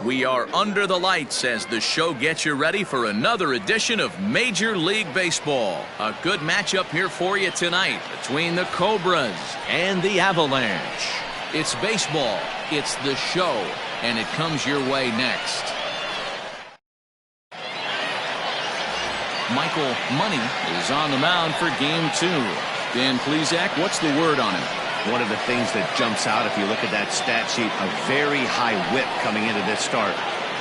We are under the lights as the show gets you ready for another edition of Major League Baseball. A good matchup here for you tonight between the Cobras and the Avalanche. It's baseball, it's the show, and it comes your way next. Michael Money is on the mound for Game 2. Dan Plesac, what's the word on him? One of the things that jumps out if you look at that stat sheet, a very high whip coming into this start.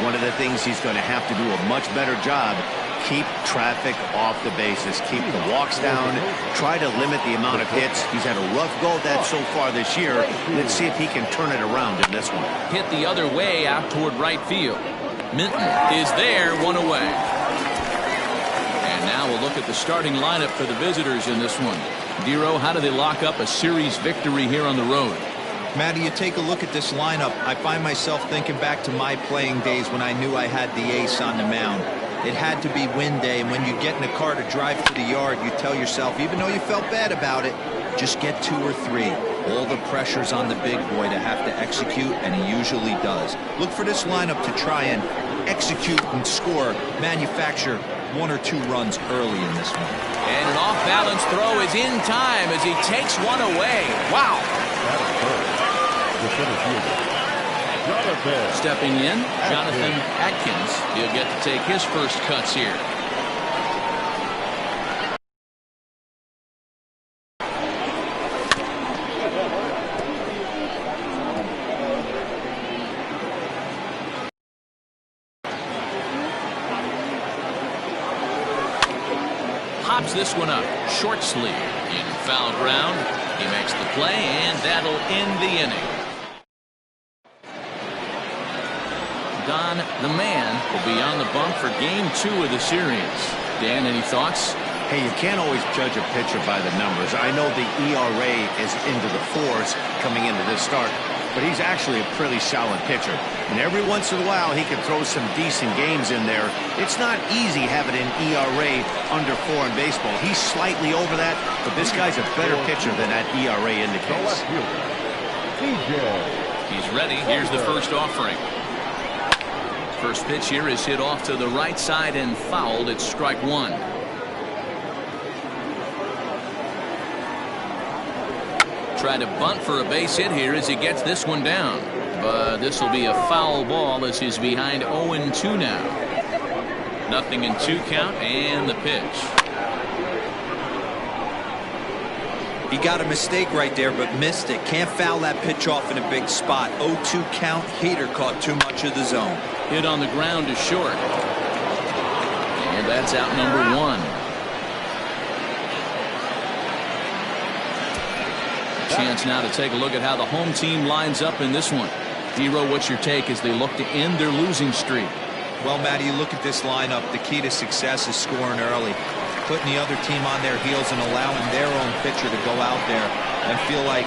One of the things he's going to have to do a much better job, keep traffic off the bases, keep the walks down, try to limit the amount of hits. He's had a rough go at that so far this year. Let's see if he can turn it around in this one. Hit the other way out toward right field. Minton is there, one away. And now we'll look at the starting lineup for the visitors in this one. Dero, how do they lock up a series victory here on the road? Matty, you take a look at this lineup. I find myself thinking back to my playing days when I knew I had the ace on the mound. It had to be win day, and when you get in a car to drive to the yard, you tell yourself, even though you felt bad about it, just get 2 or 3. All the pressure's on the big boy to have to execute, and he usually does. Look for this lineup to try and execute and score, manufacture 1 or 2 runs early in this one. And an off-balance throw is in time as he takes one away. Wow. Stepping in, Jonathan Atkins. He'll get to take his first cuts here. Pops this one up. Short sleeve in foul ground. He makes the play, and that'll end the inning. Don, the man, will be on the bump for Game 2 of the series. Dan, any thoughts? Hey, you can't always judge a pitcher by the numbers. I know the ERA is into the 4s coming into this start, but he's actually a pretty solid pitcher. And every once in a while, he can throw some decent games in there. It's not easy having an ERA under 4 in baseball. He's slightly over that, but this guy's a better pitcher than that ERA indicates. He's ready. Here's the first offering. First pitch here is hit off to the right side and fouled. It's strike 1. Try to bunt for a base hit here as he gets this one down. But this will be a foul ball as he's behind 0-2 now. 0-2 count and the pitch. He got a mistake right there, but missed it. Can't foul that pitch off in a big spot. 0-2 count. Hader caught too much of the zone. Hit on the ground is short. And that's out number 1. Chance now to take a look at how the home team lines up in this one. Dero, what's your take as they look to end their losing streak? Well, Matty, you look at this lineup. The key to success is scoring early, putting the other team on their heels and allowing their own pitcher to go out there and feel like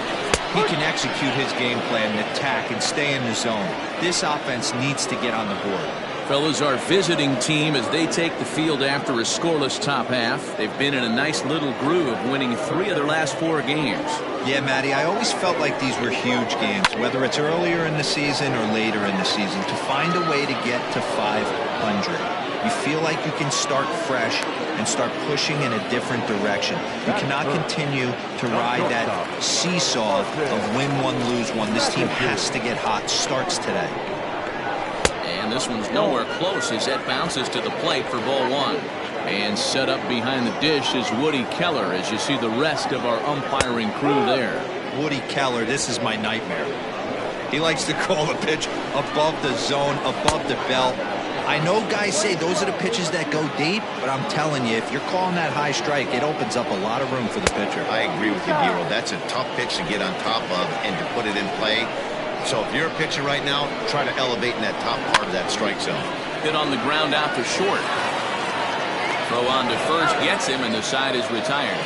he can execute his game plan and attack and stay in the zone. This offense needs to get on the board. Fellas, our visiting team as they take the field after a scoreless top half. They've been in a nice little groove, winning 3 of their last 4 games. Yeah, Matty, I always felt like these were huge games, whether it's earlier in the season or later in the season, to find a way to get to 500. You feel like you can start fresh and start pushing in a different direction. You cannot continue to ride that seesaw of win one, lose one. This team has to get hot. Starts today. And this one's nowhere close as that bounces to the plate for ball 1. And set up behind the dish is Woody Keller as you see the rest of our umpiring crew there. Woody Keller, this is my nightmare. He likes to call the pitch above the zone, above the belt. I know guys say those are the pitches that go deep, but I'm telling you, if you're calling that high strike, it opens up a lot of room for the pitcher. I agree with you, Dero. That's a tough pitch to get on top of and to put it in play. So if you're a pitcher right now, try to elevate in that top part of that strike zone. Hit on the ground out to short. Throw on to first gets him, and the side is retired.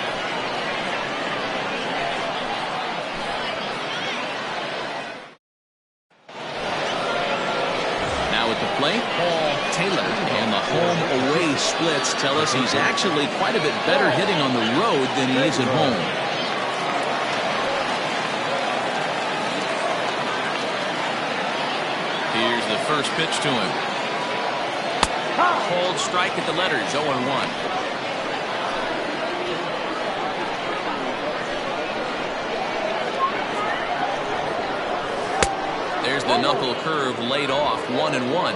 Now at the plate, Paul Taylor. And the home-away splits tell us he's actually quite a bit better hitting on the road than he is at home. Here's the first pitch to him. Cold strike at the letters, 0-1. There's the knuckle curve laid off, 1-1.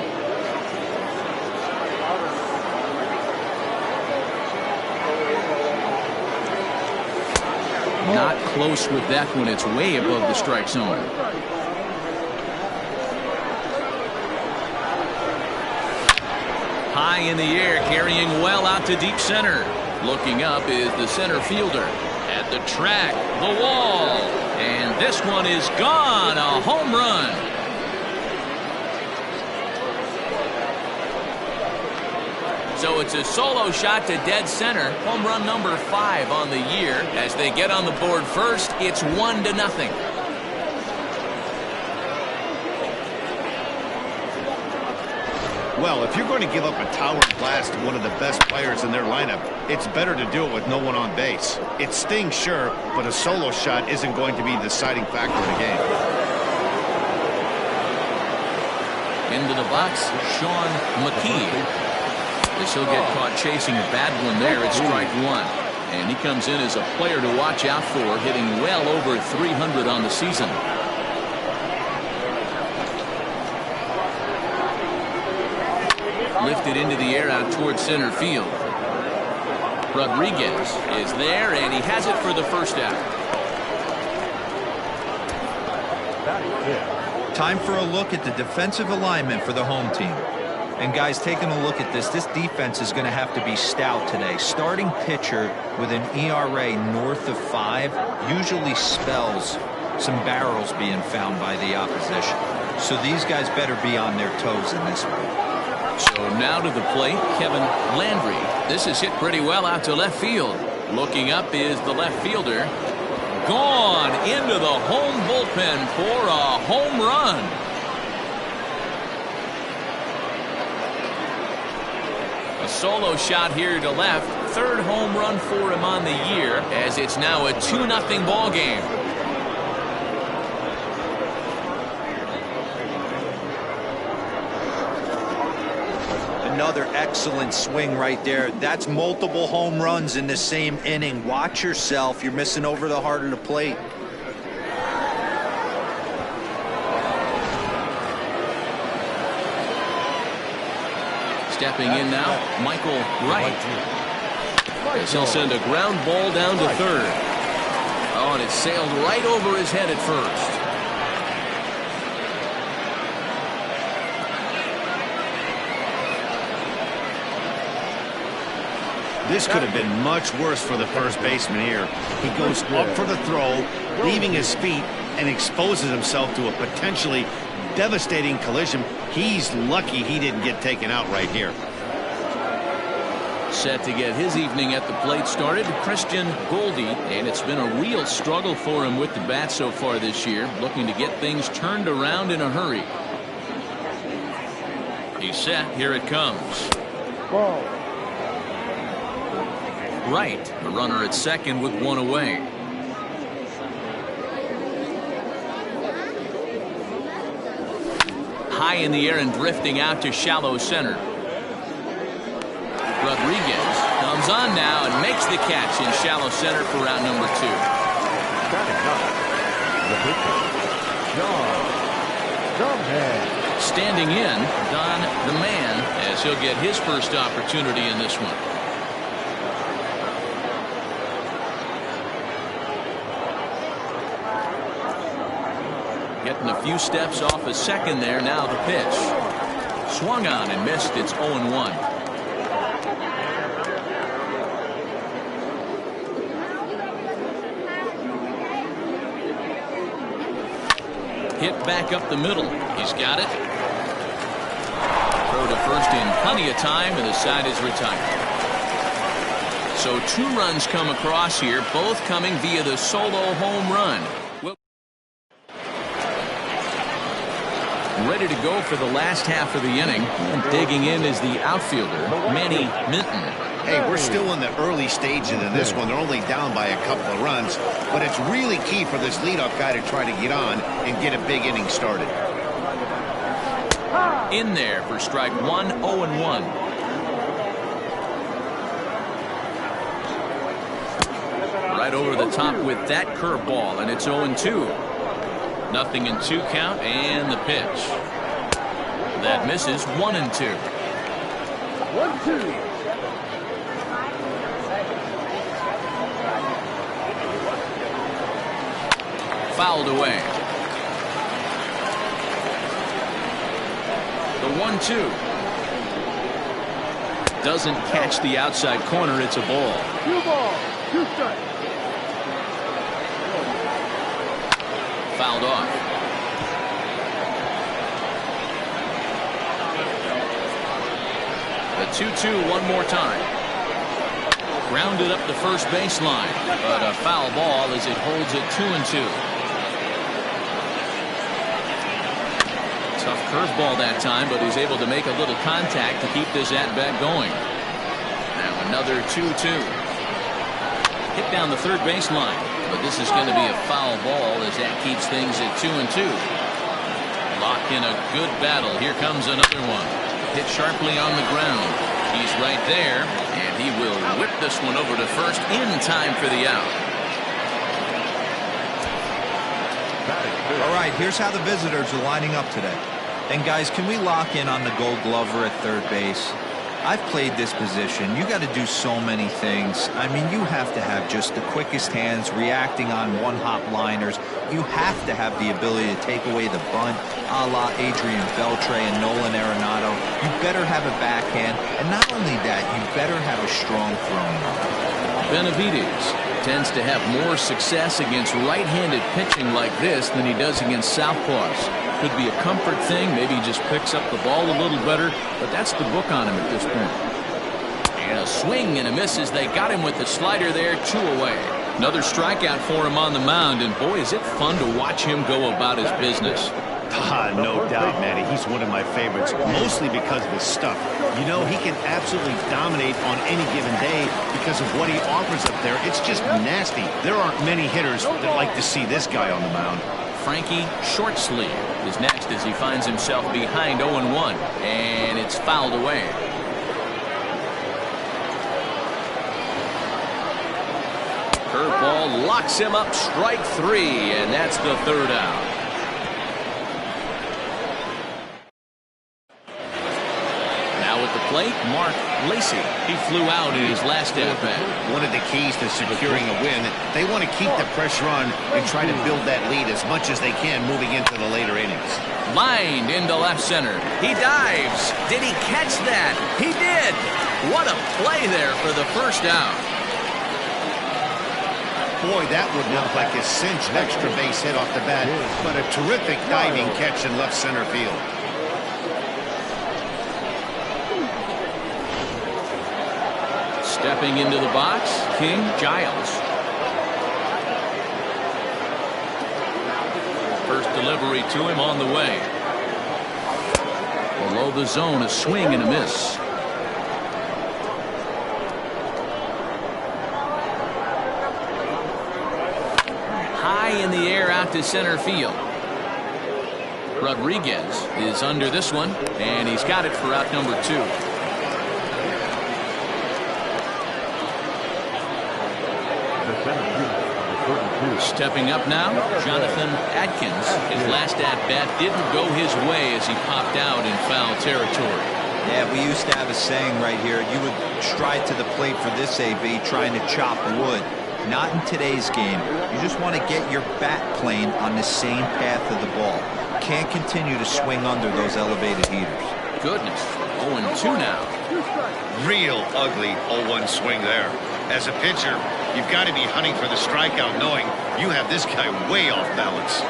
Not close with that one. It's way above the strike zone. High in the air, carrying well out to deep center. Looking up is the center fielder. At the track, the wall. And this one is gone. A home run. So it's a solo shot to dead center. Home run number 5 on the year. As they get on the board first, it's 1-0. Well, if you're going to give up a tower blast to one of the best players in their lineup, it's better to do it with no one on base. It stings, sure, but a solo shot isn't going to be the deciding factor in the game. Into the box, Sean McKee. This will get caught chasing a bad one there at strike 1. And he comes in as a player to watch out for, hitting well over 300 on the season. Lifted into the air out towards center field. Rodriguez is there, and he has it for the first out. Time for a look at the defensive alignment for the home team. And guys, taking a look at this defense is going to have to be stout today. Starting pitcher with an ERA north of 5 usually spells some barrels being found by the opposition. So these guys better be on their toes in this one. So now to the plate, Kevin Landry. This is hit pretty well out to left field. Looking up is the left fielder. Gone into the home bullpen for a home run. A solo shot here to left. Third home run for him on the year, as it's now a 2-0 ball game. Another excellent swing right there. That's multiple home runs in the same inning. Watch yourself. You're missing over the heart of the plate. Stepping in now, Michael Wright. As he'll send a ground ball down to third. Oh, and it sailed right over his head at first. This could have been much worse for the first baseman here. He goes up for the throw, leaving his feet, and exposes himself to a potentially devastating collision. He's lucky he didn't get taken out right here. Set to get his evening at the plate started, Christian Goldie, and it's been a real struggle for him with the bat so far this year, looking to get things turned around in a hurry. He's set. Here it comes. Right, the runner at second with one away. High in the air and drifting out to shallow center. Rodriguez comes on now and makes the catch in shallow center for out number 2. Standing in, Don the Man, as he'll get his first opportunity in this one. Getting a few steps off a second there. Now the pitch. Swung on and missed. It's 0-1. Hit back up the middle. He's got it. Throw to first in plenty of time, and the side is retired. So 2 runs come across here, both coming via the solo home run. Ready to go for the last half of the inning. And digging in is the outfielder, Manny Minton. Hey, we're still in the early stages of this one. They're only down by a couple of runs, but it's really key for this leadoff guy to try to get on and get a big inning started. In there for strike one, 0-1. Right over the top with that curveball, and it's 0-2. 0-2 count, and the pitch. That misses. 1-2. 1-2. Fouled away. The 1-2. Doesn't catch the outside corner. It's a ball. 2 balls, 2 strikes. Fouled off. The 2-2 one more time. Grounded up the first baseline, but a foul ball as it holds it 2-2. Tough curveball that time, but he's able to make a little contact to keep this at-bat going. Now another 2-2. Hit down the third baseline, but this is going to be a foul ball as that keeps things at 2-2. Lock in a good battle. Here comes another one. Hit sharply on the ground. He's right there, and he will whip this one over to first in time for the out. All right, here's how the visitors are lining up today. And guys, can we lock in on the Gold Glover at third base? I've played this position. You got to do so many things. I mean, you have to have just the quickest hands, reacting on one-hop liners. You have to have the ability to take away the bunt, a la Adrian Beltre and Nolan Arenado. You better have a backhand, and not only that, you better have a strong throwing arm. Benavides tends to have more success against right-handed pitching like this than he does against southpaws. Could be a comfort thing. Maybe he just picks up the ball a little better, but that's the book on him at this point. And a swing and a miss as they got him with the slider there, 2 away. Another strikeout for him on the mound, and boy, is it fun to watch him go about his business. No doubt, Matty. He's one of my favorites, mostly because of his stuff. You know, he can absolutely dominate on any given day because of what he offers up there. It's just nasty. There aren't many hitters that like to see this guy on the mound. Frankie Short Sleeve is next as he finds himself behind 0-1, and it's fouled away. Curveball locks him up, strike 3, and that's the third out. At the plate, Mark Lacey. He flew out in his last at-bat. One of the keys to securing a win, they want to keep the pressure on and try to build that lead as much as they can moving into the later innings. Lined into left center. He dives. Did he catch that? He did. What a play there for the first out. Boy, that would look like a cinched extra base hit off the bat, but a terrific diving catch in left center field. Stepping into the box, King Giles. First delivery to him on the way. Below the zone, a swing and a miss. High in the air out to center field. Rodriguez is under this one, and he's got it for out number 2. Stepping up now, Jonathan Atkins. His last at-bat didn't go his way as he popped out in foul territory. Yeah, we used to have a saying right here. You would stride to the plate for this AB trying to chop wood. Not in today's game. You just want to get your bat plane on the same path of the ball. Can't continue to swing under those elevated heaters. Goodness, 0-2 now. Real ugly 0-1 swing there. As a pitcher, you've got to be hunting for the strikeout knowing you have this guy way off balance.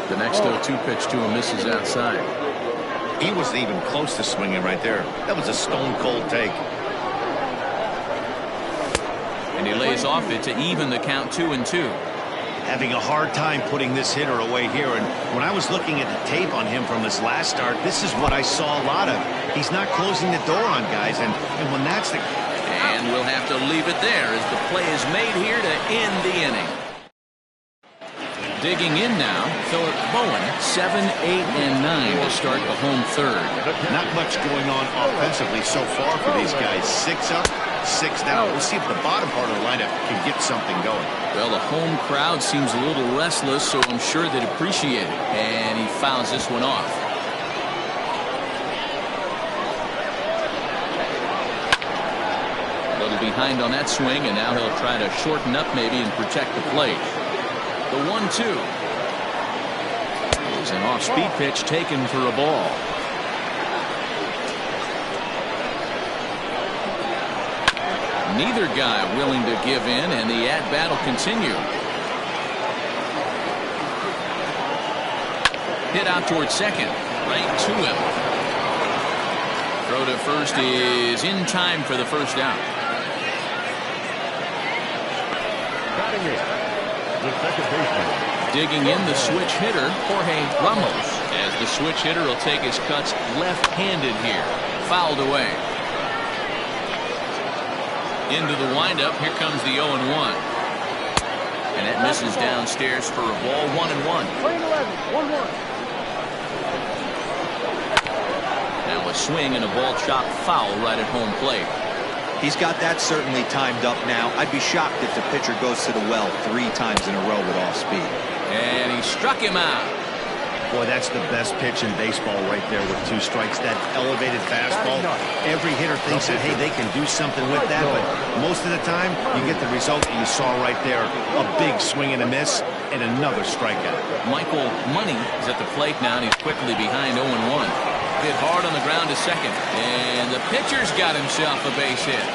The next 0-2 pitch to him misses outside. He wasn't even close to swinging right there. That was a stone-cold take. And he lays off it to even the count 2-2. Having a hard time putting this hitter away here, and when I was looking at the tape on him from his last start, this is what I saw a lot of. He's not closing the door on guys, and when that's the... And we'll have to leave it there as the play is made here to end the inning. Digging in now, Philip Bowen, 7, 8, and 9 to start the home third. Not much going on offensively so far for these guys. 6 up, 6 down. We'll see if the bottom part of the lineup can get something going. Well, the home crowd seems a little restless, so I'm sure they'd appreciate it. And he fouls this one off. A little behind on that swing, and now he'll try to shorten up maybe and protect the plate. The 1-2 is an off-speed pitch taken for a ball. Neither guy willing to give in, and the at-bat will continue. Hit out towards second, right to him. Throw to first is in time for the first out. Batting in, the second baseman. Digging in, the switch hitter, Jorge Ramos, as the switch hitter will take his cuts left-handed here. Fouled away. Into the windup. Here comes the 0-1. And that misses downstairs for a ball. 1-1. Playing 11, 1-1. Now a swing and a ball chopped foul right at home plate. He's got that certainly timed up now. I'd be shocked if the pitcher goes to the well 3 times in a row with off speed. And he struck him out. Boy, that's the best pitch in baseball right there with 2 strikes. That elevated fastball. Every hitter thinks that, hey, they can do something with that, but most of the time you get the result that you saw right there. A big swing and a miss and another strikeout. Michael Money is at the plate now, and he's quickly behind 0-1. Hit hard on the ground to second, and the pitcher's got himself a base hit.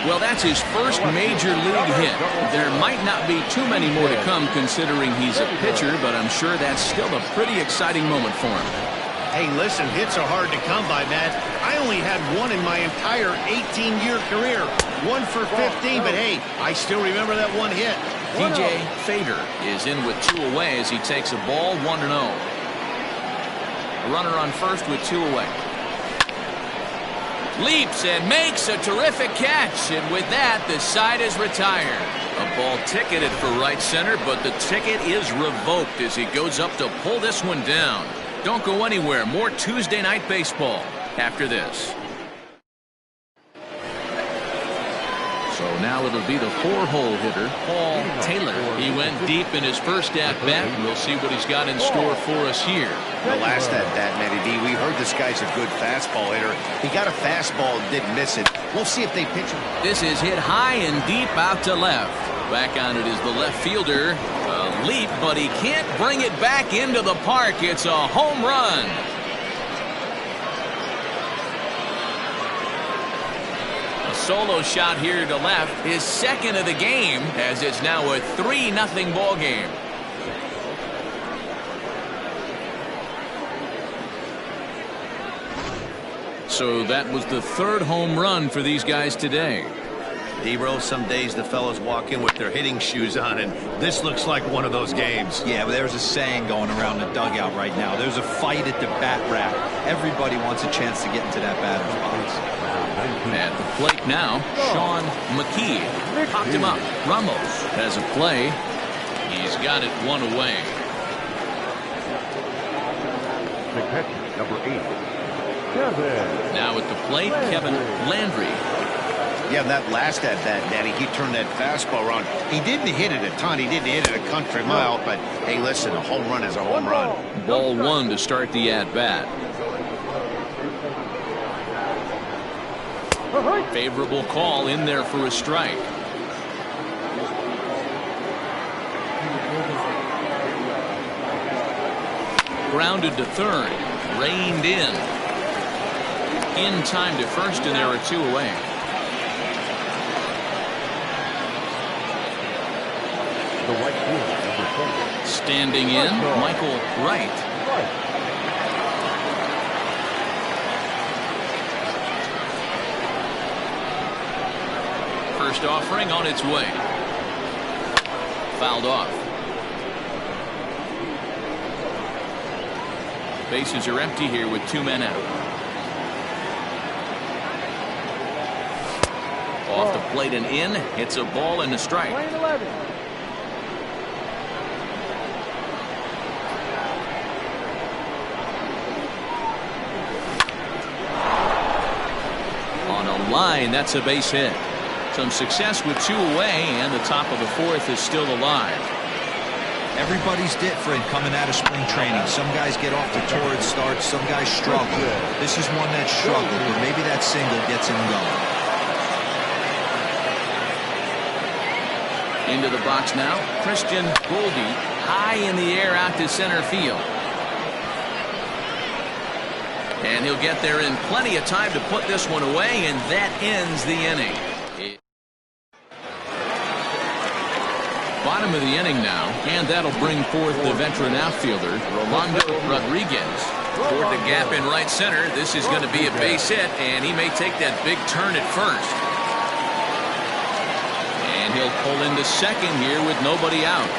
Well, that's his first major league hit. There might not be too many more to come considering he's a pitcher, but I'm sure that's still a pretty exciting moment for him. Hey, listen, hits are hard to come by, man. I only had one in my entire 18-year career. 1 for 15, but hey, I still remember that one hit. DJ Fader is in with 2 away as he takes a ball. 1-0. Runner on first with 2 away. Leaps and makes a terrific catch, and with that the side is retired. A ball ticketed for right center, but the ticket is revoked as he goes up to pull this one down. Don't go anywhere. More Tuesday Night Baseball after this. So now it'll be the 4-hole hitter, Paul Taylor. He went deep in his first at-bat. We'll see what he's got in store for us here. The last at-bat, Matty D, we heard this guy's a good fastball hitter. He got a fastball and didn't miss it. We'll see if they pitch him. This is hit high and deep out to left. Back on it is the left fielder. A leap, but he can't bring it back into the park. It's a home run. Solo shot here to left, his second of the game, as it's now a 3-0 ball game. So that was the 3rd home run for these guys today. D-Bro, some days the fellas walk in with their hitting shoes on, and this looks like one of those games. Yeah, but there's a saying going around the dugout right now. There's a fight at the bat rack. Everybody wants a chance to get into that batter's box. At the plate now, Sean McKee popped him up. Ramos has a play. He's got it 1 away. The catcher, number 8, Kevin. Now at the plate, Kevin Landry. Yeah, that last at-bat, Daddy, he turned that fastball around. He didn't hit it a ton. He didn't hit it a country mile, but hey, listen, a home run is a home run. Ball 1 to start the at-bat. Favorable call in there for a strike. Grounded to third. Reined in. In time to first, and there are 2 away. The right fielder, number 4. Standing in, Michael Wright. First offering on its way. Fouled off. Bases are empty here with 2 men out. Off the plate and in. It's a ball and a strike. Lane 11. On a line, that's a base hit. Some success with 2 away, and the top of the 4th is still alive. Everybody's different coming out of spring training. Some guys get off to torrid starts, some guys struggle. This is one that struggled, but maybe that single gets him going. Into the box now, Christian Goldie, high in the air out to center field. And he'll get there in plenty of time to put this one away, and that ends the inning. Bottom of the inning now, and that'll bring forth the veteran outfielder, Rolando Rodriguez. Toward the gap in right center. This is going to be a base hit, and he may take that big turn at first. And he'll pull into second here with nobody out.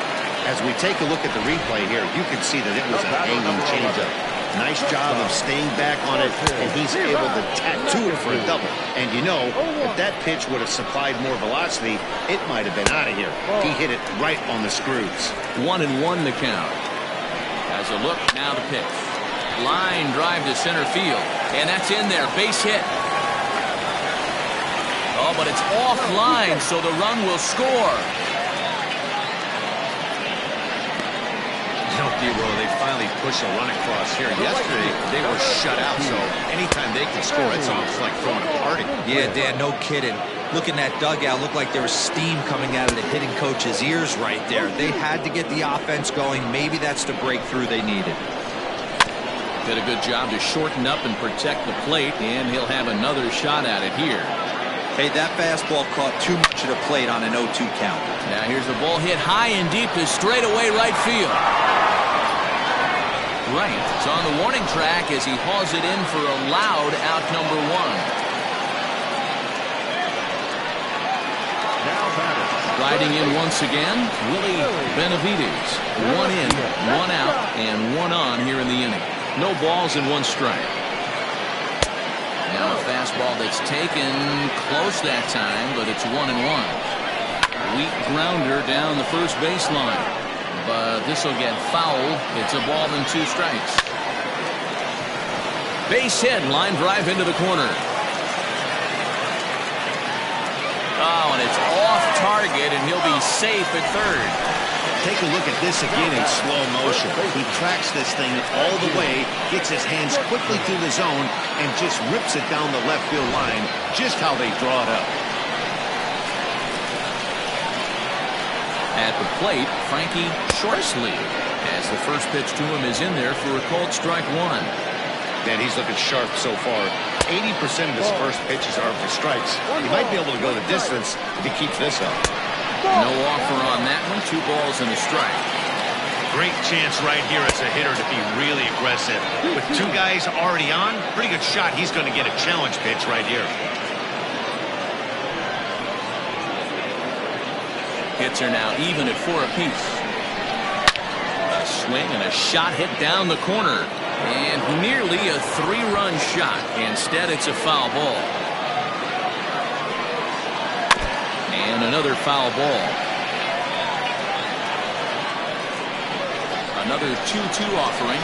As we take a look at the replay here, you can see that it was a hanging changeup. Nice job of staying back on it, and he's able to tattoo it for a double. And you know, if that pitch would have supplied more velocity, it might have been out of here. He hit it right on the screws. 1-1 the count. As a look, now the pitch. Line drive to center field, and that's in there. Base hit. Oh, but it's offline, so the run will score. They finally push a run across here. Yesterday, they were shut out, so anytime they can score, it's almost like throwing a party. Yeah, Dan, no kidding. Look in that dugout. Looked like there was steam coming out of the hitting coach's ears right there. They had to get the offense going. Maybe that's the breakthrough they needed. Did a good job to shorten up and protect the plate, and he'll have another shot at it here. Hey, that fastball caught too much of the plate on an 0-2 count. Now here's the ball hit high and deep to straightaway right field. Right, it's on the warning track as he hauls it in for a loud out number 1. Now batter. Riding in once again, Willie Benavides. 1 in, 1 out, and 1 on here in the inning. No balls and 1 strike. Now a fastball that's taken close that time, but it's 1-1. Weak grounder down the first baseline. But this will get fouled. It's a ball and 2 strikes. Base hit, line drive into the corner. Oh, and it's off target, and he'll be safe at third. Take a look at this again in slow motion. He tracks this thing all the way, gets his hands quickly through the zone, and just rips it down the left field line, just how they draw it up. At the plate, Frankie Shortsleeve, as the first pitch to him is in there for a called strike 1. Man, he's looking sharp so far. 80% of his first pitches are for strikes. He might be able to go the distance if he keeps this up. No offer on that one. 2 balls and a strike. Great chance right here as a hitter to be really aggressive. With 2 guys already on, pretty good shot. He's going to get a challenge pitch right here. Hits are now even at 4 apiece. A swing and a shot hit down the corner. And nearly a 3-run shot. Instead, it's a foul ball. And another foul ball. Another 2-2 offering.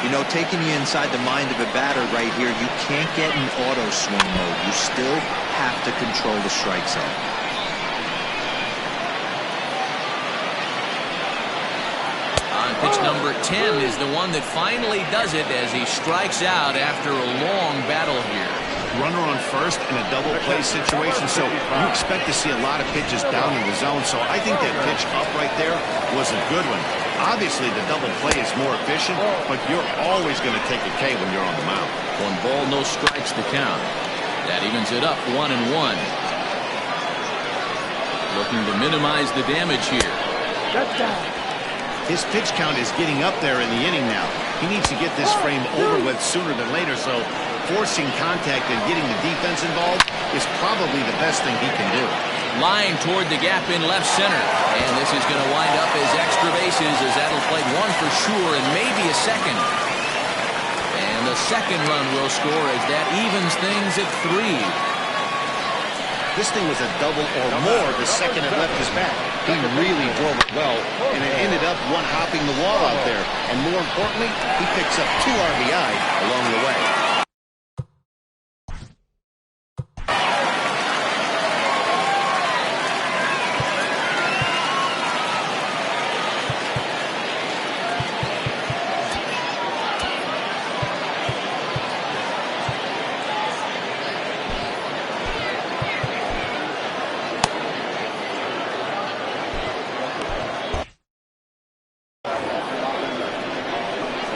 You know, taking you inside the mind of a batter right here, you can't get in auto swing mode. You still have to control the strike zone. On pitch number 10 is the one that finally does it as he strikes out after a long battle here. Runner on first in a double play situation, so you expect to see a lot of pitches down in the zone. So I think that pitch up right there was a good one. Obviously, the double play is more efficient, but you're always going to take a K when you're on the mound. 1 ball, no strikes to count. That evens it up 1-1. Looking to minimize the damage here. His pitch count is getting up there in the inning now. He needs to get this frame over with sooner than later, so forcing contact and getting the defense involved is probably the best thing he can do. Line toward the gap in left center. And this is going to wind up as extra bases, as that'll play one for sure and maybe a second. And the second run will score as that evens things at 3. This thing was a double or more the second it left his bat. He really drove it well, and it ended up one-hopping the wall out there. And more importantly, he picks up 2 RBI along the way.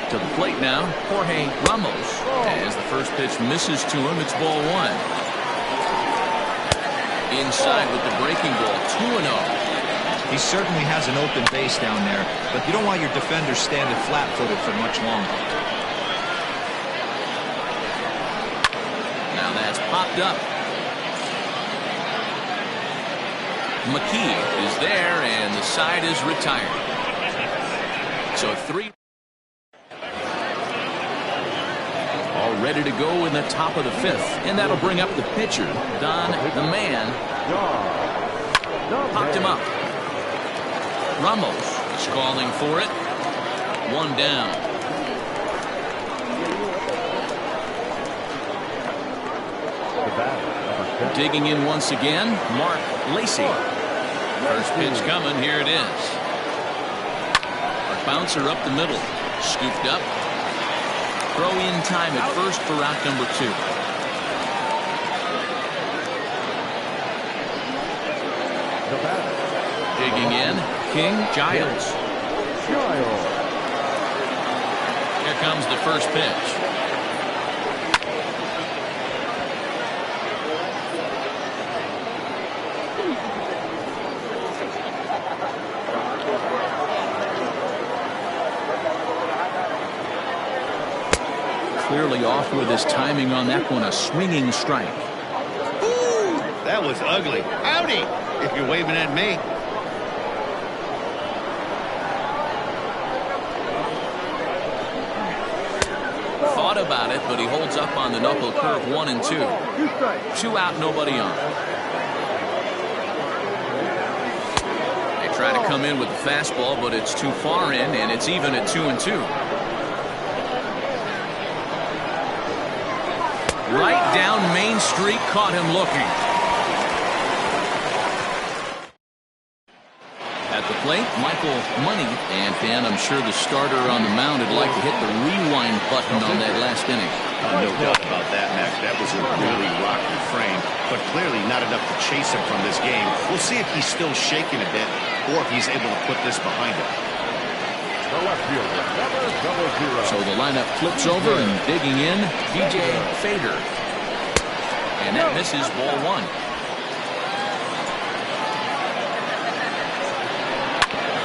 To the plate now, Jorge Ramos. As the first pitch misses to him, it's ball 1. Inside with the breaking ball, 2-0. He certainly has an open base down there, but you don't want your defenders standing flat-footed for much longer. Now that's popped up. McKee is there, and the side is retired. So 3. All ready to go in the top of the 5th, and that'll bring up the pitcher, Don the Man. Popped him up. Ramos is calling for it. 1 down. Digging in once again, Mark Lacy. First pitch coming, here it is. A bouncer up the middle, scooped up. Throw in time at first for out number 2. Digging in, King Giles. Here comes the first pitch. Clearly off with his timing on that one, a swinging strike. Ooh, that was ugly. Howdy, if you're waving at me. Thought about it, but he holds up on the knuckle curve. 1 and 2. 2 out, nobody on. They try to come in with the fastball, but it's too far in, and it's even at 2 and 2. Right down Main Street, caught him looking. At the plate, Michael Money. And Dan, I'm sure the starter on the mound would like to hit the rewind button on that last inning. No doubt about that, Mac. That was a really rocky frame, but clearly not enough to chase him from this game. We'll see if he's still shaking a bit or if he's able to put this behind him. So the lineup flips over, and digging in, DJ Fader. And that misses, ball 1.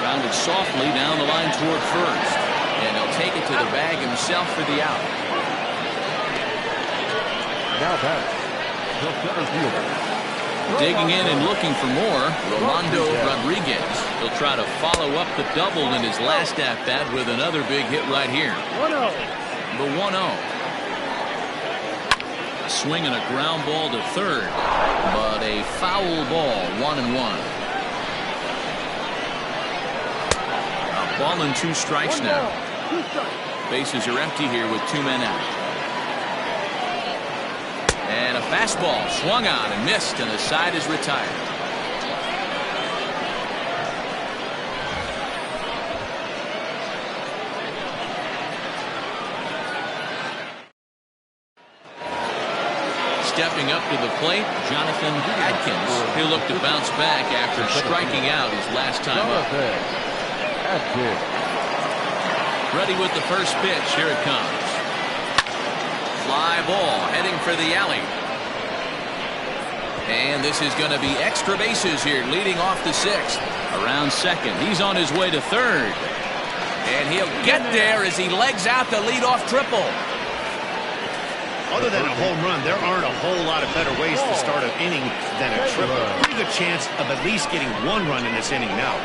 Grounded softly down the line toward first. And he'll take it to the bag himself for the out. Now back, the center fielder. Digging in and looking for more, Rolando Rodriguez. He'll try to follow up the double in his last at-bat with another big hit right here. The 1-0. Swing and a ground ball to third, but a foul ball. 1-1. A ball and 2 strikes now. Bases are empty here with 2 men out. And a fastball swung on and missed, and the side is retired. Stepping up to the plate, Jonathan Adkins. He'll look to bounce back after striking out his last time up. Ready with the first pitch. Here it comes. Fly ball heading for the alley. And this is going to be extra bases here, leading off the 6th. Around second. He's on his way to third. And he'll get there as he legs out the leadoff triple. Other than a home run, there aren't a whole lot of better ways to start an inning than a triple. Pretty good chance of at least getting one run in this inning now.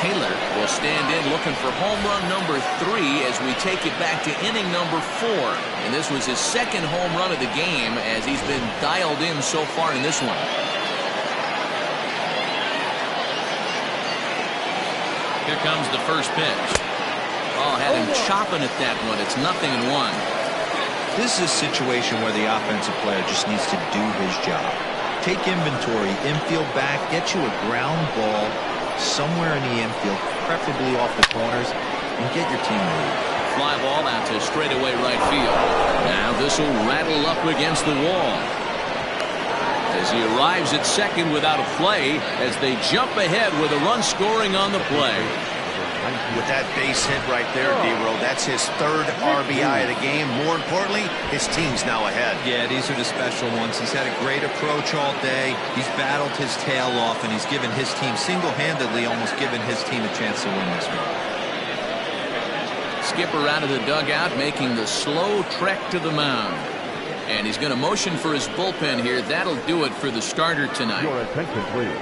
Taylor will stand in looking for home run number 3 as we take it back to inning number 4. And this was his second home run of the game as he's been dialed in so far in this one. Here comes the first pitch. Oh, had him chopping at that one. It's 0-1. This is a situation where the offensive player just needs to do his job. Take inventory, infield back, get you a ground ball somewhere in the infield, preferably off the corners, and get your team moving. Fly ball out to straightaway right field. Now this will rattle up against the wall as he arrives at second without a play as they jump ahead with a run scoring on the play. With that base hit right there, D-Row, that's his 3rd RBI of the game. More importantly, his team's now ahead. Yeah, these are the special ones. He's had a great approach all day. He's battled his tail off, and he's given his team single-handedly, almost given his team a chance to win this one. Skipper out of the dugout, making the slow trek to the mound. And he's going to motion for his bullpen here. That'll do it for the starter tonight. Your attention, please.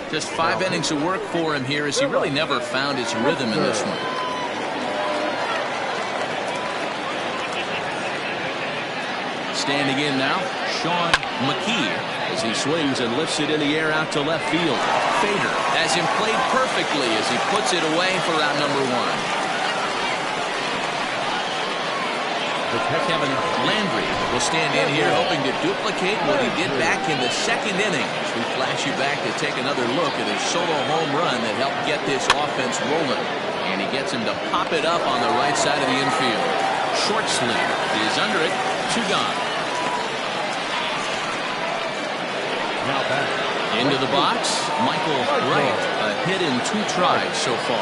Just 5 innings of work for him here as he really never found his rhythm in this one. Standing in now, Sean McKee as he swings and lifts it in the air out to left field. Fader has him played perfectly as he puts it away for out number 1. Kevin Landry will stand in here hoping to duplicate what he did back in the 2nd inning. As we flash you back to take another look at his solo home run that helped get this offense rolling. And he gets him to pop it up on the right side of the infield. Short sleeve is under it. 2 gone. Now back. Into the box, Michael Wright. A hit in 2 tries so far.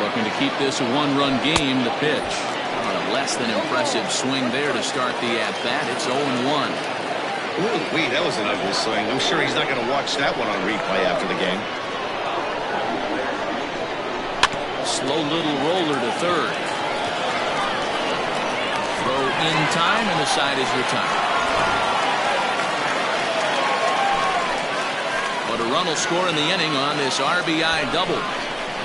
Looking to keep this a 1-run game. The pitch. A less than impressive swing there to start the at-bat. It's 0-1. Ooh, that was an ugly swing. I'm sure he's not going to watch that one on replay after the game. Slow little roller to third. Throw in time, and the side is retired. But a run will score in the inning on this RBI double.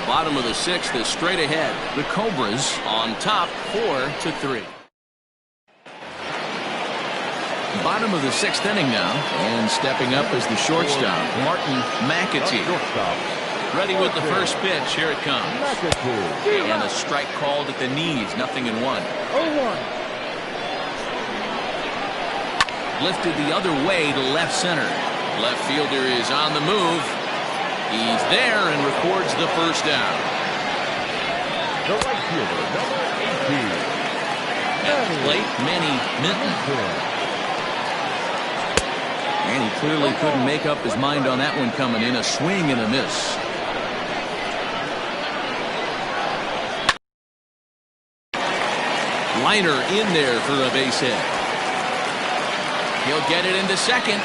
Bottom of the 6th is straight ahead. The Cobras on top 4-3. Bottom of the 6th inning now, and stepping up is the shortstop, Martin McAtee. Ready with the first pitch. Here it comes. And a strike called at the knees. 0-1. Lifted the other way to left center. Left fielder is on the move. He's there and records the first down. The right fielder, number 18. At the plate, Manny Minton. And he clearly couldn't make up his mind on that one coming in. A swing and a miss. Liner in there for a base hit. He'll get it into second.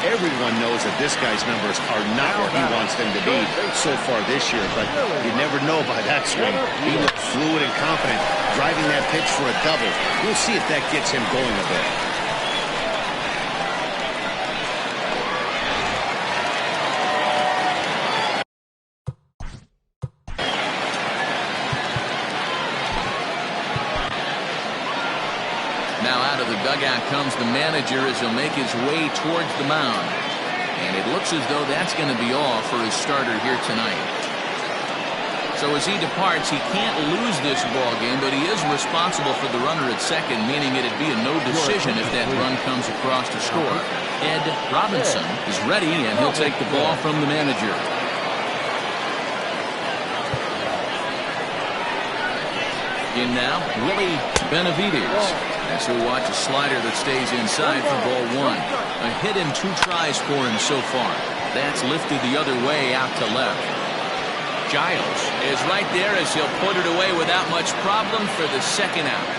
Everyone knows that this guy's numbers are not where he wants them to be so far this year, but you never know by that swing. He looked fluid and confident, driving that pitch for a double. We'll see if that gets him going a bit. Now out of the dugout comes the manager as he'll make his way towards the mound. And it looks as though that's going to be all for his starter here tonight. So as he departs, he can't lose this ball game, but he is responsible for the runner at second, meaning it'd be a no decision if that run comes across to score. Ed Robinson is ready, and he'll take the ball from the manager. In now, Willie Benavides. As he'll watch a slider that stays inside for ball 1. A hit in 2 tries for him so far. That's lifted the other way out to left. Giles is right there as he'll put it away without much problem for the second out.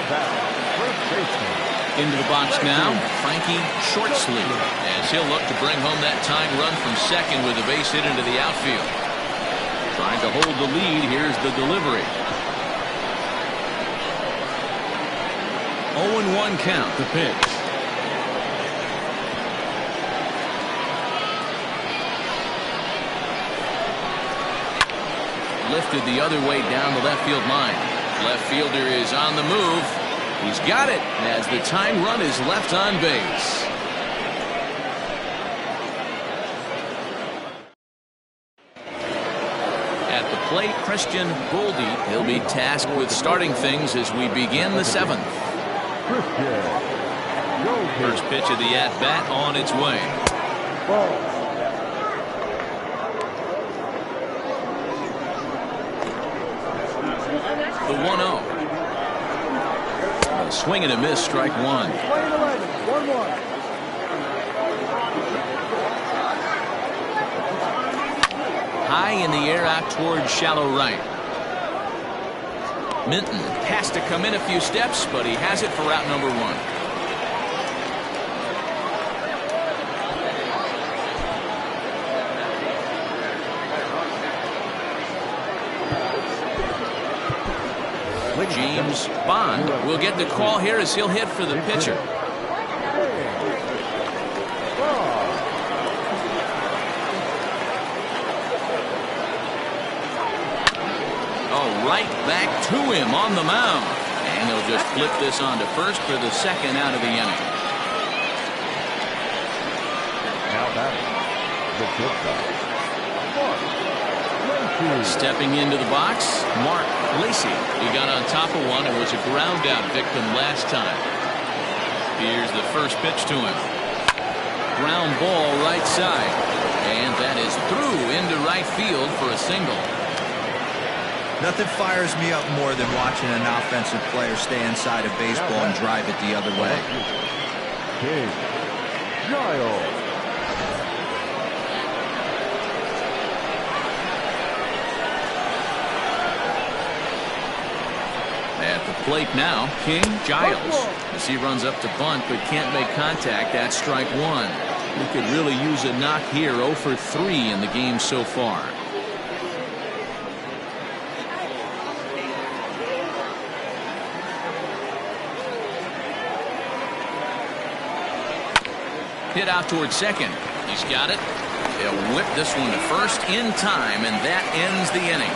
bat, first baseman. Into the box now, Frankie Shortsleeve, as he'll look to bring home that tying run from second with a base hit into the outfield. Trying to hold the lead. Here's the delivery. 0-1 count. The pitch. Lifted the other way down the left field line. Left fielder is on the move. He's got it as the tying run is left on base. At the plate, Christian Goldie. He'll be tasked with starting things as we begin the 7th. First pitch of the at-bat on its way. The 1-0. A swing and a miss, strike one. High in the air out towards shallow right. Minton has to come in a few steps, but he has it for route number 1. James Bond will get the call here as he'll hit for the pitcher. Oh, right back to him on the mound. And he'll just flip this on to first for the second out of the inning. Now batting, the shortstop. Stepping into the box, Mark Lacey. He got on top of one and was a ground out victim last time. Here's the first pitch to him. Ground ball right side. And that is through into right field for a single. Nothing fires me up more than watching an offensive player stay inside a baseball and drive it the other way. King Giles. At the plate now, King Giles. As he runs up to bunt but can't make contact, that's strike one. We could really use a knock here. 0 for 3 in the game so far. Hit out towards second. He's got it. They'll whip this one to first in time, and that ends the inning.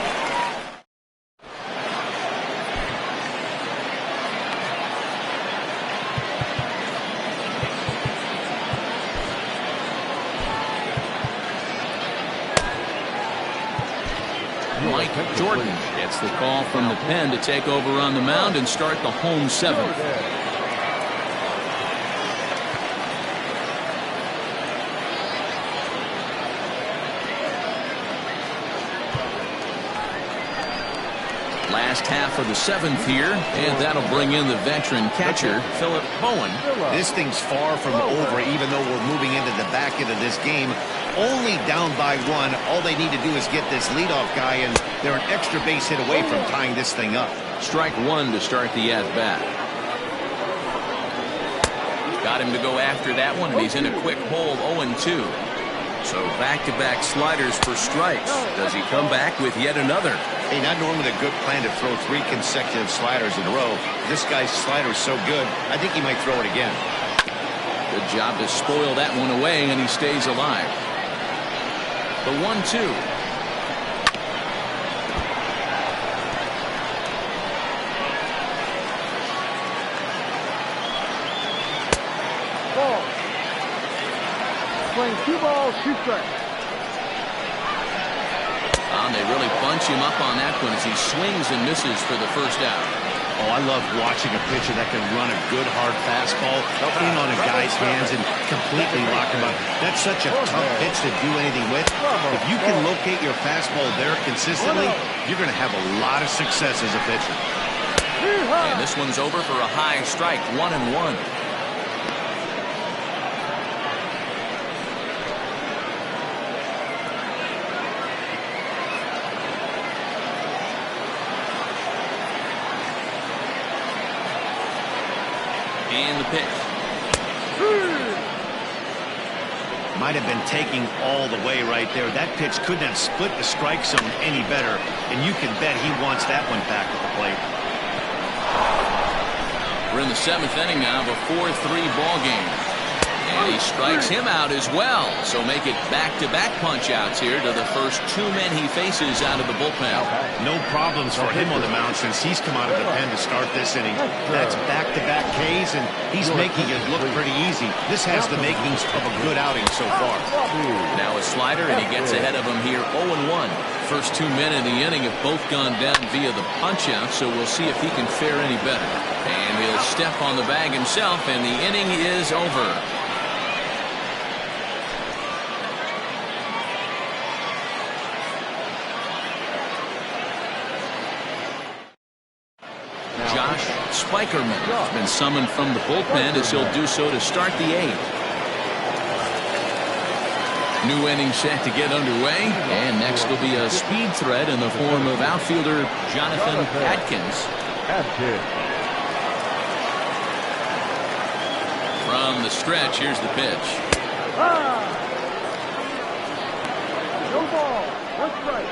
Mike Jordan gets the call from the pen to take over on the mound and start the home 7th. Last half of the 7th here, and that'll bring in the veteran catcher, Philip Bowen. This thing's far from over, even though we're moving into the back end of this game. Only down by 1. All they need to do is get this leadoff guy, and they're an extra base hit away from tying this thing up. Strike one to start the at-bat. Got him to go after that one, and he's in a quick hole, 0-2. So back-to-back sliders for strikes. Does he come back with yet another? Hey, not normally a good plan to throw 3 consecutive sliders in a row. This guy's slider is so good, I think he might throw it again. Good job to spoil that one away, and he stays alive. The 1-2. Ball. Playing 2 balls, 2 strikes. They really bunch him up on that one as he swings and misses for the first out. Oh, I love watching a pitcher that can run a good hard fastball in on a guy's hands and completely lock him up. That's such a tough pitch to do anything with. If you can locate your fastball there consistently, you're going to have a lot of success as a pitcher. And this one's over for a high strike, 1-1. pitch. Might have been taking all the way right there. That pitch couldn't have split the strike zone any better, and you can bet he wants that one back at the plate. We're in the 7th inning now of a 4-3 ball game. And he strikes him out as well. So make it back-to-back punch-outs here to the first 2 men he faces out of the bullpen. No problems for him on the mound since he's come out of the pen to start this inning. That's back-to-back Ks, and he's making it look pretty easy. This has the makings of a good outing so far. Now a slider, and he gets ahead of him here 0-1. First 2 men in the inning have both gone down via the punch-out, so we'll see if he can fare any better. And he'll step on the bag himself, and the inning is over. Spikerman has been summoned from the bullpen as he'll do so to start the 8th. New inning set to get underway, and next will be a speed threat in the form of outfielder Jonathan Adkins. From the stretch, here's the pitch. No ball. 1 strike.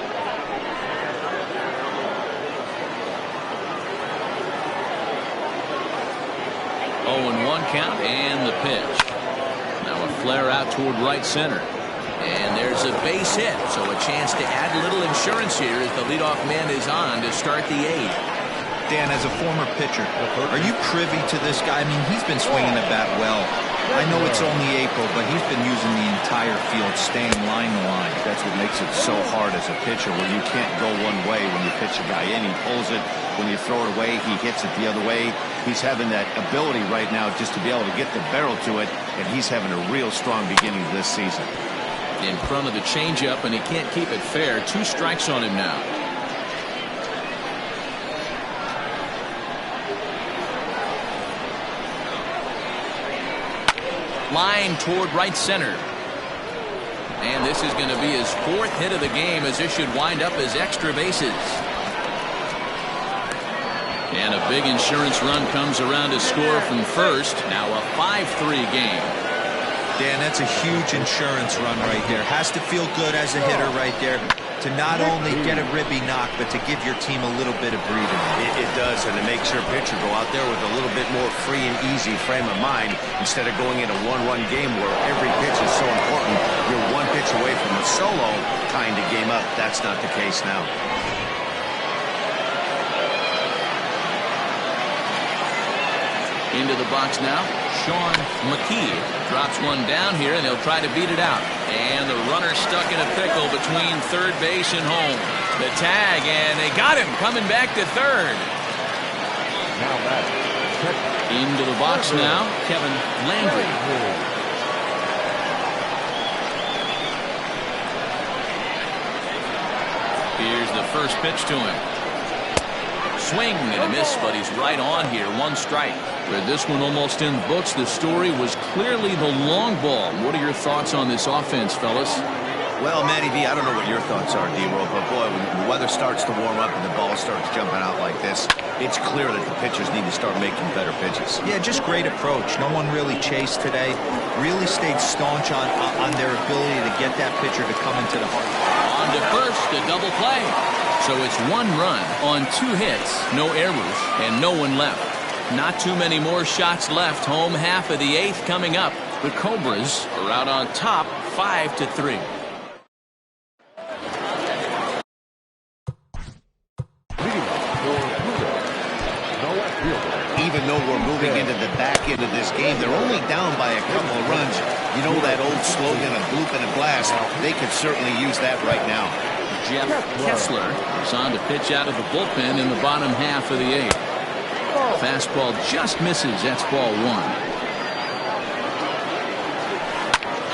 0-1 count, and the pitch. Now a flare out toward right center. And there's a base hit, so a chance to add a little insurance here as the leadoff man is on to start the 8th. Dan, as a former pitcher, are you privy to this guy? I mean, he's been swinging the bat well. I know it's only April, but he's been using the entire field, staying line to line. That's what makes it so hard as a pitcher, where you can't go one way when you pitch a guy in. He pulls it. When you throw it away, he hits it the other way. He's having that ability right now just to be able to get the barrel to it, and he's having a real strong beginning of this season. In front of the changeup, and he can't keep it fair. 2 strikes on him now. Line toward right center. And this is going to be his 4th hit of the game, as this should wind up as extra bases. And a big insurance run comes around to score from first. Now a 5-3 game. Dan, that's a huge insurance run right there. Has to feel good as a hitter right there to not only get a ribby knock, but to give your team a little bit of breathing. It does, and it makes your pitcher go out there with a little bit more free and easy frame of mind instead of going in a one-run game where every pitch is so important. You're 1 pitch away from a solo kind of game up. That's not the case now. Into the box now, Sean McKee drops one down here, and he'll try to beat it out. And the runner stuck in a pickle between third base and home. The tag, and they got him coming back to third. Now back. Into the box now, Kevin Landry. Here's the first pitch to him. Swing and a miss, but he's right on here. 1 strike. With this one almost in the books, the story was clearly the long ball. What are your thoughts on this offense, fellas? Well, Matty V, I don't know what your thoughts are, D-Roll, but boy, when the weather starts to warm up and the ball starts jumping out like this, it's clear that the pitchers need to start making better pitches. Yeah, just great approach. No one really chased today. Really stayed staunch on their ability to get that pitcher to come into the heart. On to first, a double play. So it's 1 run on 2 hits, no errors, and no one left. Not too many more shots left. Home half of the 8th coming up. The Cobras are out on top, 5-3. Even though we're moving into the back end of this game, they're only down by a couple of runs. You know that old slogan, a bloop and a blast. They could certainly use that right now. Jeff Kessler is on to pitch out of the bullpen in the bottom half of the 8th. Fastball just misses. That's ball 1.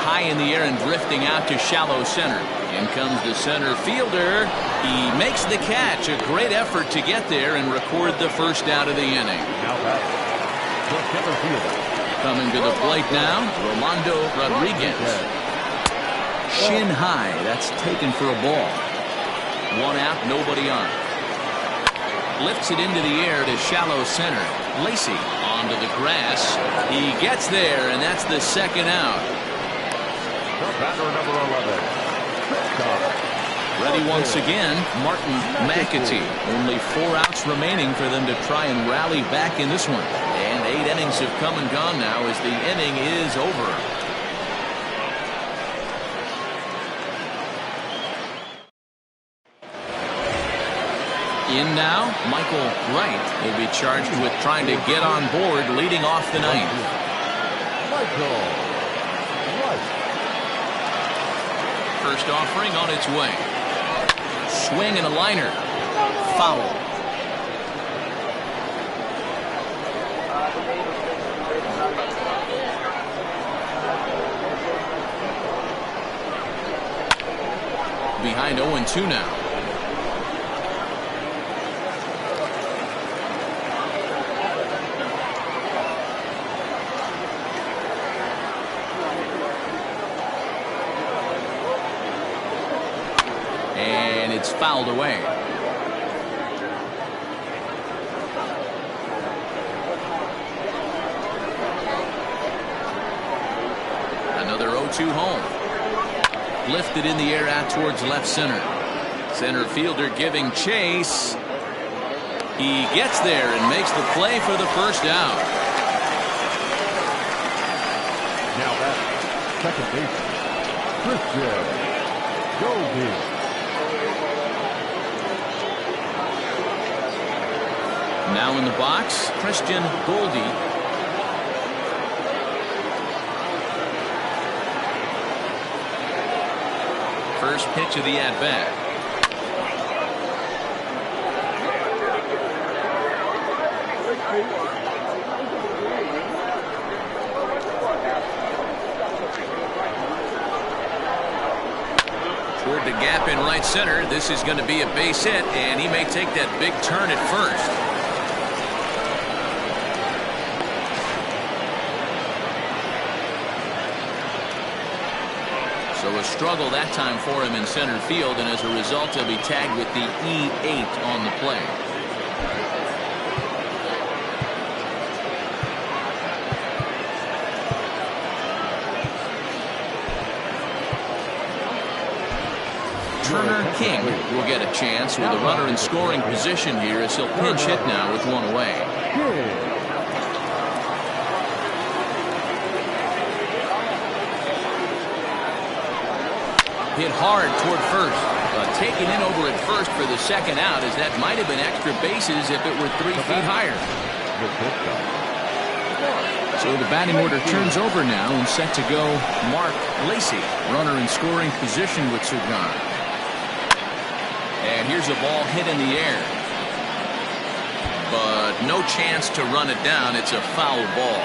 High in the air and drifting out to shallow center. In comes the center fielder. He makes the catch. A great effort to get there and record the first out of the inning. Coming to the plate now, Rolando Rodriguez. Shin high. That's taken for a ball. 1 out, nobody on. Lifts it into the air to shallow center. Lacey Onto the grass. He gets there, and that's the second out. Batter number 11. Ready once again, Martin McAtee. Only 4 outs remaining for them to try and rally back in this one. And 8 innings have come and gone now as the inning is over. In now, Michael Wright will be charged with trying to get on board leading off the ninth. Michael Wright. First offering on its way. Swing and a liner. Foul. Behind 0-2 now. And it's fouled away. Another 0-2 home. Lifted in the air out towards left center. Center fielder giving chase. He gets there and makes the play for the first out. Now back, second base, Christian Goldie. Now in the box, Christian Goldie. First pitch of the at-bat. Toward the gap in right center. This is going to be a base hit, and he may take that big turn at first. So a struggle that time for him in center field, and as a result he'll be tagged with the E8 on the play. Turner King will get a chance with a runner in scoring position here as he'll pinch hit now with one away. Hit hard toward first, but taken in over at first for the second out, as that might have been extra bases if it were 3 feet higher. So the batting order turns over now, and set to go Mark Lacy, runner in scoring position with Sugan. And here's a ball hit in the air, but no chance to run it down. It's a foul ball.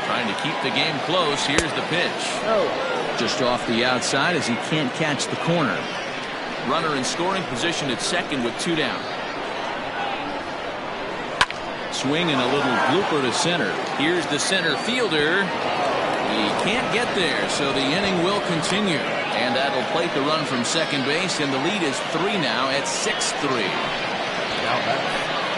Trying to keep the game close. Here's the pitch. Just off the outside as he can't catch the corner. Runner in scoring position at second with 2 down. Swing and a little blooper to center. Here's the center fielder. He can't get there, so the inning will continue. And that'll plate the run from second base, and the lead is 3 now at 6-3.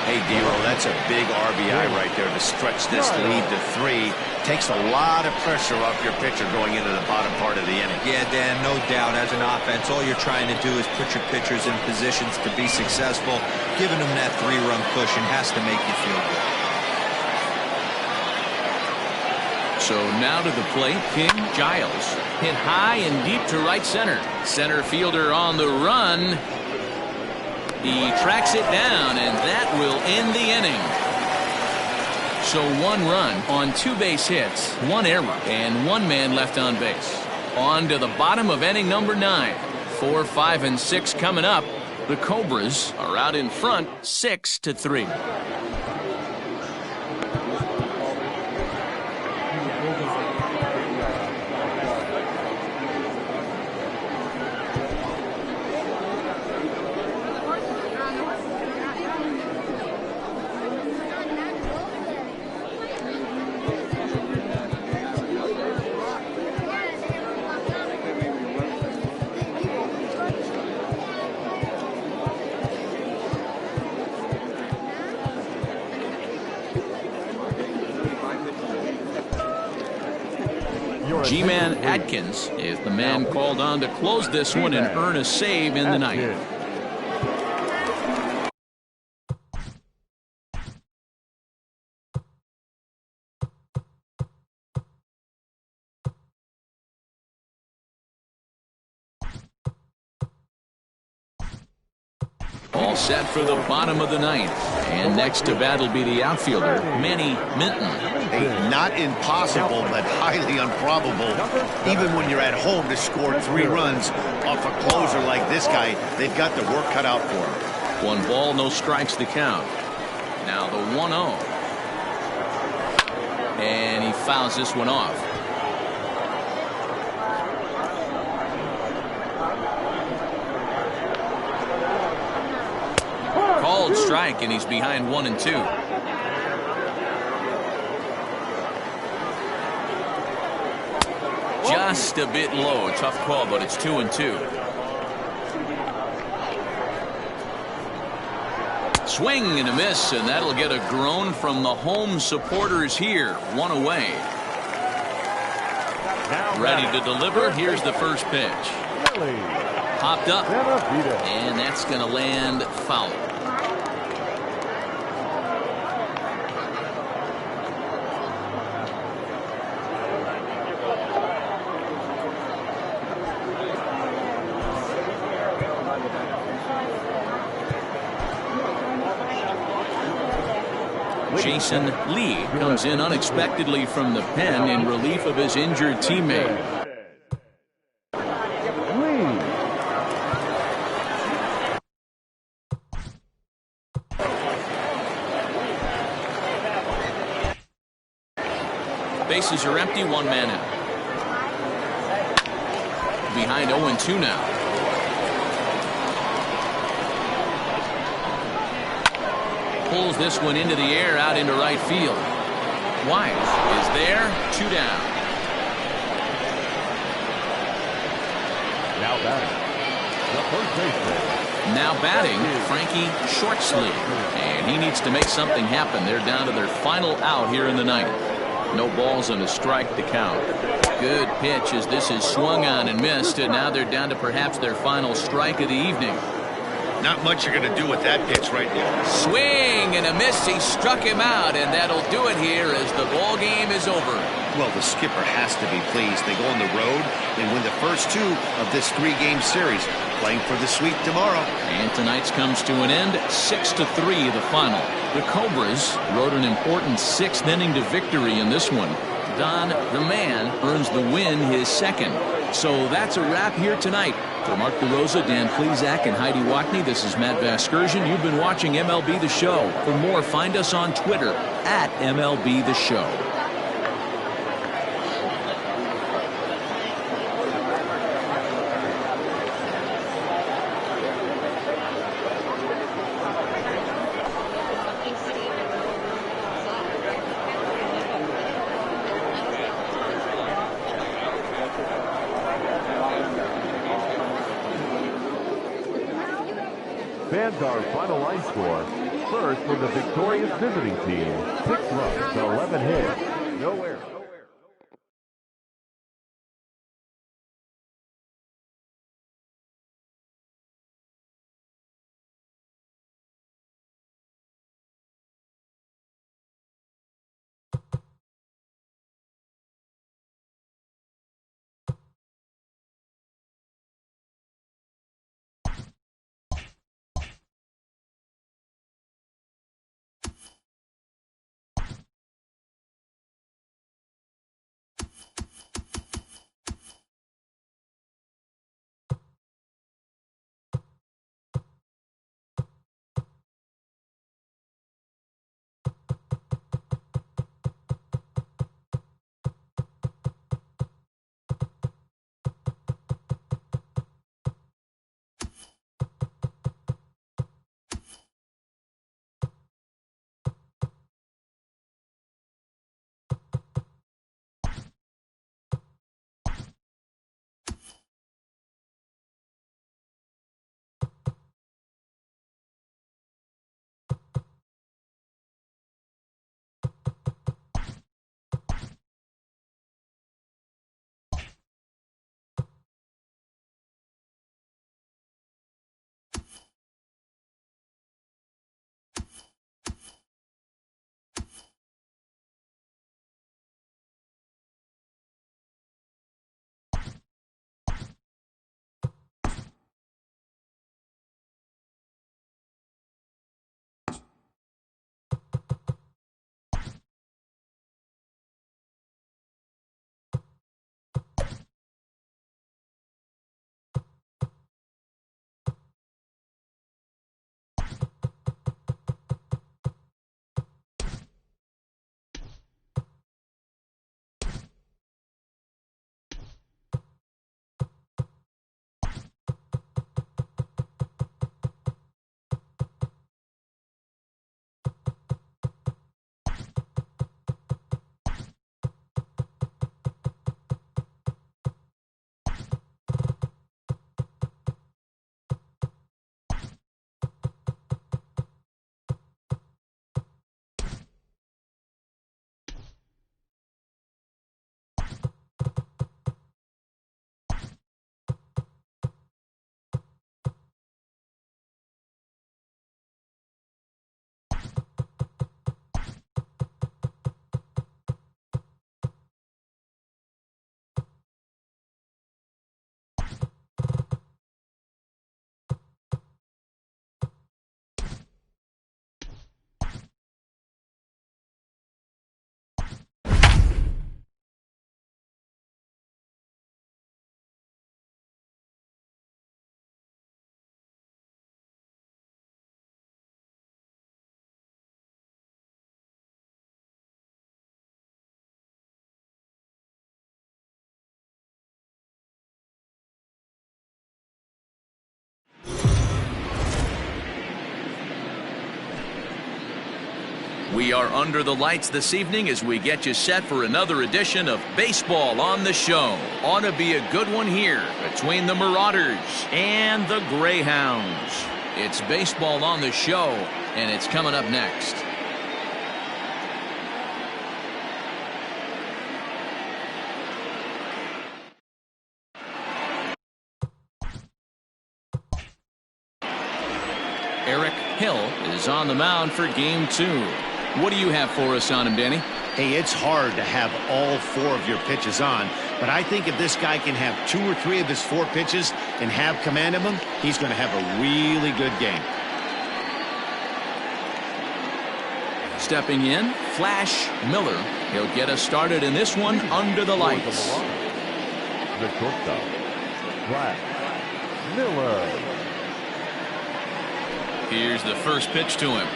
Hey, D'Lo, that's a big RBI right there to stretch this lead to 3. Takes a lot of pressure off your pitcher going into the bottom part of the inning. Yeah, Dan, no doubt. As an offense, all you're trying to do is put your pitchers in positions to be successful. Giving them that 3-run cushion has to make you feel good. So now to the plate, King Giles. Hit high and deep to right center. Center fielder on the run. He tracks it down, and that will end the inning. So 1 run on 2 base hits, 1 error, and 1 man left on base. On to the bottom of inning number 9. 4, 5, and 6 coming up. The Cobras are out in front, 6-3. G-Man Atkins is the man called on to close this one and earn a save in the night. All set for the bottom of the ninth. And next to bat will be the outfielder, Manny Minton. Hey, not impossible, but highly improbable. Even when you're at home to score 3 runs off a closer like this guy, they've got the work cut out for him. 1 ball, no strikes the count. Now the 1-0. And he fouls this one off. Called strike, and he's behind 1-2. Just a bit low. Tough call, but it's 2-2. Swing and a miss, and that'll get a groan from the home supporters here. 1 away. Ready to deliver. Here's the first pitch. Popped up, and that's going to land foul. Jason Lee comes in unexpectedly from the pen in relief of his injured teammate. Bases are empty, 1 man out. Behind 0-2 now. Pulls this one into the air out into right field. White is there, 2 down. Now batting, the first baseman. Now batting, Frankie Shortsleeve. And he needs to make something happen. They're down to their final out here in the ninth. No balls and a strike to count. Good pitch as this is swung on and missed, and now they're down to perhaps their final strike of the evening. Not much you're going to do with that pitch right there. Swing and a miss. He struck him out, and that'll do it here as the ball game is over. Well, the skipper has to be pleased. They go on the road. They win the first 2 of this 3-game series, playing for the sweep tomorrow. And tonight's comes to an end, 6-3 the final. The Cobras rode an important 6th inning to victory in this one. Don the Man earns the win, his 2nd. So that's a wrap here tonight. For Mark DeRosa, Dan Plesac, and Heidi Wackney, this is Matt Vasgersian. You've been watching MLB The Show. For more, find us on Twitter at MLB The Show. Fans, our final line score. First, for the victorious visiting team, 6 runs, 11 hits, no errors. We are under the lights this evening as we get you set for another edition of Baseball on the Show. Ought to be a good one here between the Marauders and the Greyhounds. It's Baseball on the Show, and it's coming up next. Eric Hill is on the mound for game 2. What do you have for us on him, Danny? Hey, it's hard to have all 4 of your pitches on, but I think if this guy can have 2 or 3 of his 4 pitches and have command of them, he's going to have a really good game. Stepping in, Flash Miller. He'll get us started in this one under the lights. The shortstop, Flash Miller. Here's the first pitch to him.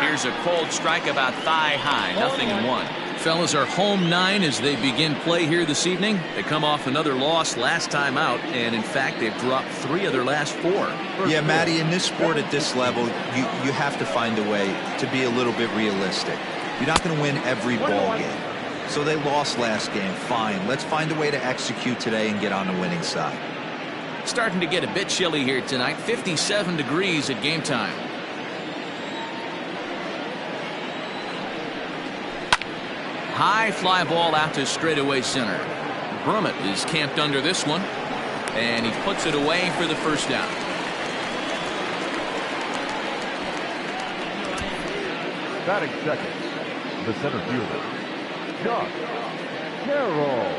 Here's a cold strike about thigh high. 0-1. Fellas are home 9 as they begin play here this evening. They come off another loss last time out, and in fact they've dropped 3 of their last 4. Yeah, Matty, in this sport at this level, you have to find a way to be a little bit realistic. You're not going to win every ball game. So they lost last game. Fine. Let's find a way to execute today and get on the winning side. Starting to get a bit chilly here tonight. 57 degrees at game time. High fly ball out to straightaway center. Brummett is camped under this one, and he puts it away for the first down. Batting second, the center fielder, Josh Carroll.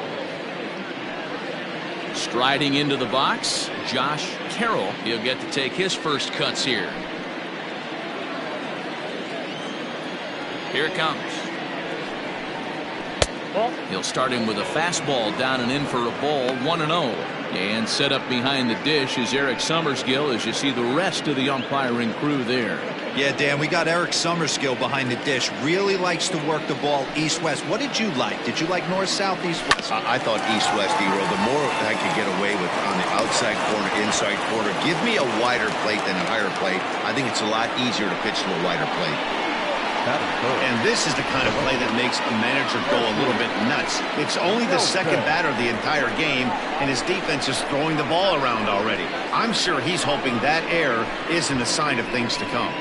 Striding into the box, Josh Carroll. He'll get to take his first cuts here. Here it comes. He'll start him with a fastball down and in for a ball, 1-0. And set up behind the dish is Eric Summerskill as you see the rest of the umpiring crew there. Yeah, Dan, we got Eric Summerskill behind the dish. Really likes to work the ball east-west. What did you like? Did you like north-south, east-west? I thought east-west, D-Roll. The more I could get away with on the outside corner, inside corner, give me a wider plate than a higher plate. I think it's a lot easier to pitch to a wider plate. And this is the kind of play that makes a manager go a little bit nuts. It's only the second batter of the entire game, and his defense is throwing the ball around already. I'm sure he's hoping that error isn't a sign of things to come.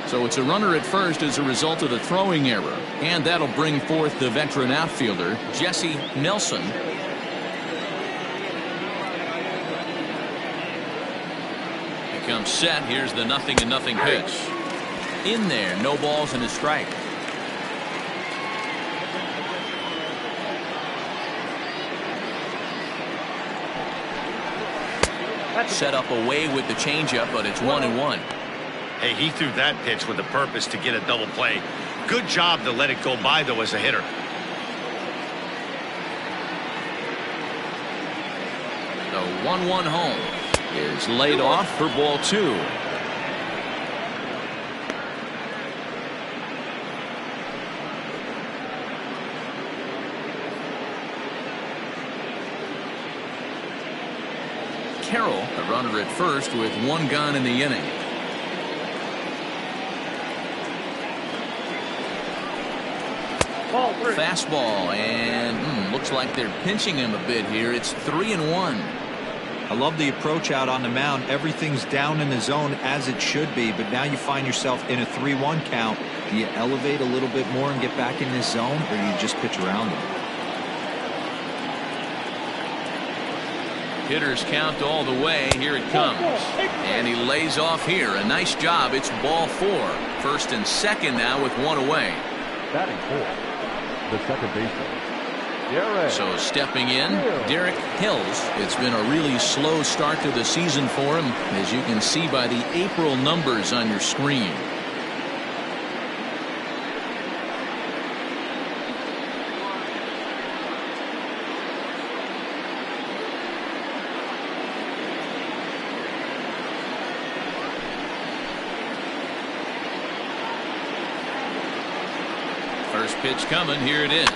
So it's a runner at first as a result of the throwing error. And that'll bring forth the veteran outfielder, Jesse Nelson. Comes set. Here's the 0-0 pitch. In there, no balls and a strike. Set up away with the changeup, but it's 1-1. Hey, he threw that pitch with a purpose to get a double play. Good job to let it go by, though, as a hitter. The 1-1 home is laid off for ball 2. Carroll, a runner at first with 1 gone in the inning. Fastball, and looks like they're pinching him a bit here. It's 3-1. I love the approach out on the mound. Everything's down in the zone as it should be, but now you find yourself in a 3-1 count. Do you elevate a little bit more and get back in this zone, or do you just pitch around them? Hitters count all the way. Here it comes. And he lays off here. A nice job. It's ball 4. First and second now with 1 away. Batting fourth, the second baseman, Derek. So stepping in, Derek Hills. It's been a really slow start to the season for him, as you can see by the April numbers on your screen. First pitch coming. Here it is.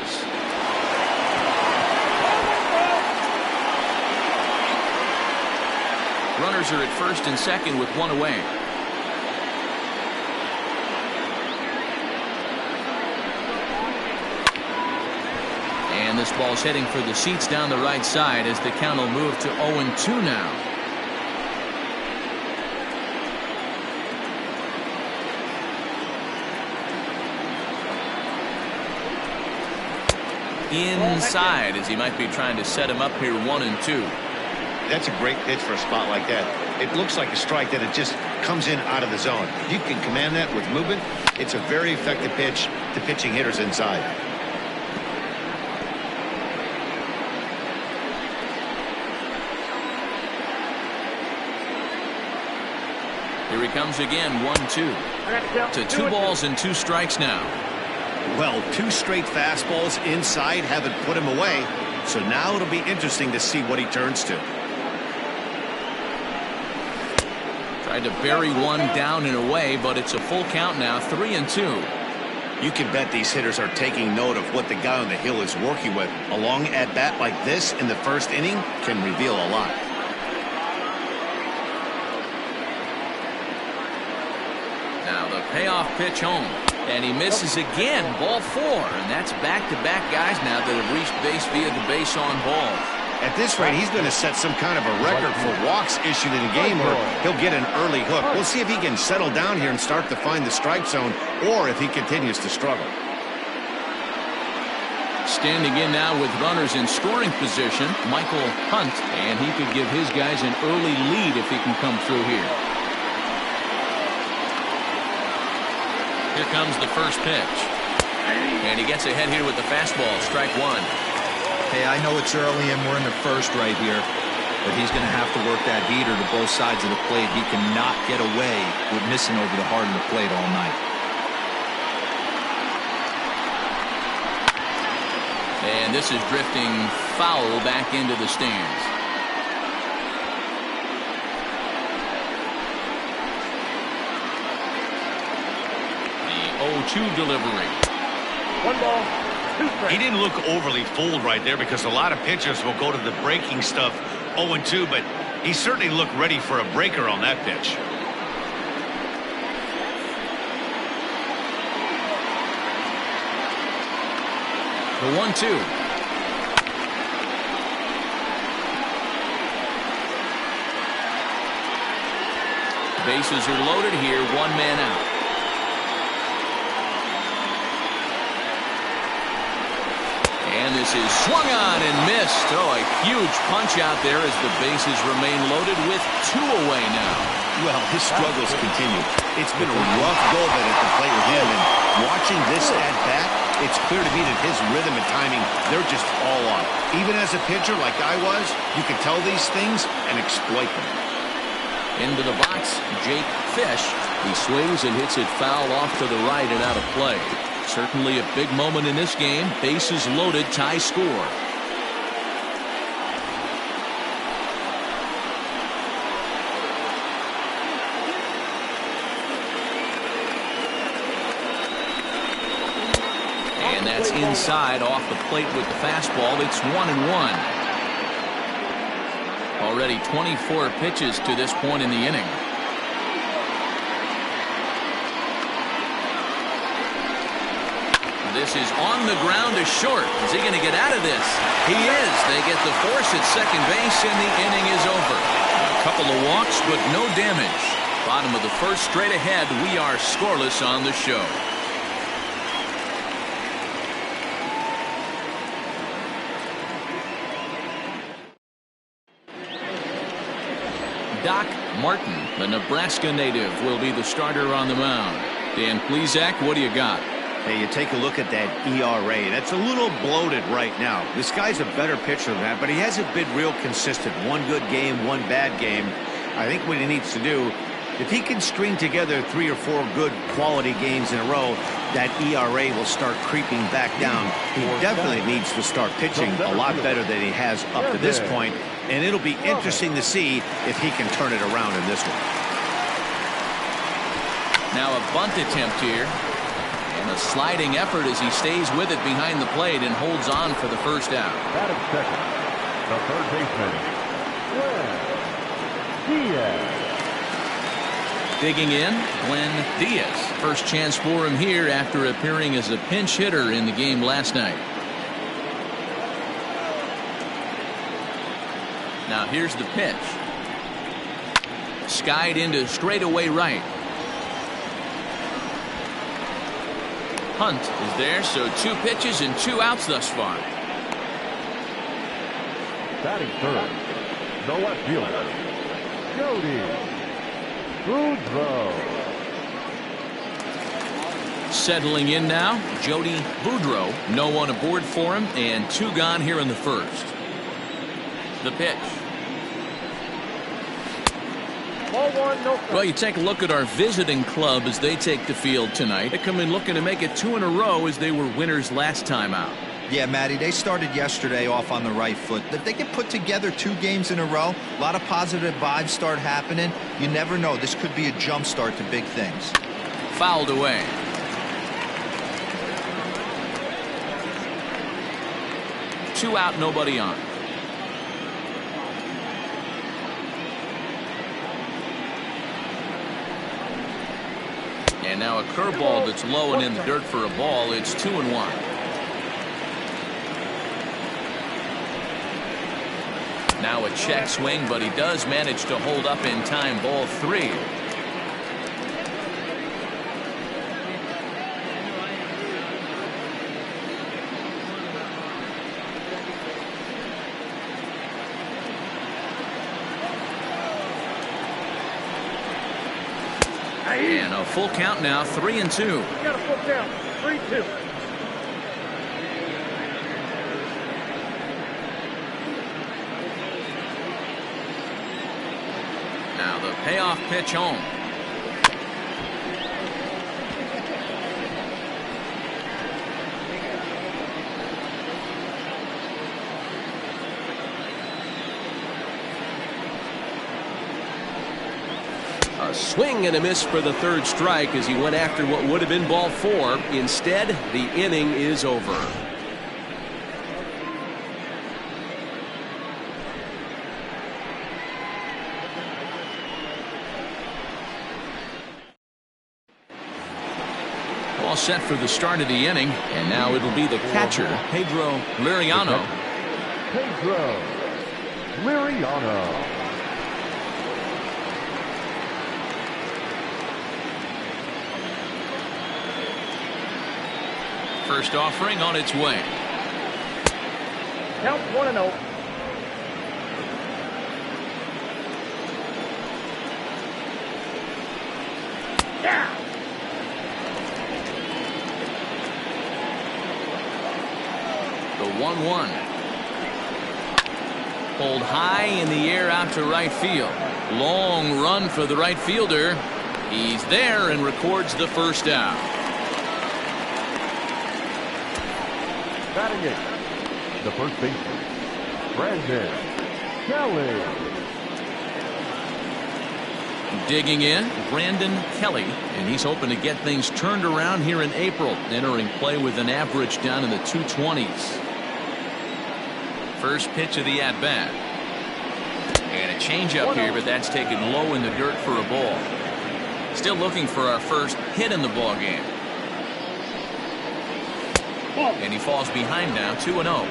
runners are at first and second with one away. And this ball's heading for the seats down the right side as the count will move to 0-2 now. Inside as he might be trying to set him up here 1-2. That's a great pitch for a spot like that. It looks like a strike that it just comes in out of the zone. You can command that with movement. It's a very effective pitch to pitching hitters inside. Here he comes again, 1-2. To 2 balls and 2 strikes now. Well, 2 straight fastballs inside haven't put him away. So now it'll be interesting to see what he turns to. Tried to bury one down and away, but it's a full count now, 3-2. You can bet these hitters are taking note of what the guy on the hill is working with. A long at-bat like this in the first inning can reveal a lot. Now the payoff pitch home. And he misses again, ball 4. And that's back-to-back guys now that have reached base via the base on balls. At this rate, he's going to set some kind of a record for walks issued in a game, or he'll get an early hook. We'll see if he can settle down here and start to find the strike zone, or if he continues to struggle. Standing in now with runners in scoring position, Michael Hunt, and he could give his guys an early lead if he can come through here. Here comes the first pitch. And he gets ahead here with the fastball, strike 1. Hey, I know it's early and we're in the first right here, but he's going to have to work that heater to both sides of the plate. He cannot get away with missing over the heart of the plate all night. And this is drifting foul back into the stands. The 0-2 delivery. 1 ball, 2 strikes. He didn't look overly fooled right there, because a lot of pitchers will go to the breaking stuff 0-2, but he certainly looked ready for a breaker on that pitch. The 1-2. Bases are loaded here, 1 man out. And this is swung on and missed. Oh, a huge punch out there as the bases remain loaded with 2 away now. Well, his struggles continue. It's been a rough go of it at the plate with him, and watching this at-bat, it's clear to me that his rhythm and timing, they're just all off. Even as a pitcher like I was, you can tell these things and exploit them. Into the box, Jake Fish. He swings and hits it foul off to the right and out of play. Certainly a big moment in this game. Bases loaded, tie score. And that's inside off the plate with the fastball. It's 1-1. Already 24 pitches to this point in the inning. This is on the ground to short. Is he going to get out of this? He is. They get the force at second base, and the inning is over. A couple of walks, but no damage. Bottom of the first, straight ahead. We are scoreless on the show. Doc Martin, the Nebraska native, will be the starter on the mound. Dan Plesac, what do you got? Hey, you take a look at that ERA. That's a little bloated right now. This guy's a better pitcher than that, but he hasn't been real consistent. 1 good game, 1 bad game. I think what he needs to do, if he can string together 3 or 4 good quality games in a row, that ERA will start creeping back down. He definitely needs to start pitching a lot better than he has up to this point, and it'll be interesting to see if he can turn it around in this one. Now a bunt attempt here. And a sliding effort as he stays with it behind the plate and holds on for the first out. Batting second, the third baseman, Diaz. Digging in, Glenn Diaz. First chance for him here after appearing as a pinch hitter in the game last night. Now here's the pitch. Skied into straightaway right. Hunt is there, so 2 pitches and 2 outs thus far. Batting third, the left fielder, Jody Boudreau. Settling in now, Jody Boudreau. No one aboard for him, and 2 gone here in the first. The pitch. Well, you take a look at our visiting club as they take the field tonight. They come in looking to make it 2 in a row as they were winners last time out. Yeah, Matty, they started yesterday off on the right foot. If they can put together 2 games in a row, a lot of positive vibes start happening. You never know. This could be a jump start to big things. Fouled away. Two out, nobody on. And now a curveball that's low and in the dirt for a ball. It's 2-1. Now a check swing, but he does manage to hold up in time. Ball 3. And a full count now, 3-2. We got a full count, 3-2. Now the payoff pitch home. A swing and a miss for the third strike as he went after what would have been ball 4. Instead, the inning is over. All set for the start of the inning, and now it'll be the catcher, Pedro Liriano. Pedro Liriano. First offering on its way. Count 1-0. Yeah. The 1-1. Pulled high in the air out to right field. Long run for the right fielder. He's there and records the first out. Batting it, the first baseman, Brandon Kelly. Digging in, Brandon Kelly, and he's hoping to get things turned around here in April, entering play with an average down in the 220s. First pitch of the at-bat. And a changeup here, but that's taken low in the dirt for a ball. Still looking for our first hit in the ball game. And he falls behind now, 2-0.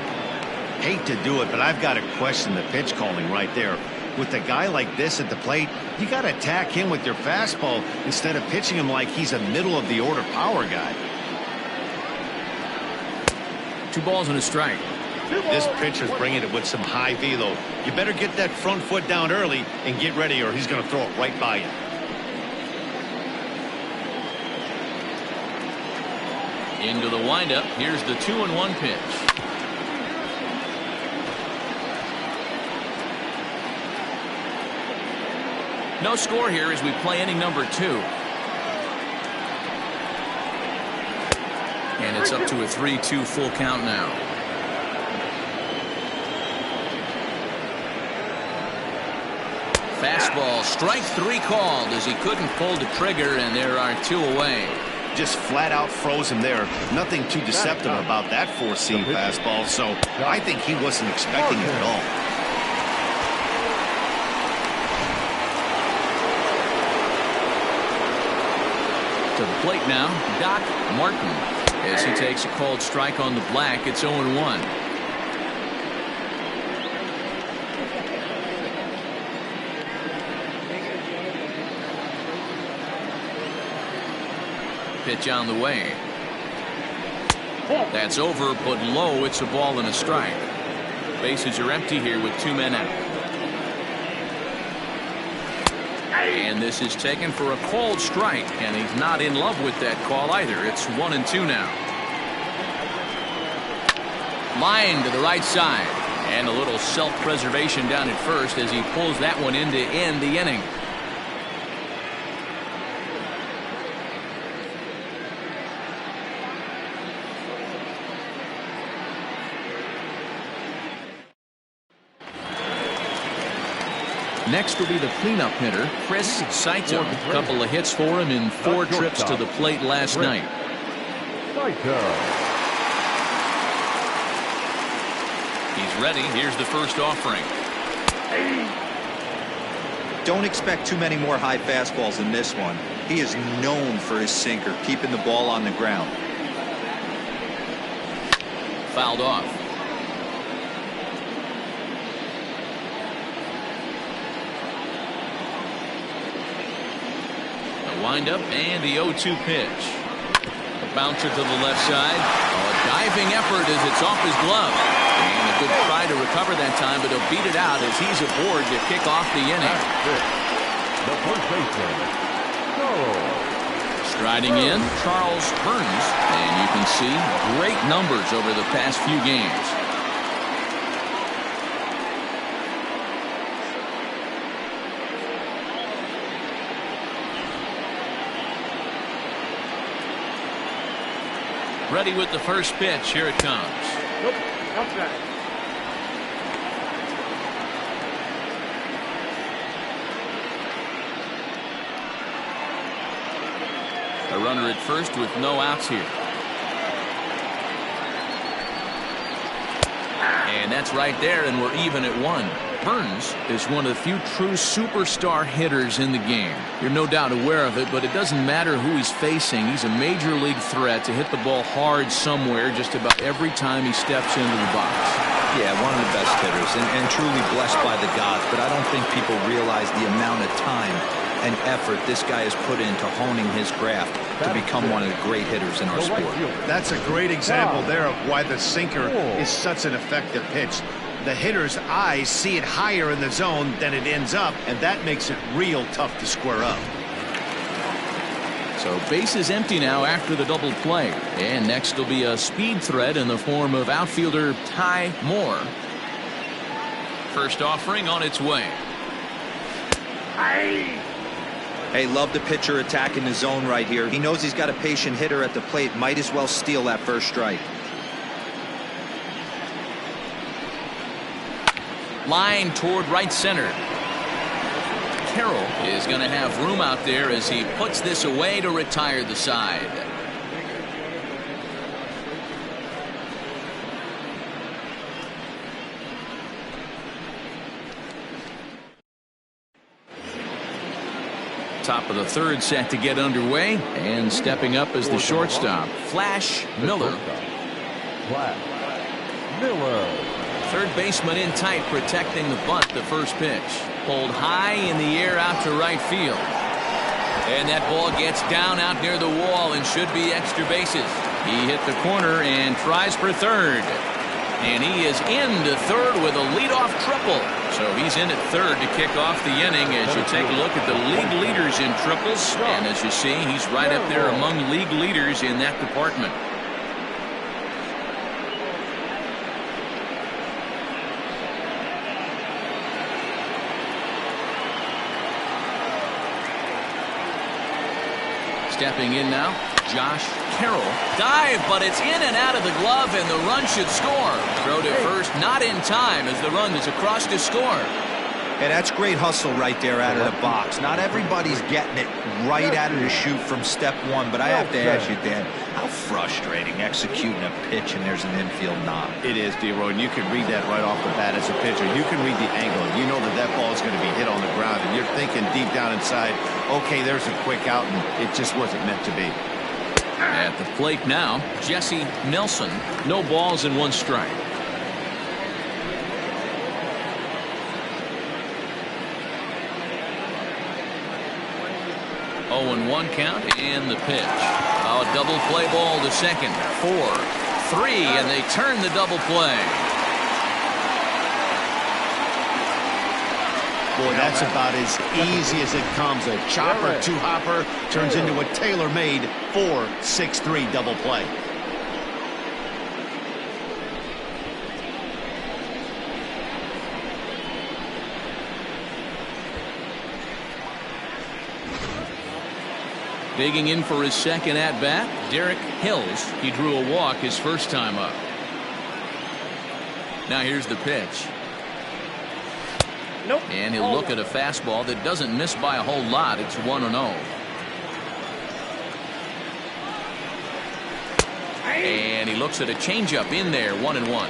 Hate to do it, but I've got to question the pitch calling right there. With a guy like this at the plate, you got to attack him with your fastball instead of pitching him like he's a middle-of-the-order power guy. 2 balls and a strike. This pitcher's bringing it with some high velo. You better get that front foot down early and get ready, or he's going to throw it right by you. Into the windup. Here's the 2-1 pitch. No score here as we play inning number 2. And it's up to a 3-2 full count now. Fastball, strike 3 called as he couldn't pull the trigger, and there are 2 away. Just flat out froze him there. Nothing too deceptive about that 4-seam fastball, so I think he wasn't expecting it at all. To the plate now, Doc Martin. As he takes a called strike on the black, it's 0-1. Pitch on the way. That's over, but low. It's a ball and a strike. Bases are empty here with 2 men out. And this is taken for a called strike, and he's not in love with that call either. It's 1-2 now. Line to the right side, and a little self-preservation down at first as he pulls that one in to end the inning. Next will be the cleanup hitter, Chris Saito. A couple of hits for him in 4 trips to the plate last night. He's ready. Here's the first offering. Don't expect too many more high fastballs than this one. He is known for his sinker, keeping the ball on the ground. Fouled off. Windup and the 0-2 pitch. A bouncer to the left side. A diving effort as it's off his glove. And a good try to recover that time, but he'll beat it out as he's aboard to kick off the inning. The first baseman, Striding in, Charles Burns. And you can see great numbers over the past few games. Ready with the first pitch. Here it comes. Nope, outside. A runner at first with no outs here. And that's right there, and we're even at 1. Burns is one of the few true superstar hitters in the game. You're no doubt aware of it, but it doesn't matter who he's facing. He's a major league threat to hit the ball hard somewhere just about every time he steps into the box. Yeah, one of the best hitters and truly blessed by the gods, but I don't think people realize the amount of time and effort this guy has put into honing his craft to become one of the great hitters in our sport. That's a great example there of why the sinker is such an effective pitch. The hitter's eyes see it higher in the zone than it ends up, and that makes it real tough to square up. So base is empty now after the double play. And next will be a speed threat in the form of outfielder Ty Moore. First offering on its way. Hey, love the pitcher attacking the zone right here. He knows he's got a patient hitter at the plate. Might as well steal that first strike. Line toward right center. Carroll is going to have room out there as he puts this away to retire the side. Top of the third set to get underway, and stepping up as the shortstop, Flash Miller. Flash Miller. Third baseman in tight, protecting the bunt. The first pitch pulled high in the air out to right field, and that ball gets down out near the wall and should be extra bases. He hit the corner and tries for third, and he is into third with a leadoff triple. So he's in at third to kick off the inning as you take a look at the league leaders in triples, and as you see, he's right up there among league leaders in that department. Stepping in now, Josh Carroll. Dive, but it's in and out of the glove, and the run should score. Throw to first, not in time, as the run is across to score. Hey, that's great hustle right there out of the box. Not everybody's getting it right out of the chute from step one, but I have to ask you, Dan, how frustrating executing a pitch and there's an infield knock. It is, D-Roy, and you can read that right off the bat as a pitcher. You can read the angle. You know that that ball is going to be hit on the ground, and you're thinking deep down inside, Okay, there's a quick out, and it just wasn't meant to be. At the plate now, Jesse Nelson. No balls and 1 strike. 0-1 count and the pitch. A double play ball to second. 4-3, and they turn the double play. Boy, that's about as easy as it comes. A chopper, 2-hopper turns into a tailor-made 4-6-3 double play. Digging in for his second at-bat, Derek Hills. He drew a walk his first time up. Now here's the pitch. Nope. And he'll look at a fastball that doesn't miss by a whole lot. It's 1-0. And he looks at a changeup in there, 1-1.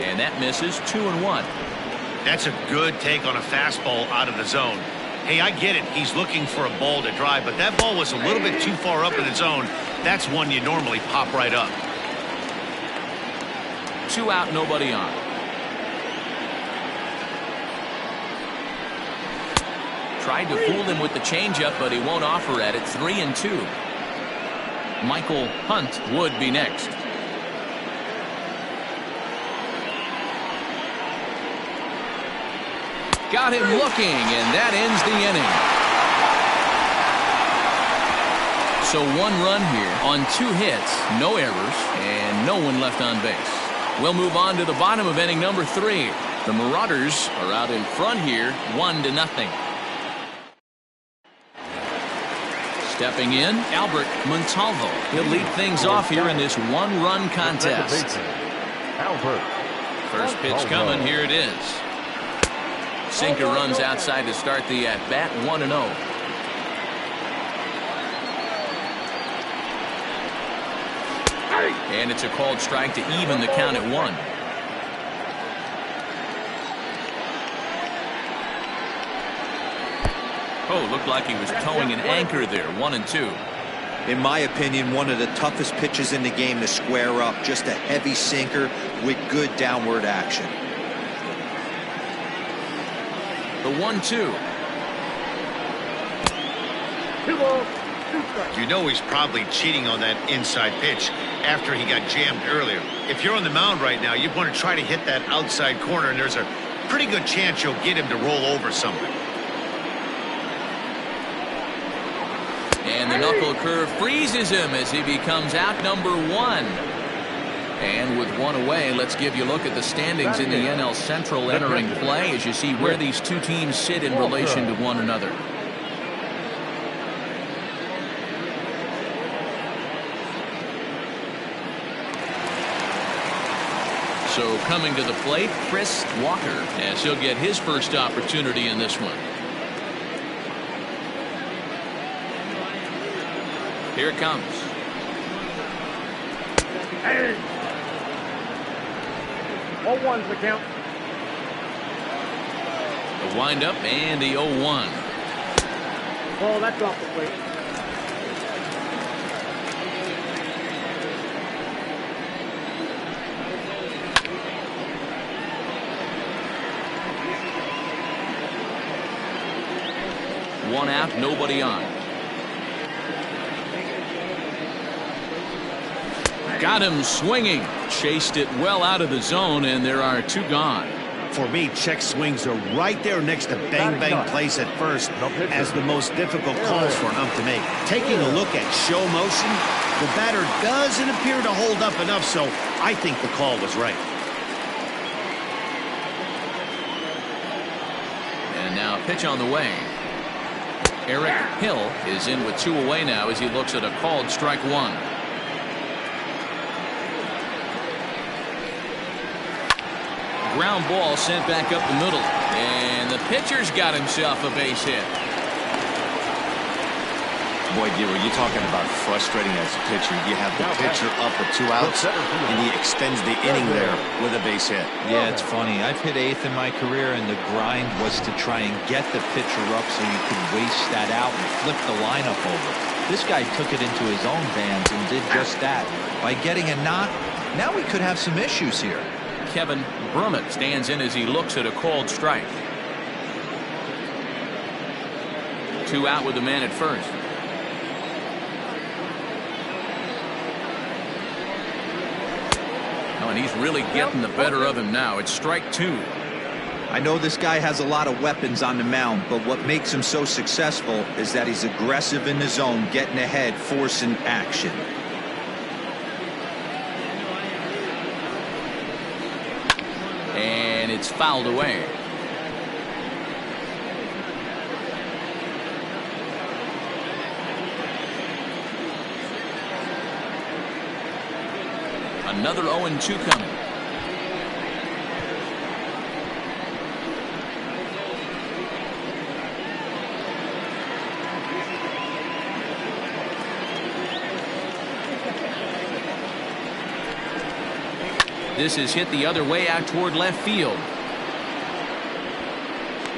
And that misses, 2-1. That's a good take on a fastball out of the zone. Hey, I get it. He's looking for a ball to drive, but that ball was a little bit too far up in the zone. That's one you normally pop right up. 2 out, nobody on. Tried to fool him with the changeup, but he won't offer at it. 3-2. Michael Hunt would be next. Got him looking, and that ends the inning. So 1 run here on 2 hits, no errors, and no one left on base. We'll move on to the bottom of inning number 3. The Marauders are out in front here, 1-0. Stepping in, Albert Montalvo. He'll lead things off here in this 1-run contest. Albert. First pitch coming, here it is. Sinker runs outside to start the at-bat, 1-0. And it's a called strike to even the count at 1. Oh, looked like he was towing an anchor there, 1-2. In my opinion, one of the toughest pitches in the game to square up. Just a heavy sinker with good downward action. The 1-2. You know he's probably cheating on that inside pitch after he got jammed earlier. If you're on the mound right now, you want to try to hit that outside corner, and there's a pretty good chance you'll get him to roll over something. And the knuckle curve freezes him as he becomes out number 1. And with 1 away, let's give you a look at the standings in the NL Central entering play as you see where these 2 teams sit in relation to one another. So coming to the plate, Chris Walker, as he'll get his first opportunity in this one. Here it comes. 0-1's the count. The windup and the 0-1. Oh, that's off the plate. One out, nobody on. Got him swinging. Chased it well out of the zone, and there are 2 gone. For me, check swings are right there next to bang-bang plays at first as the most difficult calls for an ump to make. Taking a look at show motion, the batter doesn't appear to hold up enough, so I think the call was right. And now a pitch on the way. Eric Hill is in with 2 away now as he looks at a called strike 1. Ground ball sent back up the middle, and the pitcher's got himself a base hit. Boy, Dero, you're talking about frustrating as a pitcher. You have the pitcher up with 2 outs, and he extends the inning there with a base hit. Yeah, it's funny. I've hit 8th in my career, and the grind was to try and get the pitcher up so you could waste that out and flip the lineup over. This guy took it into his own hands and did just that. By getting a knock, now we could have some issues here. Kevin Brummett stands in as he looks at a called strike. 2 out with the man at first. Oh, and he's really getting the better of him now. It's strike 2. I know this guy has a lot of weapons on the mound, but what makes him so successful is that he's aggressive in the zone, getting ahead, forcing action. And it's fouled away. Another 0-2 coming. This is hit the other way out toward left field.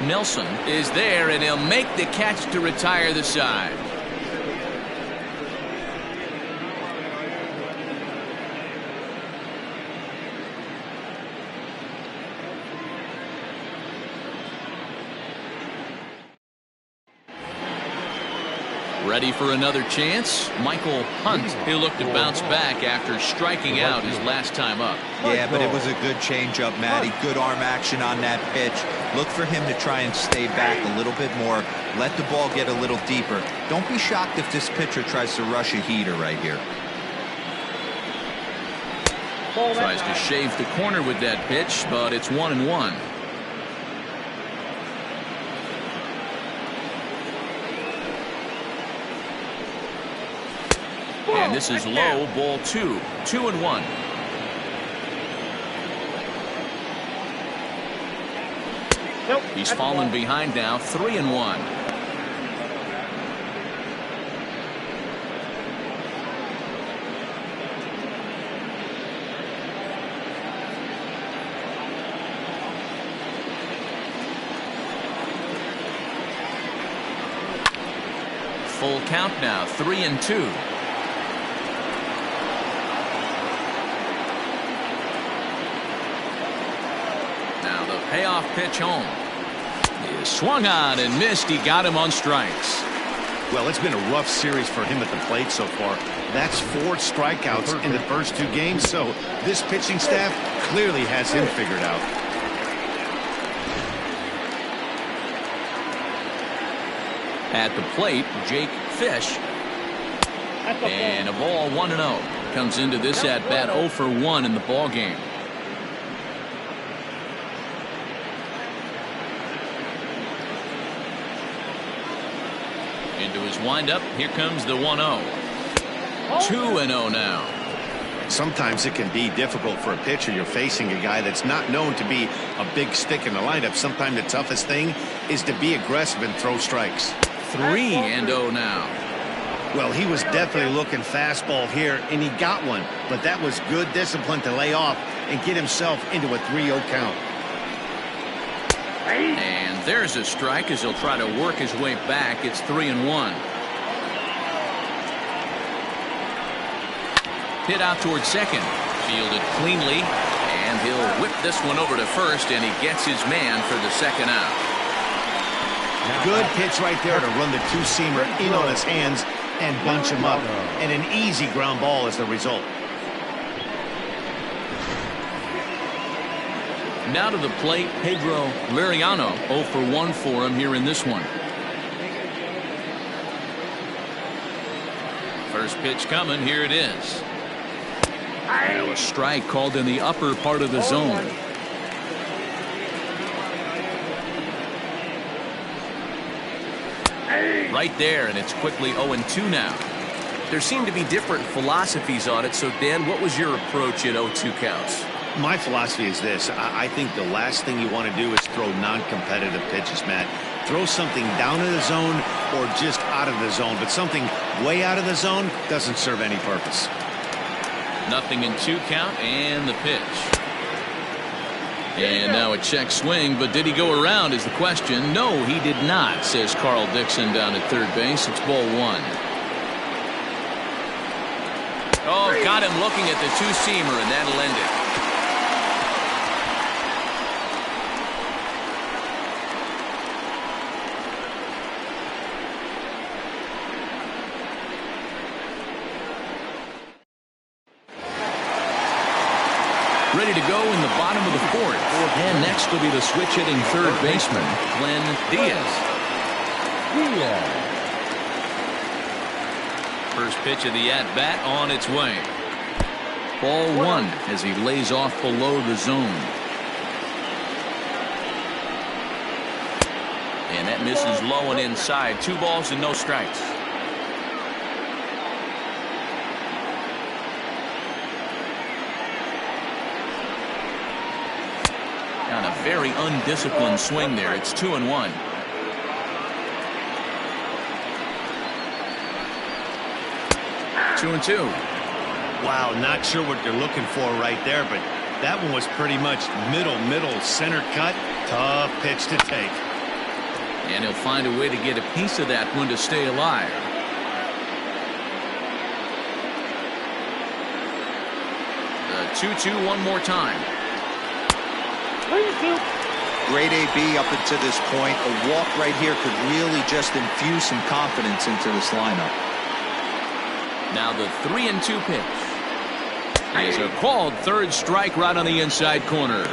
Nelson is there, and he'll make the catch to retire the side. Ready for another chance? Michael Hunt. He'll look to bounce back after striking out his last time up. Yeah, but it was a good changeup, Matty. Good arm action on that pitch. Look for him to try and stay back a little bit more. Let the ball get a little deeper. Don't be shocked if this pitcher tries to rush a heater right here. Tries to shave the corner with that pitch, but it's 1-1. And this is low, ball 2. 2-1. Nope. He's fallen behind now, 3-1. Full count now, 3-2. Payoff pitch home. He swung on and missed. He got him on strikes. Well, it's been a rough series for him at the plate so far. That's 4 strikeouts in the first 2 games, so this pitching staff clearly has him figured out. At the plate, Jake Fish. And a ball 1-0. Comes into this at bat 0 for 1 in the ball game. Into his windup. Here comes the 1-0. 2-0 now. Sometimes it can be difficult for a pitcher. You're facing a guy that's not known to be a big stick in the lineup. Sometimes the toughest thing is to be aggressive and throw strikes. 3-0 now. Well, he was definitely looking fastball here, and he got one. But that was good discipline to lay off and get himself into a 3-0 count. And there's a strike as he'll try to work his way back. It's 3-1. Hit out towards second. Fielded cleanly. And he'll whip this one over to first, and he gets his man for the second out. Good pitch right there to run the 2-seamer in on his hands and bunch him up. And an easy ground ball as the result. Now to the plate, Pedro Liriano. 0 for 1 for him here in this one. First pitch coming. Here it is. Now a strike called in the upper part of the zone. Right there, and it's quickly 0-2 now. There seem to be different philosophies on it. So, Dan, what was your approach at 0-2 counts? My philosophy is this. I think the last thing you want to do is throw non-competitive pitches, Matt. Throw something down in the zone or just out of the zone, but something way out of the zone doesn't serve any purpose. 0-2 count and the pitch. And now a check swing, but did he go around is the question. No, he did not, says Carl Dixon down at third base. It's ball 1. Oh, got him looking at the two-seamer, and that'll end it. Ready to go in the bottom of the 4th. And next will be the switch-hitting third baseman, Glenn Diaz. First pitch of the at-bat on its way. Ball 1 as he lays off below the zone. And that misses low and inside. 2 balls and no strikes. On a very undisciplined swing there. It's 2-1. Two and two. Wow, not sure what you're looking for right there, but that one was pretty much middle, center cut. Tough pitch to take. And he'll find a way to get a piece of that one to stay alive. The 2-2 one more time. Great AB up until this point. A walk right here could really just infuse some confidence into this lineup. Now the 3-2 pitch is a called third strike right on the inside corner.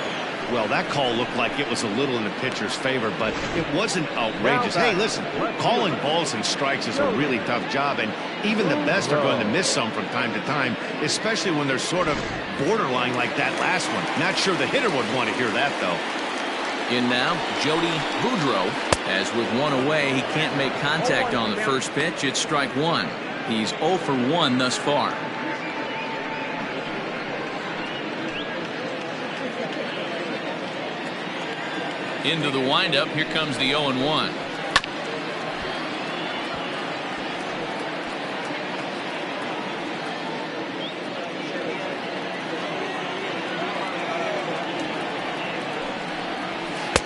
Well, that call looked like it was a little in the pitcher's favor, but it wasn't outrageous. Hey, listen, calling balls and strikes is a really tough job, and even the best are going to miss some from time to time, especially when they're sort of borderline like that last one. Not sure the hitter would want to hear that, though. In now, Jody Boudreau. As with one away, he can't make contact on the first pitch. It's strike 1. He's 0 for 1 thus far. Into the windup. Here comes the 0-1.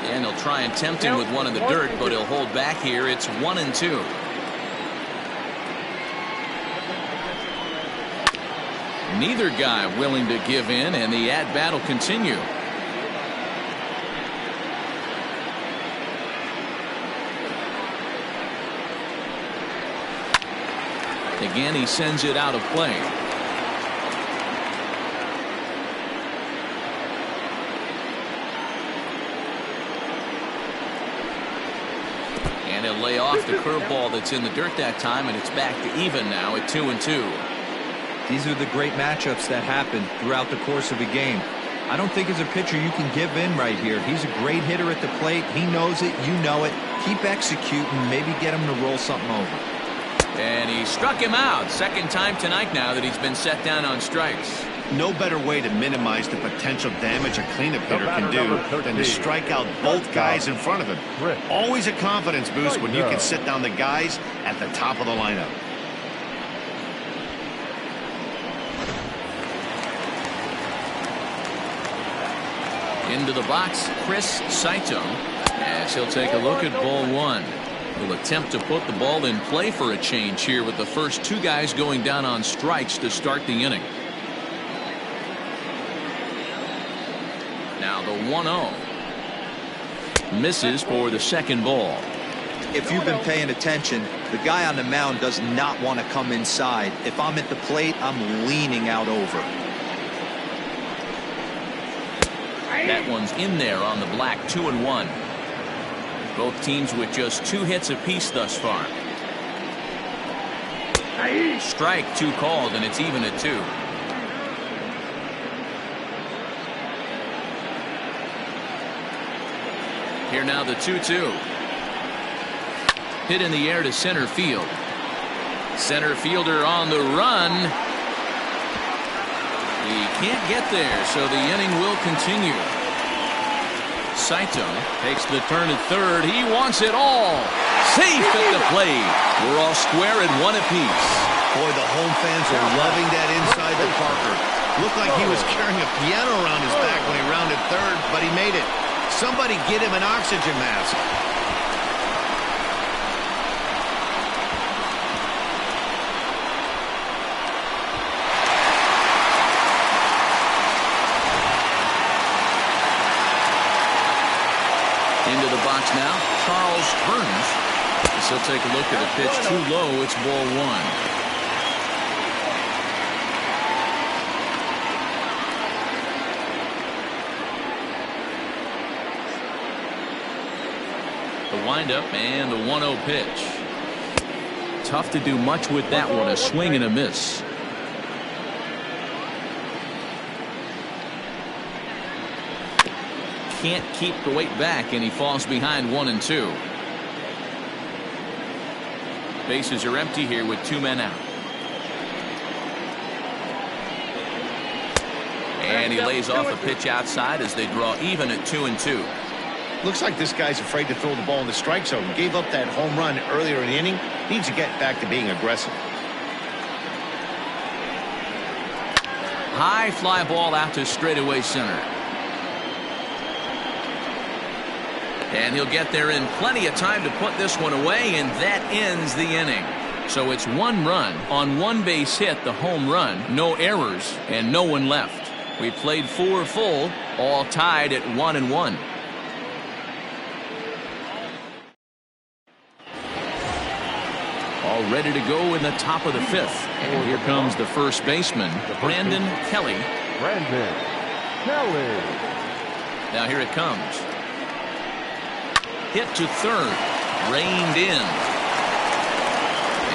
And he'll try and tempt him with one in the dirt, but he'll hold back here. It's 1-2. Neither guy willing to give in, and the at-bat will continue. Again, he sends it out of play. And he'll lay off the curveball that's in the dirt that time, and it's back to even now at 2-2. These are the great matchups that happen throughout the course of a game. I don't think as a pitcher you can give in right here. He's a great hitter at the plate. He knows it. You know it. Keep executing. Maybe get him to roll something over. And he struck him out. Second time tonight now that he's been set down on strikes. No better way to minimize the potential damage a cleanup hitter can do than to strike out both guys in front of him. Always a confidence boost when you can sit down the guys at the top of the lineup. Into the box, Chris Saito, as he'll take a look at ball 1. He'll attempt to put the ball in play for a change here with the first 2 guys going down on strikes to start the inning. Now the 1-0. Misses for the second ball. If you've been paying attention, the guy on the mound does not want to come inside. If I'm at the plate, I'm leaning out over. That one's in there on the black. 2-1. Both teams with just 2 hits apiece thus far. Strike 2 called, and it's even at 2. Here now the 2-2. Hit in the air to center field. Center fielder on the run. He can't get there, so the inning will continue. Saito takes the turn at third. He wants it all. Safe at the plate. We're all square at one apiece. Boy, the home fans are loving that inside the Parker. Looked like he was carrying a piano around his back when he rounded third, but he made it. Somebody get him an oxygen mask. Into the box now, Charles Burns. So take a look at the pitch. Too low. It's ball one. The windup and the 1-0 pitch. Tough to do much with that one. A swing and a miss. Can't keep the weight back, and he falls behind 1-2. Bases are empty here with 2 men out. And he lays off a pitch outside as they draw even at 2-2. Looks like this guy's afraid to throw the ball in the strike zone. Gave up that home run earlier in the inning. Needs to get back to being aggressive. High fly ball out to straightaway center. And he'll get there in plenty of time to put this one away, and that ends the inning. So it's 1 run on 1 base hit, the home run, no errors, and no one left. We played 4 full, all tied at 1-1. All ready to go in the top of the 5th. And here comes the first baseman, Brandon Kelly. Brandon Kelly. Now here it comes. Hit to third, reined in.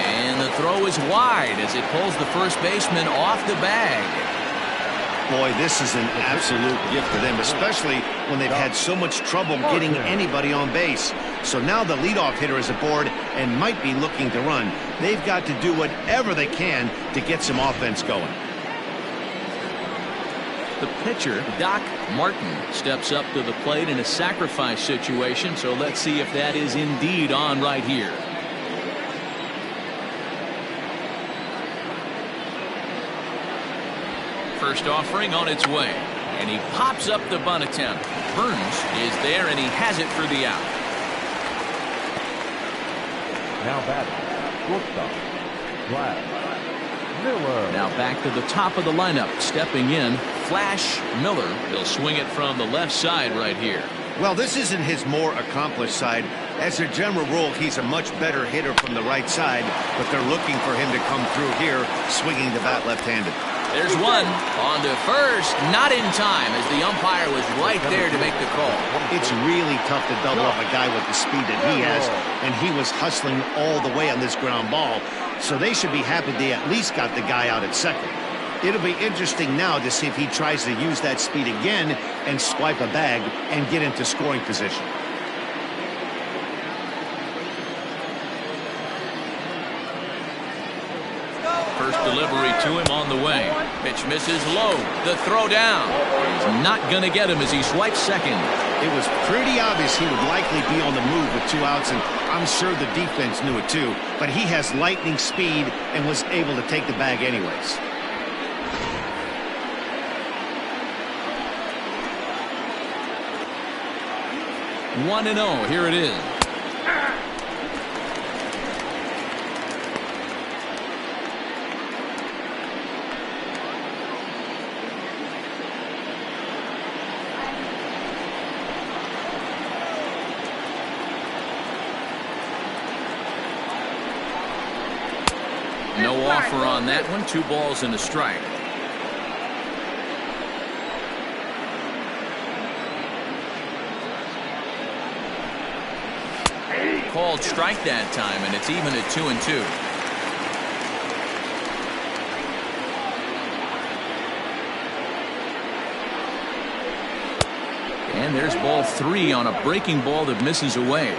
And the throw is wide as it pulls the first baseman off the bag. Boy, this is an absolute gift for them, especially when they've had so much trouble getting anybody on base. So now the leadoff hitter is aboard and might be looking to run. They've got to do whatever they can to get some offense going. The pitcher, Doc Martin, steps up to the plate in a sacrifice situation, so let's see if that is indeed on right here. First offering on its way, and he pops up the bunt attempt. Burns is there, and he has it for the out. Now batting, shortstop, Vlad Miller. Now back to the top of the lineup, stepping in, Flash Miller. He'll swing it from the left side right here. Well, this isn't his more accomplished side. As a general rule, he's a much better hitter from the right side, but they're looking for him to come through here, swinging the bat left-handed. There's one on to first, not in time, as the umpire was right there to make the call. It's really tough to double up a guy with the speed that he has, and he was hustling all the way on this ground ball, so they should be happy they at least got the guy out at second. It'll be interesting now to see if he tries to use that speed again and swipe a bag and get into scoring position. First delivery to him on the way. Pitch misses low. The throw down. He's not going to get him as he swipes second. It was pretty obvious he would likely be on the move with 2 outs, and I'm sure the defense knew it too. But he has lightning speed and was able to take the bag anyways. One and 0. Here it is. No offer on that one. 2 balls and a strike. Called strike that time, and it's even at 2-2. And there's ball 3 on a breaking ball that misses away.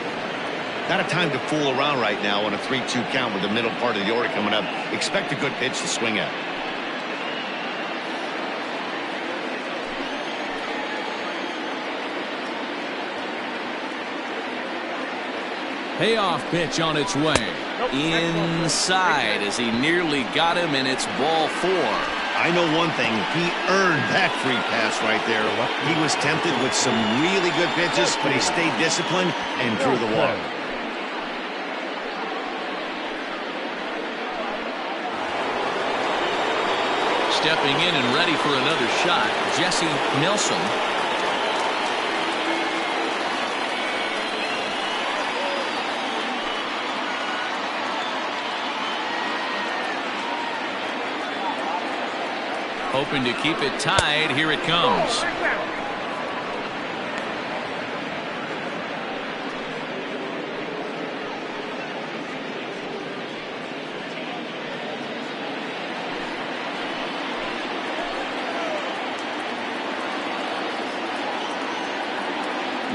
Not a time to fool around right now on a 3-2 count with the middle part of the order coming up. Expect a good pitch to swing at. Payoff pitch on its way. Inside as he nearly got him, and it's ball 4. I know one thing. He earned that free pass right there. He was tempted with some really good pitches, but he stayed disciplined and drew the walk. Stepping in and ready for another shot, Jesse Nelson. Hoping to keep it tied. Here it comes.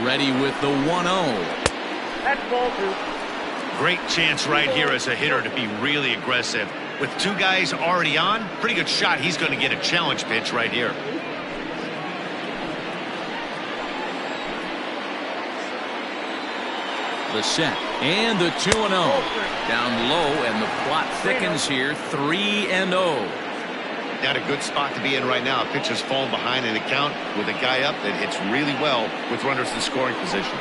Ready with the 1-0. That's ball 2. Great chance right here as a hitter to be really aggressive. With 2 guys already on, pretty good shot. He's going to get a challenge pitch right here. The set and the 2-0. Down low, and the plot thickens here. 3-0. Not a good spot to be in right now. Pitcher's falling behind in the count with a guy up that hits really well with runners in scoring position.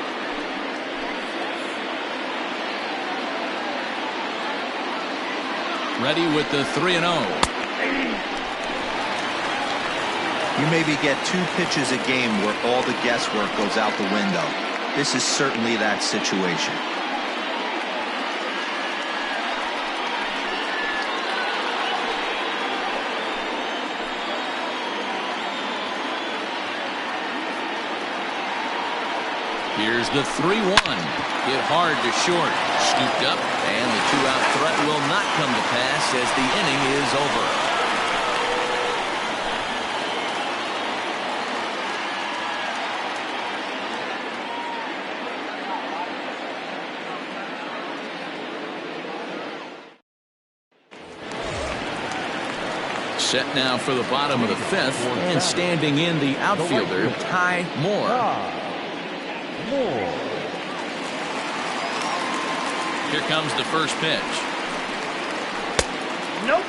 Ready with the 3-0. You maybe get 2 pitches a game where all the guesswork goes out the window. This is certainly that situation. Here's the 3-1. Hit hard to short. Scooped up, and the 2-out threat will not come to pass as the inning is over. Set now for the bottom of the 5th, and standing in the outfielder, Ty Moore. Here comes the first pitch. Nope.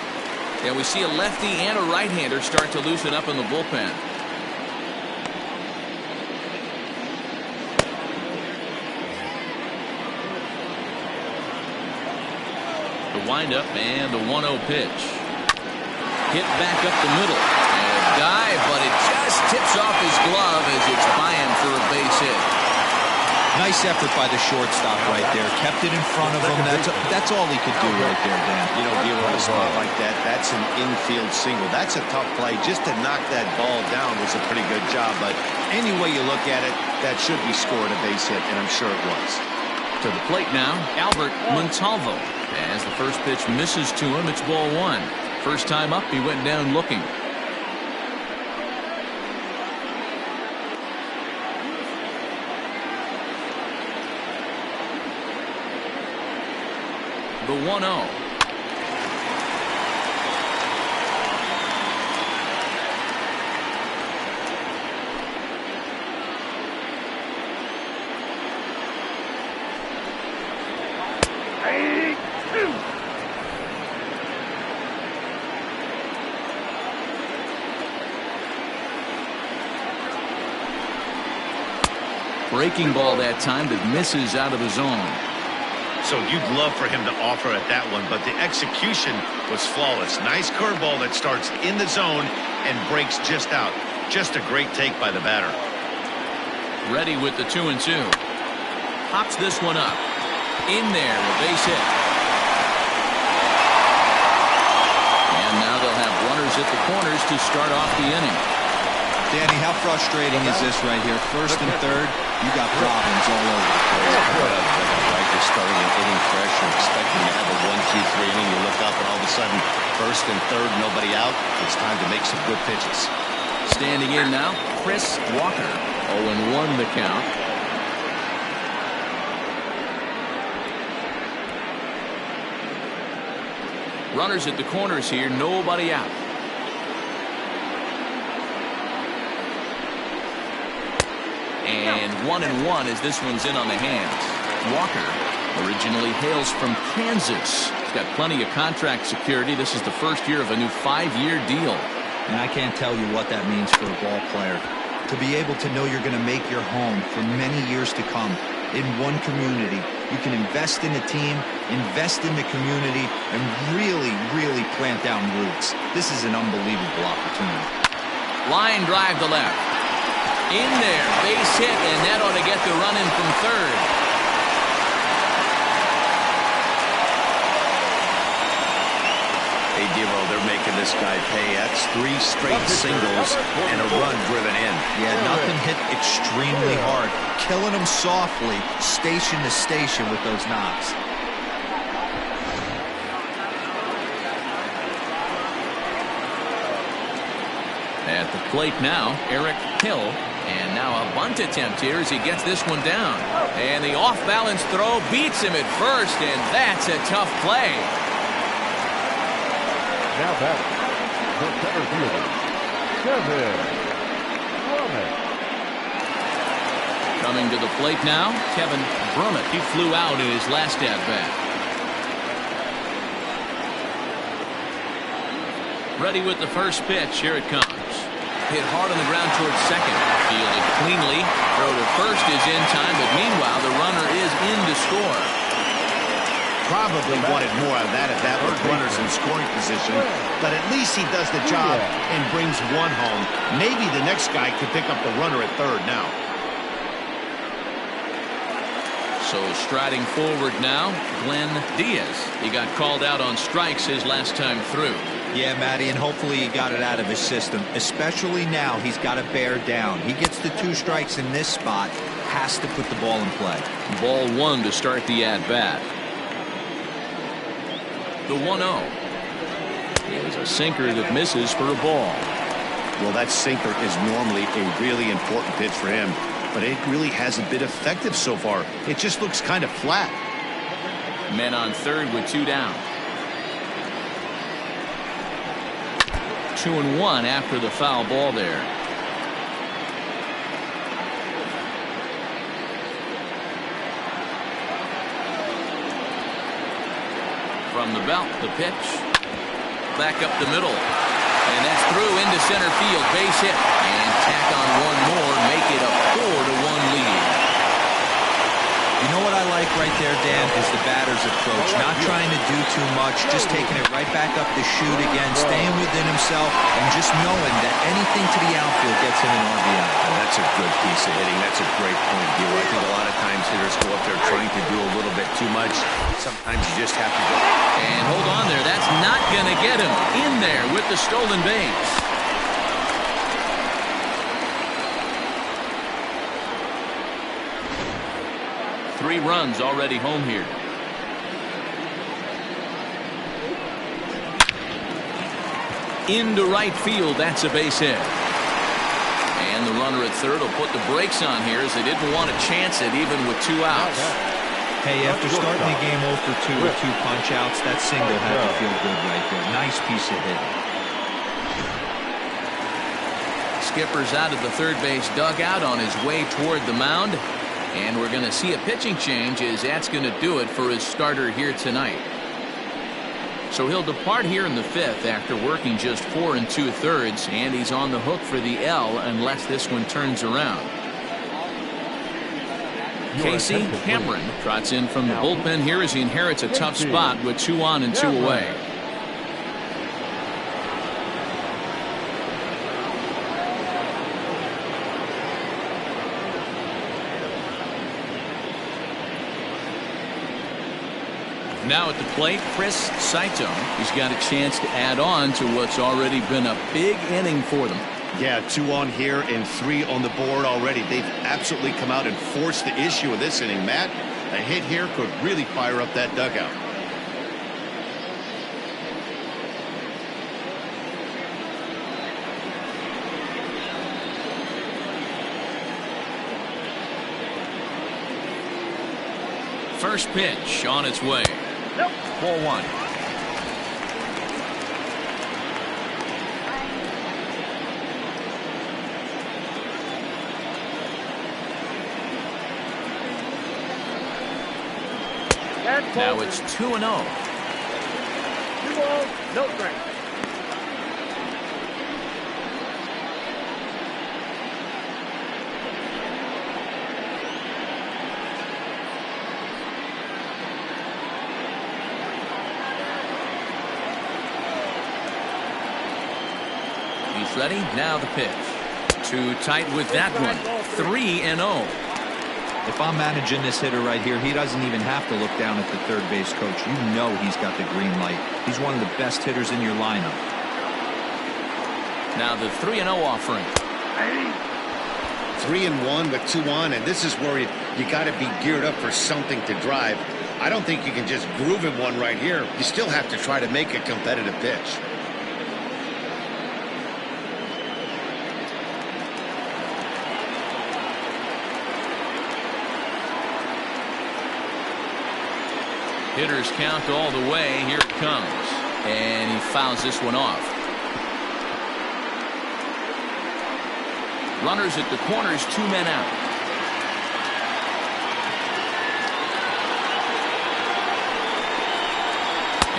And we see a lefty and a right-hander start to loosen up in the bullpen. The windup and the 1-0 pitch. Hit back up the middle. And a dive, but it just tips off his glove as it's by him for a base hit. Nice effort by the shortstop right there. Kept it in front of him. That's all he could do right there, Dan. You know, dealing with a spot like that, that's an infield single. That's a tough play. Just to knock that ball down was a pretty good job. But any way you look at it, that should be scored a base hit, and I'm sure it was. To the plate now, Albert Montalvo. As the first pitch misses to him, it's ball 1. First time up, he went down looking. The 1-0. Breaking ball that time that misses out of the zone. So you'd love for him to offer at that one, but the execution was flawless. Nice curveball that starts in the zone and breaks just out. Just a great take by the batter. Ready with the 2-2. Pops this one up. In there, a base hit. And now they'll have runners at the corners to start off the inning. Danny, how frustrating is this right here? First and third, you got problems all over the place. You're starting an inning fresh. You're expecting to have a 1-2-3 inning. You look up, and all of a sudden, first and third, nobody out. It's time to make some good pitches. Standing in now, Chris Walker. 0-1 the count. Runners at the corners here, nobody out. And 1-1 as this one's in on the hands. Walker Originally hails from Kansas. He's got plenty of contract security. This is the first year of a new 5-year deal. And I can't tell you what that means for a ball player. To be able to know you're going to make your home for many years to come in one community. You can invest in a team, invest in the community, and really, really plant down roots. This is an unbelievable opportunity. Line drive to left. In there, base hit, and that ought to get the run in from third. Hey, Dero, they're making this guy pay. That's 3 straight singles and a run driven in. Yeah, nothing hit extremely hard. Killing him softly, station to station with those knocks. At the plate now, Eric Hill. And now a bunt attempt here as he gets this one down. And the off-balance throw beats him at first, and that's a tough play. Now back, the center fielder, Kevin Brummett. Coming to the plate now, Kevin Brummett. He flew out in his last at-bat. Ready with the first pitch. Here it comes. Hit hard on the ground towards second. Fielded cleanly. Throw to first is in time, but meanwhile the runner is in to score. Probably wanted more of that if that were runners in scoring position, but at least he does the job and brings one home. Maybe the next guy could pick up the runner at third now. So striding forward now, Glenn Diaz. He got called out on strikes his last time through. Yeah, Matty, and hopefully he got it out of his system. Especially now, he's got to bear down. He gets the 2 strikes in this spot, has to put the ball in play. Ball 1 to start the at-bat. The 1-0. It was a sinker that misses for a ball. Well, that sinker is normally a really important pitch for him, but it really hasn't been effective so far. It just looks kind of flat. Men on third with 2 down. 2-1 after the foul ball there. From the belt, the pitch. Back up the middle. And that's through into center field. Base hit. And tack on one more. Make it a 4-1 lead. You know what I like right there, Dan, is the batter's approach. Not trying to do too much, just taking it right back up the chute again, staying within himself, and just knowing that anything to the outfield gets him an RBI. Well, that's a good piece of hitting. That's a great point, Dio. I think a lot of times hitters go up there trying to do a little bit too much. Sometimes you just have to go. And hold on there. That's not going to get him in there with the stolen base. Three runs already home here. Into right field. That's a base hit. And the runner at third will put the brakes on here as they didn't want to chance it even with 2 outs. Hey, after starting the game 0 for 2 with 2 punch-outs, that single had to feel good right there. Nice piece of hitting. Skipper's out of the third base dugout on his way toward the mound. And we're going to see a pitching change as that's going to do it for his starter here tonight. So he'll depart here in the 5th after working just 4 2/3, and he's on the hook for the L unless this one turns around. Casey Cameron trots in from the bullpen here as he inherits a tough spot with 2 on and 2 away. Now at the plate, Chris Saito. He's got a chance to add on to what's already been a big inning for them. Yeah, 2 on here and 3 on the board already. They've absolutely come out and forced the issue of this inning, Matt. A hit here could really fire up that dugout. First pitch on its way. Ball 1. Now it's 2-0. 2 balls, no strikes. He's ready. Now the pitch. Too tight with that one. 3-0. If I'm managing this hitter right here, he doesn't even have to look down at the third base coach. You know he's got the green light. He's one of the best hitters in your lineup. Now the 3-0 offering. 3-1 with 2 on, and this is where you got to be geared up for something to drive. I don't think you can just groove him one right here. You still have to try to make a competitive pitch. Hitters count all the way. Here it comes. And he fouls this one off. Runners at the corners, 2 men out.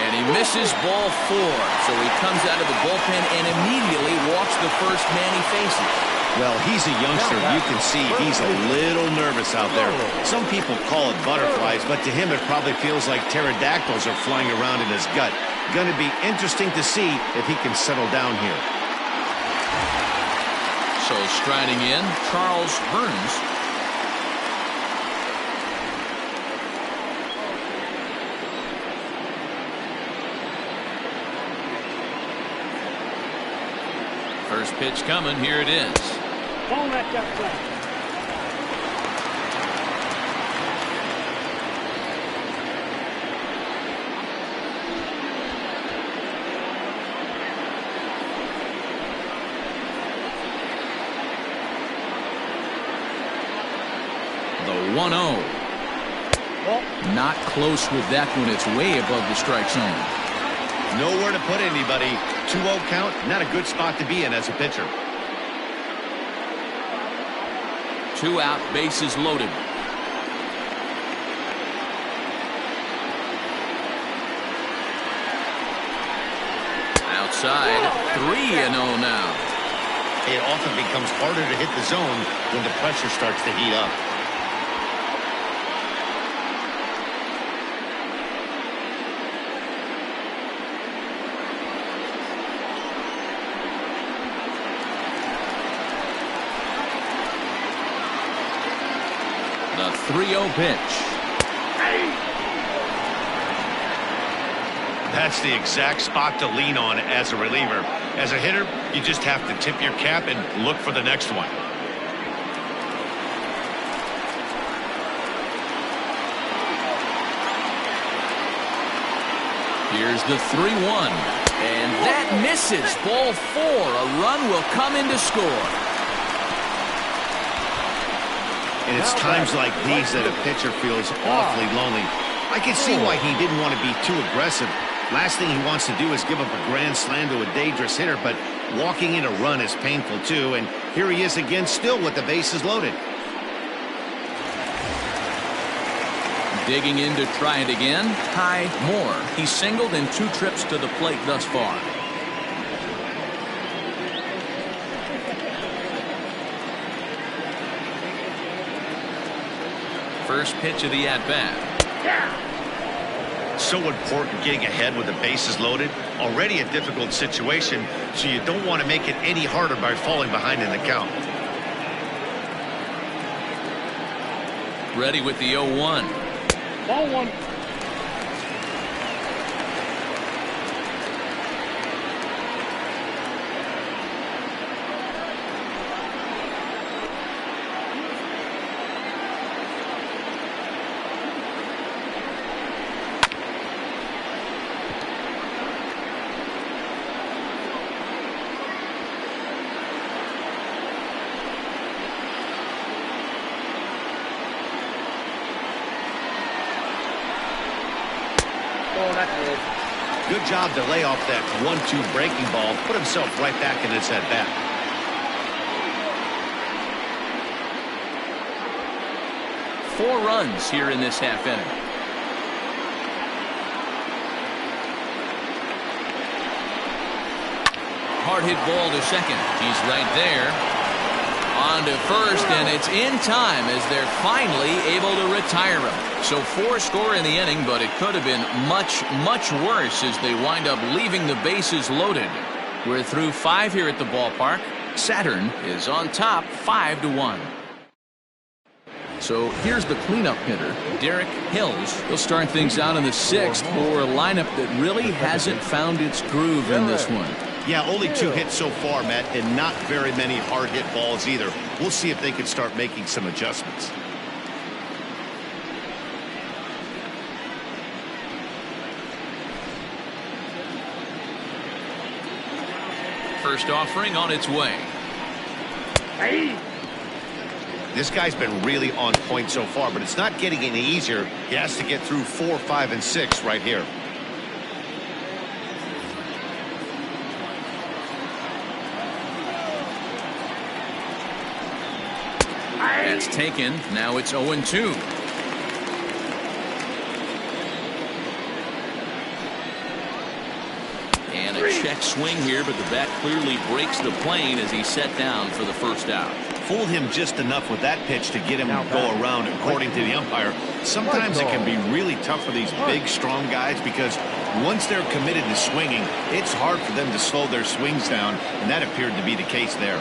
And he misses ball 4. So he comes out of the bullpen and immediately walks the first man he faces. Well, he's a youngster. You can see he's a little nervous out there. Some people call it butterflies, but to him it probably feels like pterodactyls are flying around in his gut. Going to be interesting to see if he can settle down here. So striding in, Charles Burns. First pitch coming. Here it is. Don't let that play. The 1-0. Not close with that one. It's way above the strike zone. Nowhere to put anybody. 2-0 count, not a good spot to be in as a pitcher. 2 out, bases loaded. Outside, 3-0 now. It often becomes harder to hit the zone when the pressure starts to heat up. The 3-0 pitch. That's the exact spot to lean on as a reliever. As a hitter, you just have to tip your cap and look for the next one. Here's the 3-1. And that misses. Ball 4. A run will come in to score. And it's times like these that a pitcher feels awfully lonely. I can see why he didn't want to be too aggressive. Last thing he wants to do is give up a grand slam to a dangerous hitter, but walking in a run is painful too, and here he is again still with the bases loaded. Digging in to try it again, Ty Moore. He's singled in 2 trips to the plate thus far. First pitch of the at-bat. So important getting ahead with the bases loaded. Already a difficult situation, so you don't want to make it any harder by falling behind in the count. Ready with the 0-1. Ball 1. Good job to lay off that 1-2 breaking ball, put himself right back in his at-bat. Four runs here in this half inning. hard hit ball to second. He's right there. On to first, and it's in time as they're finally able to retire him. So 4 score in the inning, but it could have been much, much worse as they wind up leaving the bases loaded. We're through 5 here at the ballpark. Saturn is on top 5-1. So here's the cleanup hitter, Derek Hills. He'll start things out in the 6th for a lineup that really hasn't found its groove in this one. Yeah, only 2 hits so far, Matt, and not very many hard hit balls either. We'll see if they can start making some adjustments. First offering on its way. Hey. This guy's been really on point so far, but it's not getting any easier. He has to get through 4, 5, and 6 right here. That's taken. Now it's 0-2. And a check swing here, but the bat clearly breaks the plane as he's set down for the first out. Fooled him just enough with that pitch to get him to go around, according to the umpire. Sometimes it can be really tough for these big, strong guys because once they're committed to swinging, it's hard for them to slow their swings down, and that appeared to be the case there.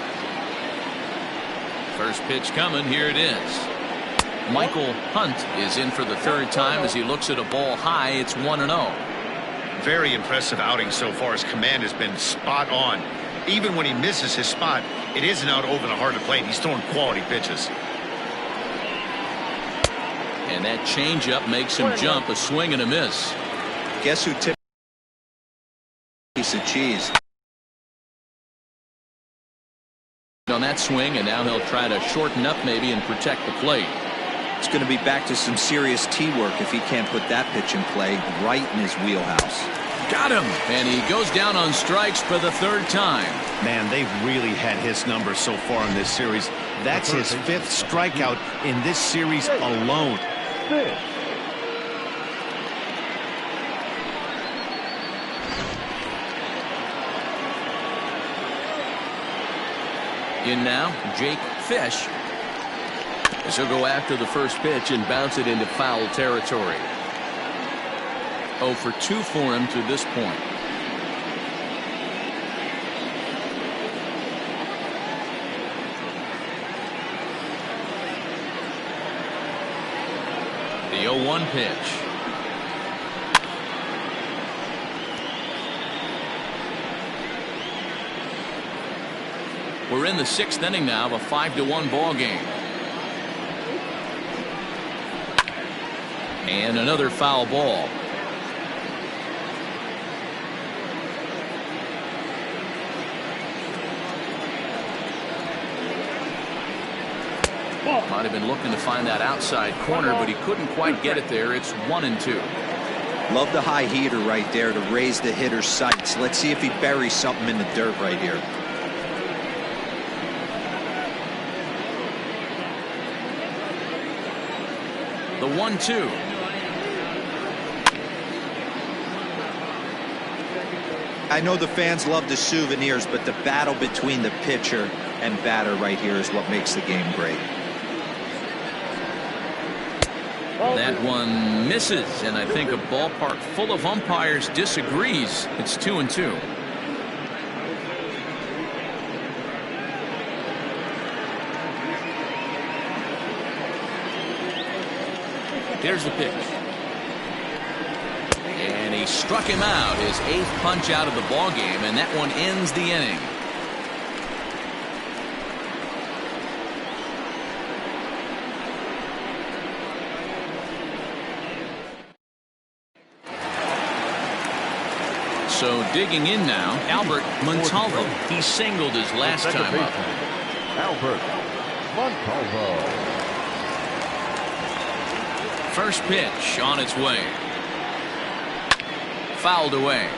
First pitch coming. Here it is. Michael Hunt is in for the 3rd time as he looks at a ball high. It's 1-0. Very impressive outing so far. His command has been spot on. Even when he misses his spot, it isn't out over the heart of the plate. He's throwing quality pitches. And that changeup makes him jump. A swing and a miss. Guess who tipped a piece of cheese? On that swing, and now he'll try to shorten up maybe and protect the plate. It's going to be back to some serious tee work if he can't put that pitch in play right in his wheelhouse. Got him, and he goes down on strikes for the 3rd time. Man, they've really had his number so far in this series. That's his 5th strikeout in this series alone. In now, Jake Fish. As he'll go after the first pitch and bounce it into foul territory. 0 for 2 for him to this point. The 0-1 pitch. We're in the 6th inning now of a 5-1 ball game. And another foul ball. Might have been looking to find that outside corner, but he couldn't quite get it there. It's 1-2. Love the high heater right there to raise the hitter's sights. Let's see if he buries something in the dirt right here. The 1-2. I know the fans love the souvenirs, but the battle between the pitcher and batter right here is what makes the game great. That one misses, and I think a ballpark full of umpires disagrees. It's 2-2. Here's the pitch. And he struck him out, his 8th punch out of the ball game, and that one ends the inning. So digging in now, Albert Montalvo. He singled his last time up. Albert Montalvo. First pitch on its way. Fouled away.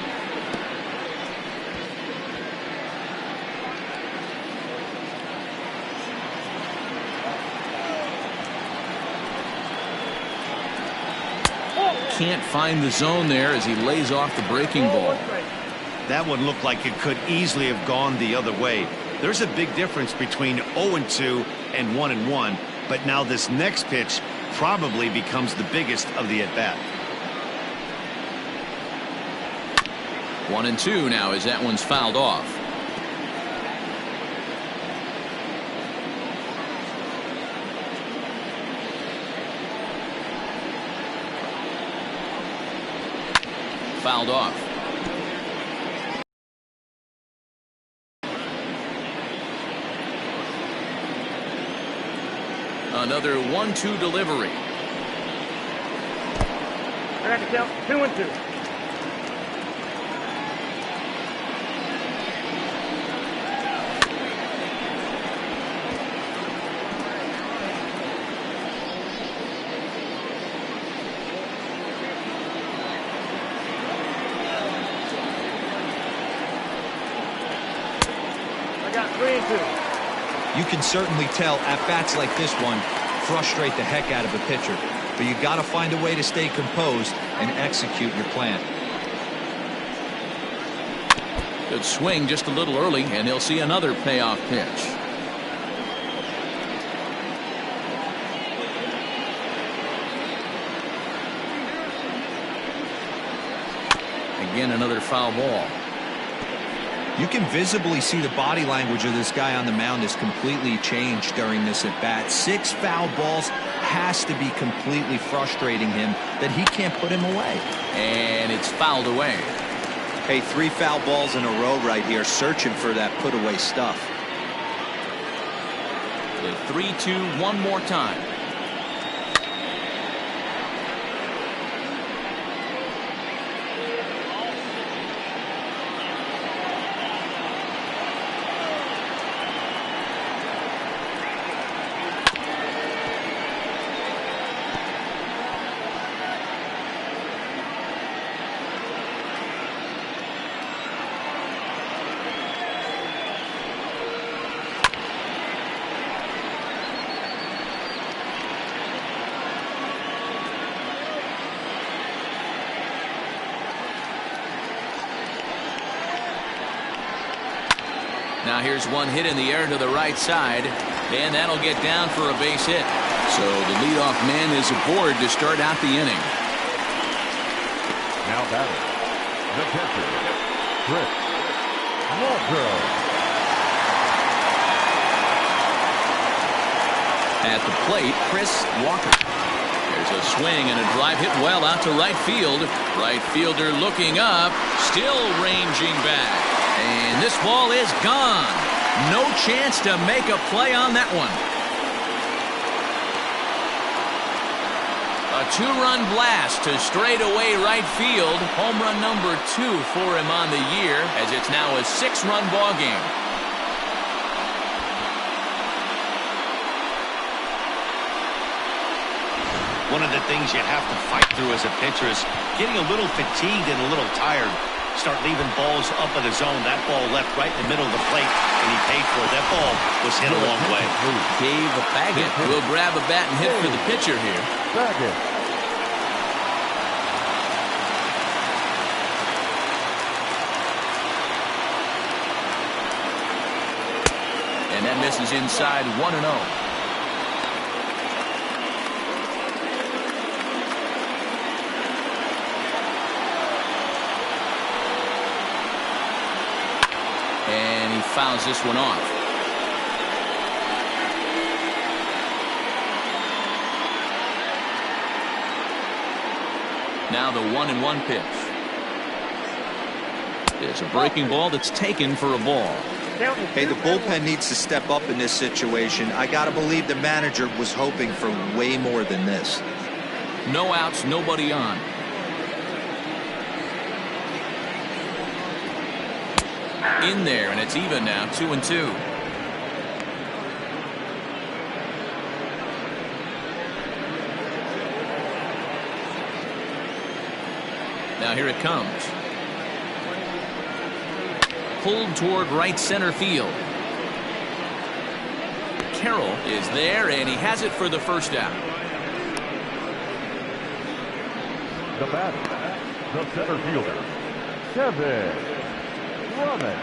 Can't find the zone there as he lays off the breaking ball. That one looked like it could easily have gone the other way. There's a big difference between 0-2 and 1-1, but now this next pitch probably becomes the biggest of the at-bat. 1-2 now as that one's fouled off. Fouled off. Another 1-2 delivery. I got the count. 2-2. I got 3-2. You can certainly tell at-bats like this one frustrate the heck out of a pitcher. But you got to find a way to stay composed and execute your plan. Good swing just a little early, and he'll see another payoff pitch. Again, another foul ball. You can visibly see the body language of this guy on the mound is completely changed during this at-bat. 6 foul balls has to be completely frustrating him that he can't put him away. And it's fouled away. Hey, 3 foul balls in a row right here, searching for that put-away stuff. The 3-2 one more time. Now here's one hit in the air to the right side, and that'll get down for a base hit. So the leadoff man is aboard to start out the inning. Now batting, the catcher, Chris Walker. At the plate, Chris Walker. There's a swing and a drive hit well out to right field. Right fielder looking up, still ranging back. And this ball is gone. No chance to make a play on that one. A 2-run blast to straightaway right field. Home run number 2 for him on the year, as it's now a 6-run ball game. One of the things you have to fight through as a pitcher is getting a little fatigued and a little tired. Start leaving balls up in the zone. That ball left right in the middle of the plate, and he paid for it. That ball was hit a long way. Dave Baggett will grab a bat and hit for the pitcher here. Baggett. And that misses inside 1-0. And he fouls this one off. Now the 1-1 pitch. It's a breaking ball that's taken for a ball. Hey, the bullpen needs to step up in this situation. I got to believe the manager was hoping for way more than this. No outs, nobody on. In there, and it's even now, 2-2. Now here it comes. Pulled toward right center field. Carroll is there, and he has it for the first out. The batter, the center fielder, Kevin Brummett.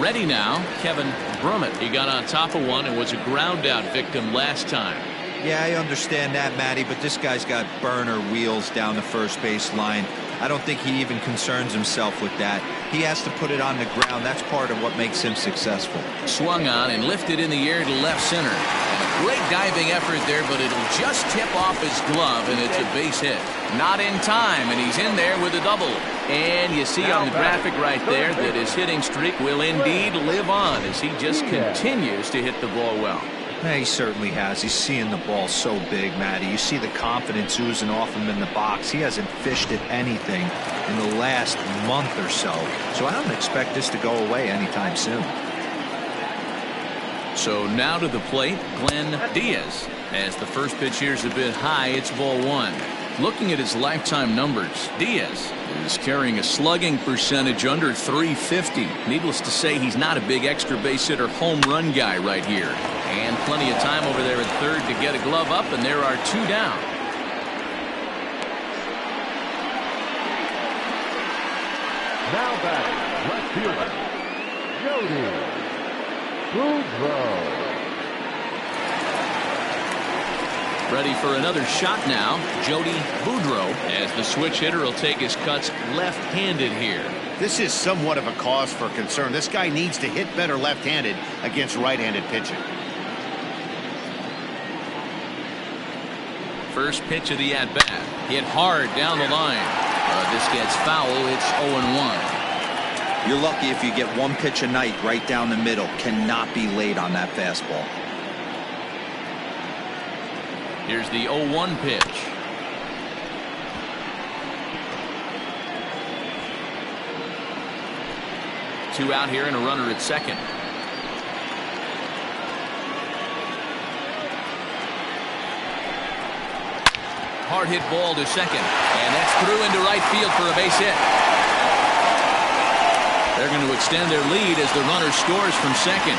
Ready now, Kevin Brummett. He got on top of one and was a ground out victim last time. Yeah, I understand that, Matty, but this guy's got burner wheels down the first base line. I don't think he even concerns himself with that. He has to put it on the ground. That's part of what makes him successful. Swung on and lifted in the air to left center. And a great diving effort there, but it'll just tip off his glove, and it's a base hit. Not in time, and he's in there with a double. And you see on the graphic right there that his hitting streak will indeed live on as he just continues to hit the ball well. Yeah, he certainly has. He's seeing the ball so big, Matty. You see the confidence oozing off him in the box. He hasn't fished at anything in the last month or so. So I don't expect this to go away anytime soon. So now to the plate, Glenn Diaz. As the first pitch here's a bit high, it's ball one. Looking at his lifetime numbers, Diaz is carrying a slugging percentage under .350. Needless to say, he's not a big extra base hitter home run guy right here. And plenty of time over there at third to get a glove up, and there are two down. Now back, left fielder, Jody Boudreaux. Ready for another shot now, Jody Boudreaux, as the switch hitter will take his cuts left-handed here. This is somewhat of a cause for concern. This guy needs to hit better left-handed against right-handed pitching. First pitch of the at-bat. Hit hard down the line. This gets foul. It's 0-1. You're lucky if you get one pitch a night right down the middle. Cannot be late on that fastball. Here's the 0-1 pitch. Two out here and a runner at second. Hard hit ball to second, and that's through into right field for a base hit. They're going to extend their lead as the runner scores from second.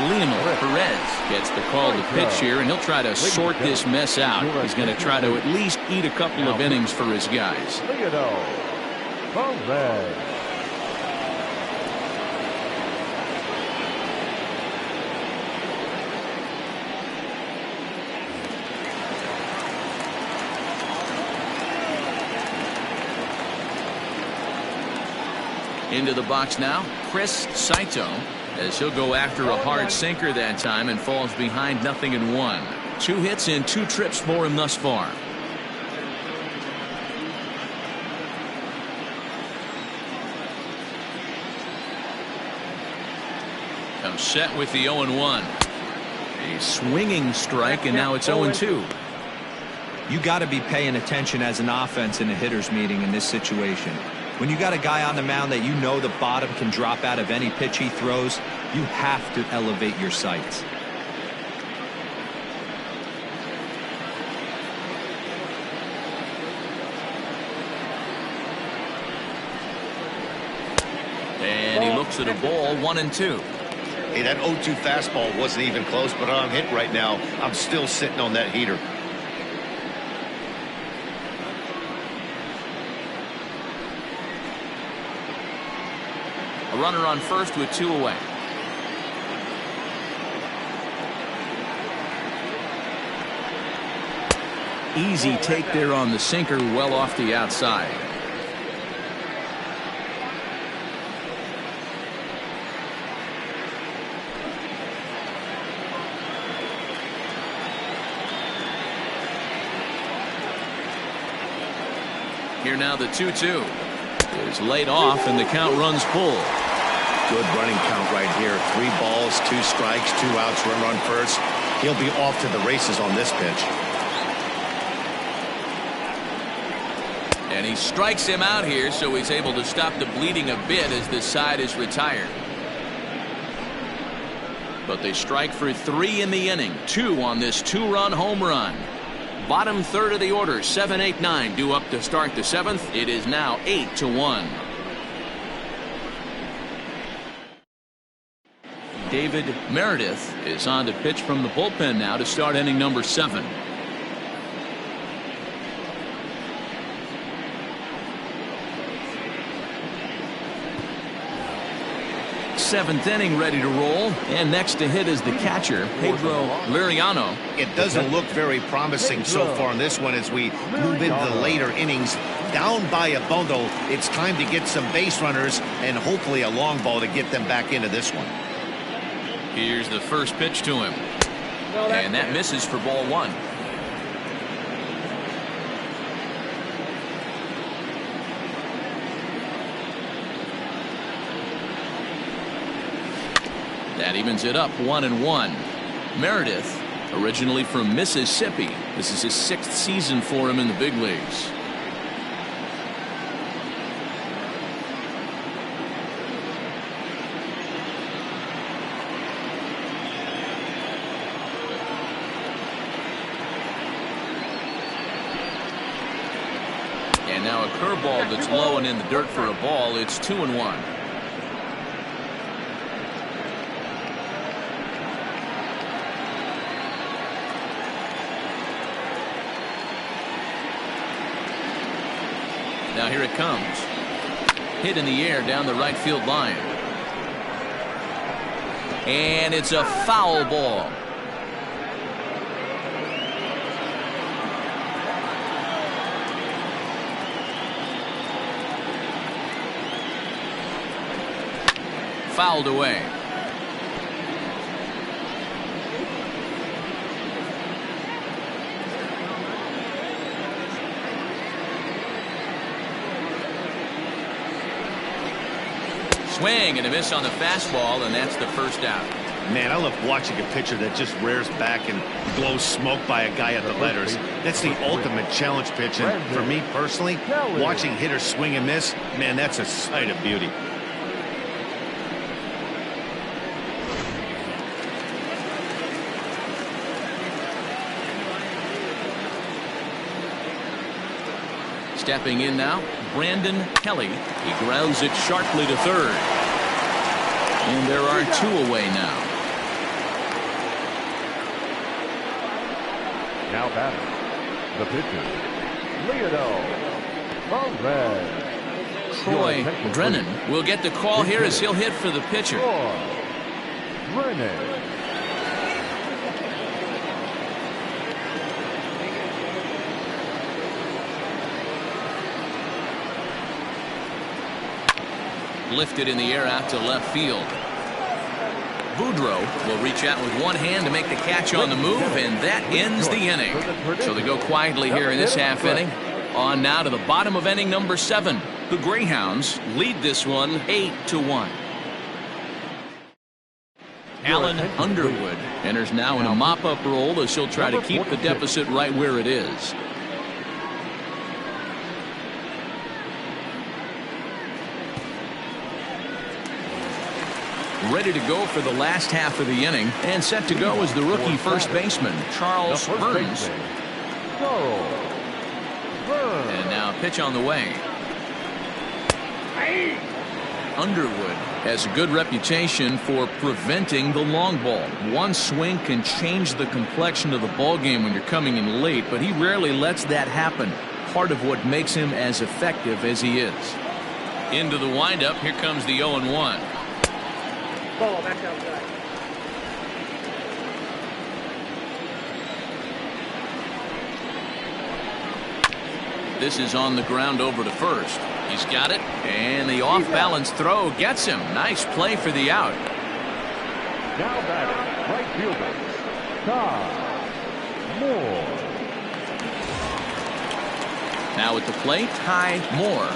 Leonel Perez gets the call to pitch here, and he'll try to sort this mess out. He's going to try to at least eat a couple of innings for his guys. Into the box now, Chris Saito, as he'll go after a hard sinker that time and falls behind 0-1. 2 hits in 2 trips for him thus far. Comes set with the 0-1. A swinging strike, and now it's 0-2. You got to be paying attention as an offense in a hitter's meeting in this situation. When you got a guy on the mound that you know the bottom can drop out of any pitch he throws, you have to elevate your sights. And he looks at a ball, 1-2. Hey, that 0-2 fastball wasn't even close, but I'm hit right now. I'm still sitting on that heater. A runner on first with 2 away. Easy take there on the sinker, well off the outside. Here now the 2-2 is laid off, and the count runs full. Good running count right here. 3 balls, 2 strikes, 2 outs, runner on first. He'll be off to the races on this pitch. And he strikes him out here, so he's able to stop the bleeding a bit as this side is retired. But they strike for 3 in the inning. 2 on this 2-run home run. Bottom third of the order, 7, 8, 9 due up to start the 7th. It is now 8-1. David Meredith is on to pitch from the bullpen now to start inning number 7. Seventh inning ready to roll, and next to hit is the catcher Pedro Liriano. It doesn't look very promising so far in this one as we move into the later innings. Down by a bundle, it's time to get some base runners and hopefully a long ball to get them back into this one. Here's the first pitch to him, and that misses for ball 1. That evens it up 1-1. Meredith, originally from Mississippi. This is his 6th season for him in the big leagues. And now a curveball that's low and in the dirt for a ball. It's 2-1. Now here it comes. Hit in the air down the right field line. And it's a foul ball. Fouled away. Swing and a miss on the fastball, and that's the first out. Man, I love watching a pitcher that just rears back and blows smoke by a guy at the letters. That's the ultimate challenge pitch, and for me personally, watching hitters swing and miss, man, that's a sight of beauty. Stepping in now, Brandon Kelly. He grounds it sharply to third. And there are 2 away now. Now batting, the pitcher, Leonardo Cobras. Troy Drennan will get the call here as he'll hit for the pitcher. Drennan. Lifted in the air out to left field. Boudreau will reach out with one hand to make the catch on the move, and that ends the inning. So they go quietly here in this half inning. On now to the bottom of inning number 7. The Greyhounds lead this one 8-1. Alan Underwood enters now in a mop-up role as he'll try to keep the deficit right where it is. Ready to go for the last half of the inning, and set to go is the rookie first baseman, Charles Burns. And now a pitch on the way. Underwood has a good reputation for preventing the long ball. One swing can change the complexion of the ball game when you're coming in late, but he rarely lets that happen. Part of what makes him as effective as he is. Into the windup, here comes the 0-1. Ball back outside. This is on the ground over to first. He's got it, and the off-balance throw gets him. Nice play for the out. Now batting, right fielder, Ty Moore. Now at the plate, Ty Moore.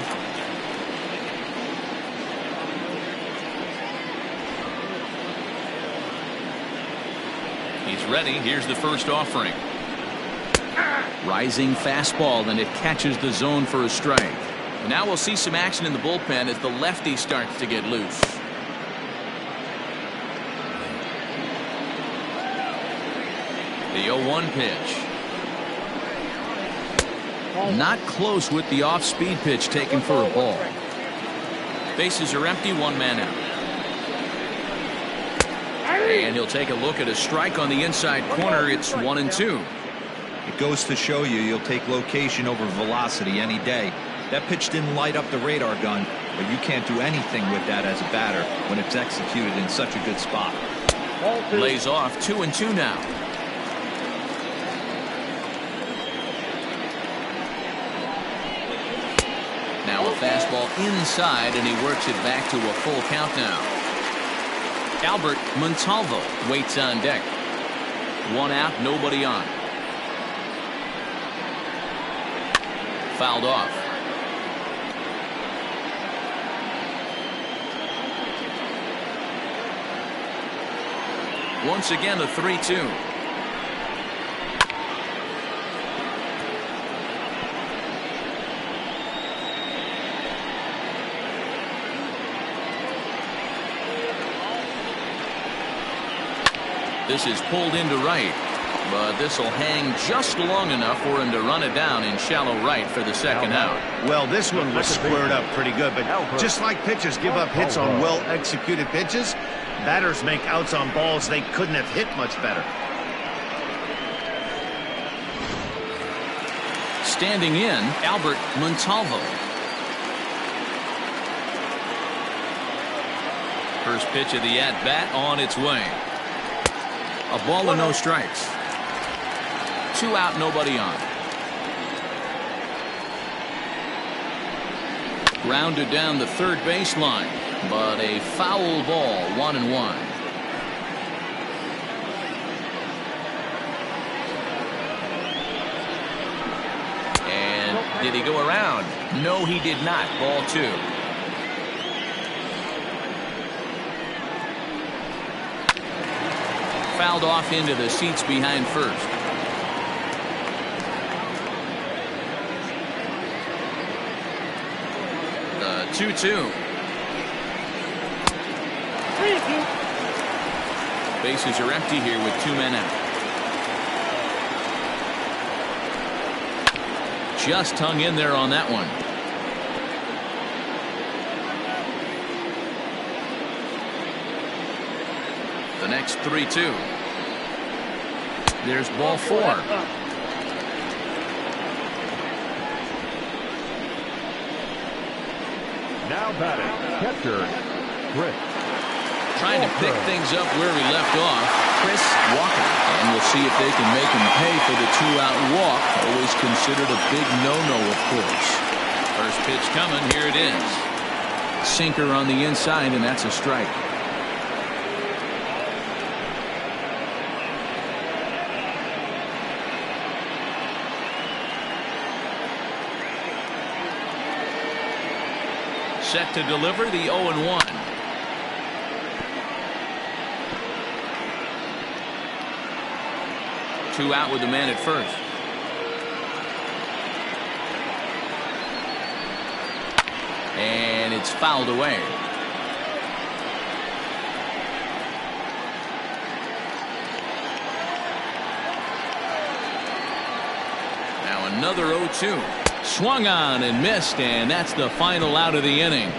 He's ready. Here's the first offering. Rising fastball, and it catches the zone for a strike. And now we'll see some action in the bullpen as the lefty starts to get loose. The 0-1 pitch. Not close with the off-speed pitch taken for a ball. Bases are empty, 1 man out. And he'll take a look at a strike on the inside corner. It's 1-2. It goes to show you you'll take location over velocity any day. That pitch didn't light up the radar gun, but you can't do anything with that as a batter when it's executed in such a good spot. Lays off 2-2 now. Now a fastball inside, and he works it back to a full count now. Albert Montalvo waits on deck. 1 out, nobody on. Fouled off. Once again, a 3-2. This is pulled into right, but this will hang just long enough for him to run it down in shallow right for the second out. Well, this one was squared up pretty good, but just like pitchers give up hits on well-executed pitches, batters make outs on balls they couldn't have hit much better. Standing in, Albert Montalvo. First pitch of the at-bat on its way. A ball and no strikes. 2 out, nobody on. Grounded down the third baseline, but a foul ball, 1-1. And did he go around? No, he did not. Ball 2. Fouled off into the seats behind first. The 2-2. Bases are empty here with 2 men out. Just hung in there on that one. The next 3-2. There's ball 4. Now batting, catcher, Chris. Trying to pick things up where he left off, Chris Walker. And we'll see if they can make him pay for the 2-out walk. Always considered a big no-no, of course. First pitch coming. Here it is. Sinker on the inside, and that's a strike. Set to deliver the 0-1. Two out with the man at first. And it's fouled away. Now another 0-2. Swung on and missed, and that's the final out of the inning.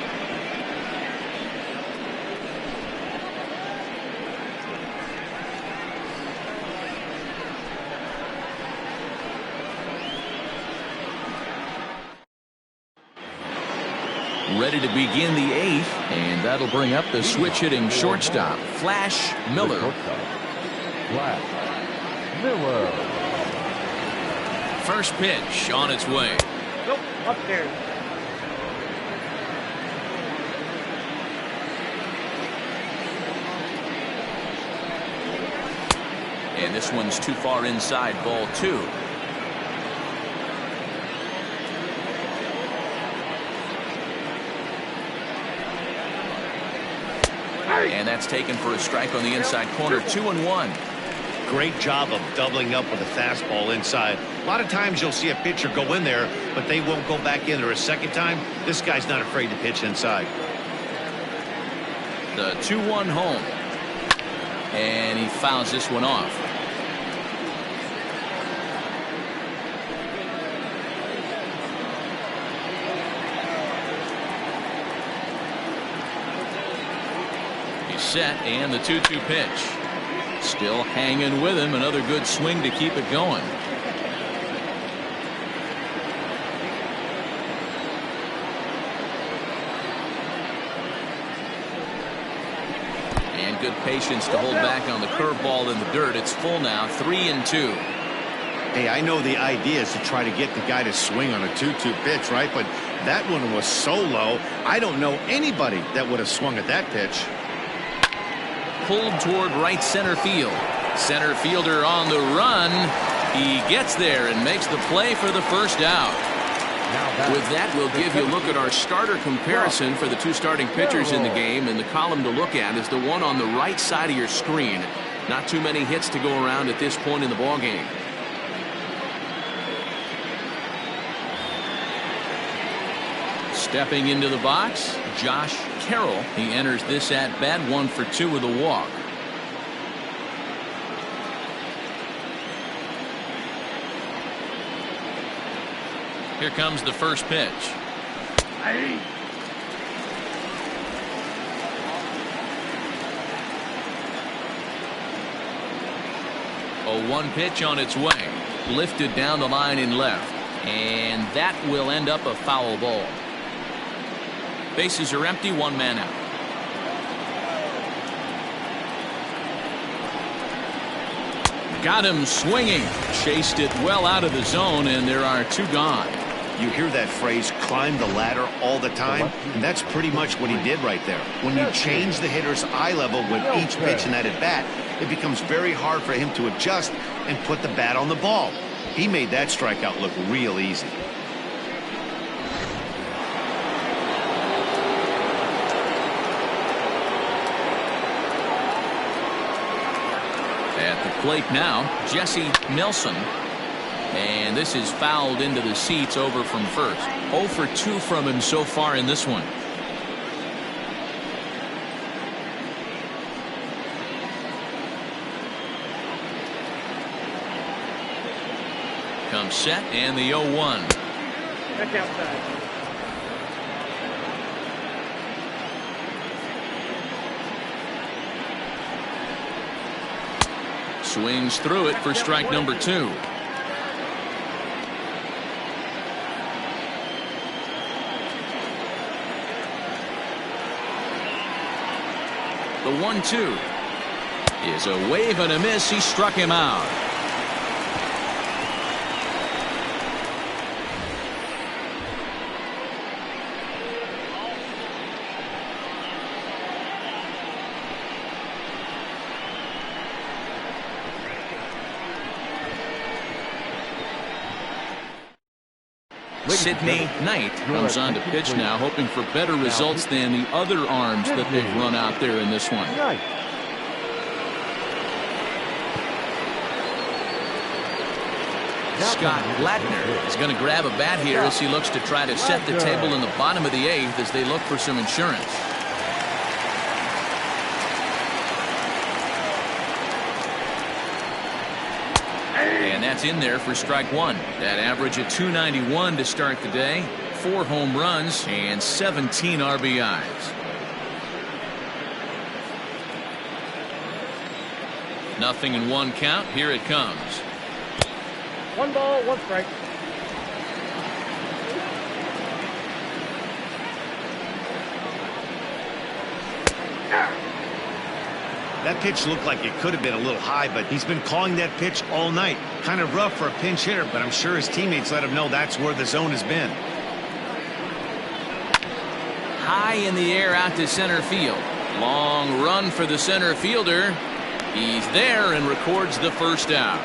Ready to begin the 8th, and that'll bring up the switch-hitting shortstop, Flash Miller. Flash Miller. First pitch on its way. Nope, upstairs. And this one's too far inside, ball 2. And that's taken for a strike on the inside corner. 2-1. Great job of doubling up with a fastball inside. A lot of times you'll see a pitcher go in there, but they won't go back in there a second time. This guy's not afraid to pitch inside. The 2-1 home. And he fouls this one off. He's set, and the 2-2 pitch. Still hanging with him. Another good swing to keep it going. And good patience to hold back on the curveball in the dirt. It's full now, 3-2. Hey, I know the idea is to try to get the guy to swing on a 2-2 pitch, right? But that one was so low, I don't know anybody that would have swung at that pitch. Pulled toward right center field. Center fielder on the run. He gets there and makes the play for the first out. With that, we'll give you a look at our starter comparison for the two starting pitchers in the game. And the column to look at is the one on the right side of your screen. Not too many hits to go around at this point in the ballgame. Stepping into the box, Josh Carroll. He enters this at bat, 1 for 2 with a walk. Here comes the first pitch. A 1 pitch on its way. Lifted down the line in left. And that will end up a foul ball. Bases are empty, 1 man out. Got him swinging. Chased it well out of the zone, and there are 2 gone. You hear that phrase, climb the ladder, all the time, and that's pretty much what he did right there. When you change the hitter's eye level with each pitch in that at bat, it becomes very hard for him to adjust and put the bat on the ball. He made that strikeout look real easy. At the plate now, Jesse Nelson. And this is fouled into the seats over from first. 0 for 2 from him so far in this one. Comes set and the 0-1. Back outside. Swings through it for strike number 2. The 1-2 is a wave and a miss. He struck him out. Sidney Knight comes on to pitch now, hoping for better results than the other arms that they've run out there in this one. Scott Blattner is going to grab a bat here as he looks to try to set the table in the bottom of the 8th as they look for some insurance. And that's in there for strike 1. That average of 291 to start the day. 4 home runs and 17 RBIs. Nothing in 1 count. Here it comes. 1 ball, 1 strike. That pitch looked like it could have been a little high, but he's been calling that pitch all night. Kind of rough for a pinch hitter, but I'm sure his teammates let him know that's where the zone has been. High in the air out to center field. Long run for the center fielder. He's there and records the first out.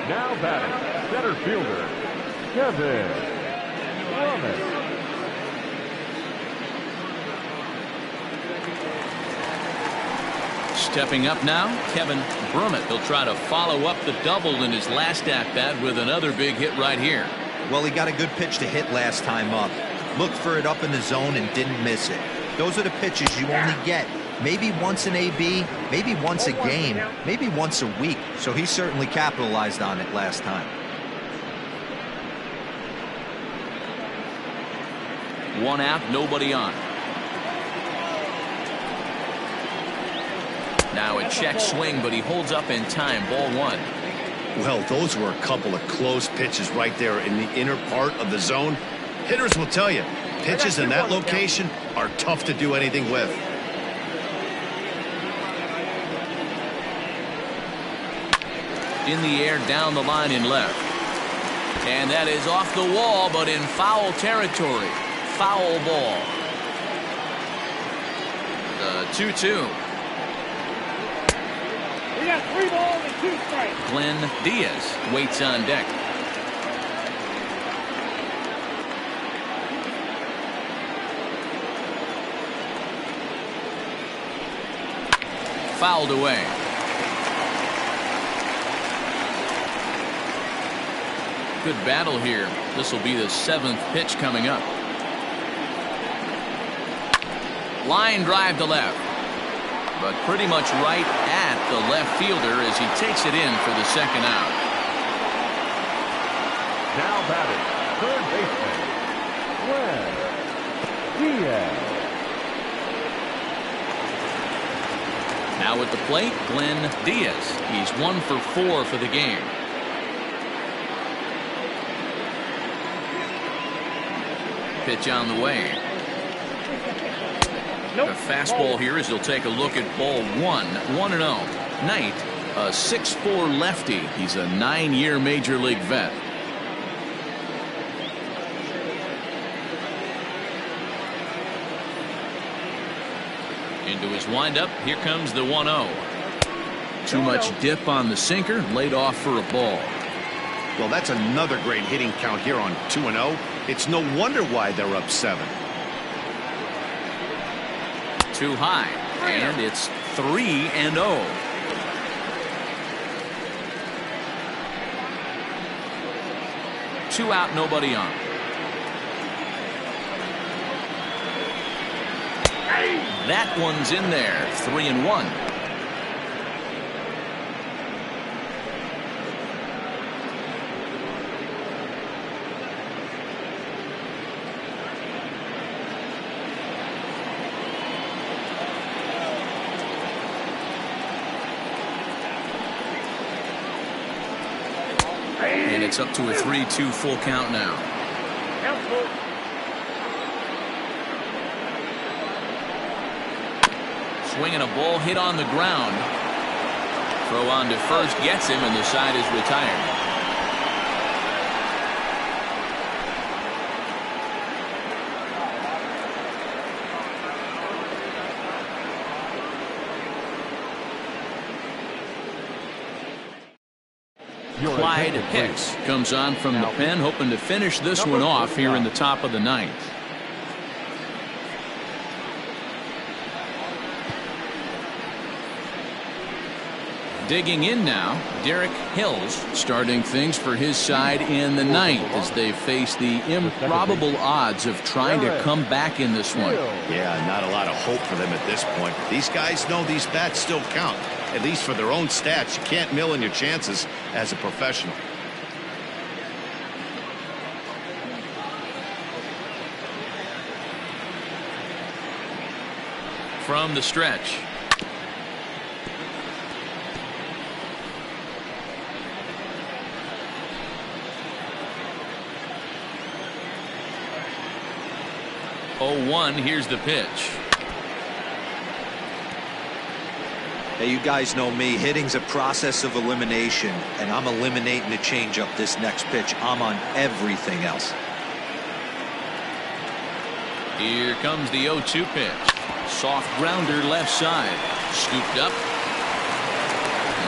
Now batting, center fielder, Kevin Brummett. Stepping up now, Kevin Brummett. He'll try to follow up the double in his last at-bat with another big hit right here. Well, he got a good pitch to hit last time up. Looked for it up in the zone and didn't miss it. Those are the pitches you only get maybe once in AB, maybe once a game, maybe once a week. So he certainly capitalized on it last time. 1 out, nobody on. Now a check swing, but he holds up in time. Ball 1. Well, those were a couple of close pitches right there in the inner part of the zone. Hitters will tell you, pitches in that location are tough to do anything with. In the air, down the line in left. And that is off the wall, but in foul territory. Foul ball. The 2-2. We got 3 balls and 2 strikes. Glenn Diaz waits on deck. Fouled away. Good battle here. This will be the 7th pitch coming up. Line drive to left, but pretty much right at the left fielder as he takes it in for the 2nd out. Now batting, third baseman, Glenn Diaz. Now at the plate, Glenn Diaz. He's 1 for 4 for the game. Pitch on the way. Nope. A fastball here as he'll take a look at ball 1. 1-0. Knight, a 6'4" lefty. He's a 9-year major league vet. Into his windup. Here comes the 1-0. Too much dip on the sinker. Laid off for a ball. Well, that's another great hitting count here on 2-0. It's no wonder why they're up 7. Too high, and it's 3-0. Two out, nobody on. That one's in there. 3-1. And it's up to a 3-2 full count now. Swinging a ball hit on the ground. Throw on to first gets him, and the side is retired. Clyde Hicks comes on from the pen, hoping to finish this one off here in the top of the 9th. Digging in now, Derek Hills starting things for his side in the 9th as they face the improbable odds of trying to come back in this one. Yeah, not a lot of hope for them at this point. These guys know these bats still count. At least for their own stats. You can't mill in your chances as a professional. From the stretch. Oh, 1, here's the pitch. Hey, you guys know me. Hitting's a process of elimination, and I'm eliminating the changeup this next pitch. I'm on everything else. Here comes the 0-2 pitch. Soft grounder left side. Scooped up.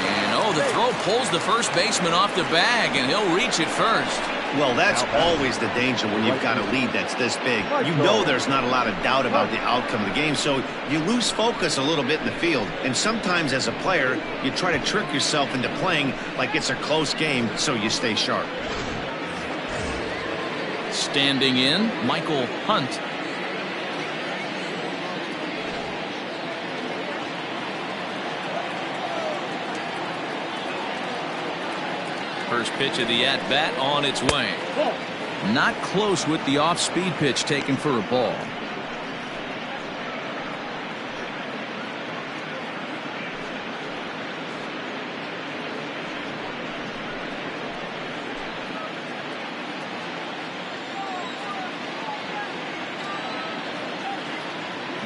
And the throw pulls the first baseman off the bag, and he'll reach it first. Well, that's always the danger when you've got a lead that's this big. You know there's not a lot of doubt about the outcome of the game, so you lose focus a little bit in the field. And sometimes as a player, you try to trick yourself into playing like it's a close game so you stay sharp. Standing in, Michael Hunt. First pitch of the at-bat on its way. Not close with the off-speed pitch taken for a ball.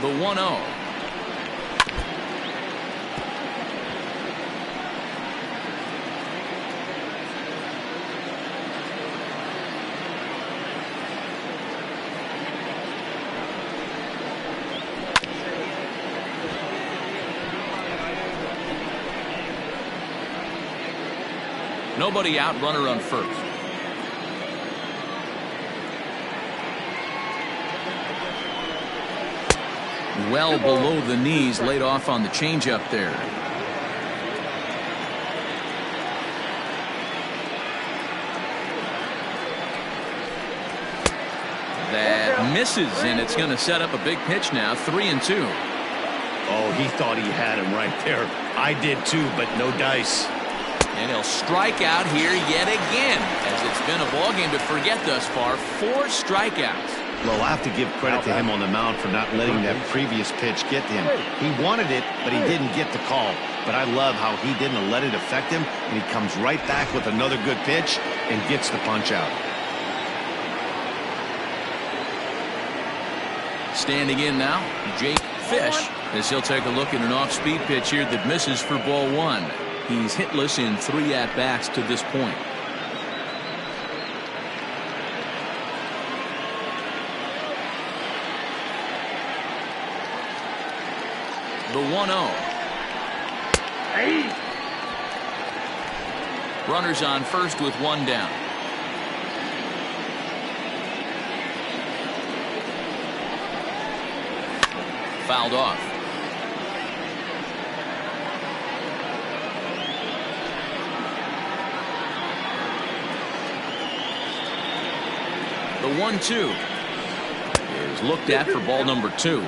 The 1-0. Nobody out, runner on first. Well below the knees, laid off on the changeup there. That misses, and it's going to set up a big pitch now. 3-2. Oh, he thought he had him right there. I did too, but no dice. And he'll strike out here yet again, as it's been a ball game to forget thus far. 4 strikeouts. Well, I have to give credit to him on the mound for not letting that previous pitch get to him. He wanted it, but he didn't get the call. But I love how he didn't let it affect him, and he comes right back with another good pitch and gets the punch out. Standing in now, Jake Fish, as he'll take a look at an off-speed pitch here that misses for ball 1. He's hitless in 3 at-bats to this point. The 1-0. Hey. Runners on first with 1 down. Fouled off. The 1-2 is looked at for ball number 2.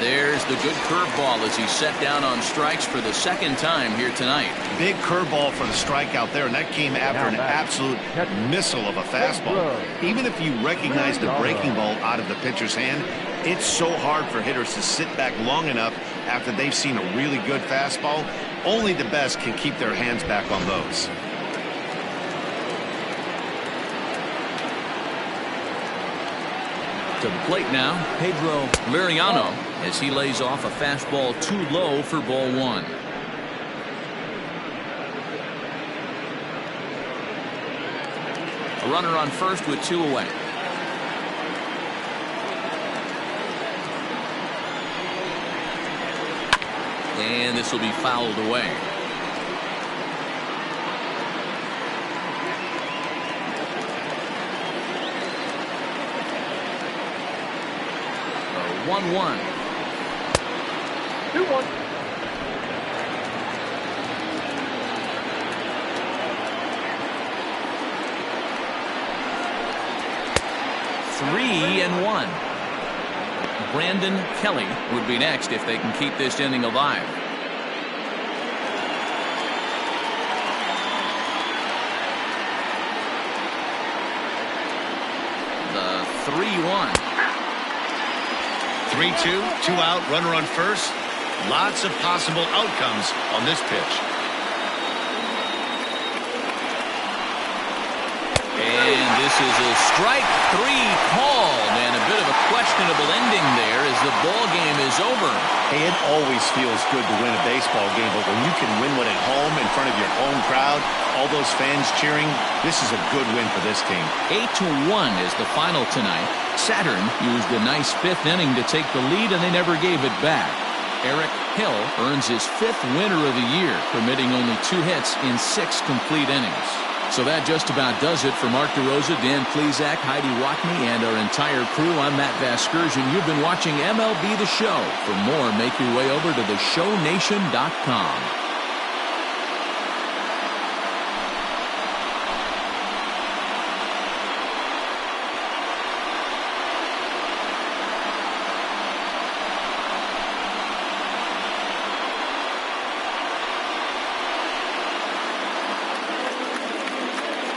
There's the good curveball as he's set down on strikes for the 2nd time here tonight. Big curveball for the strikeout there, and that came after an absolute missile of a fastball. Even if you recognize the breaking ball out of the pitcher's hand, it's so hard for hitters to sit back long enough after they've seen a really good fastball. Only the best can keep their hands back on those. To the plate now, Pedro Liriano, as he lays off a fastball too low for ball 1. A runner on first with 2 away. And this will be fouled away. The 1-1. 2-1. Three and 1. Brandon Kelly would be next if they can keep this inning alive. The 3-1. 3-2, 2 out, runner on first. Lots of possible outcomes on this pitch. And this is a strike 3 called, and a bit of a questionable ending there as the ball game is over. Hey, it always feels good to win a baseball game, but when you can win one at home in front of your home crowd, all those fans cheering, this is a good win for this team. 8-1 is the final tonight. Saturn used a nice 5th inning to take the lead, and they never gave it back. Eric Hill earns his 5th winner of the year, permitting only 2 hits in 6 complete innings. So that just about does it for Mark DeRosa, Dan Plesac, Heidi Watney, and our entire crew. I'm Matt Vasgersian. You've been watching MLB The Show. For more, make your way over to theshownation.com.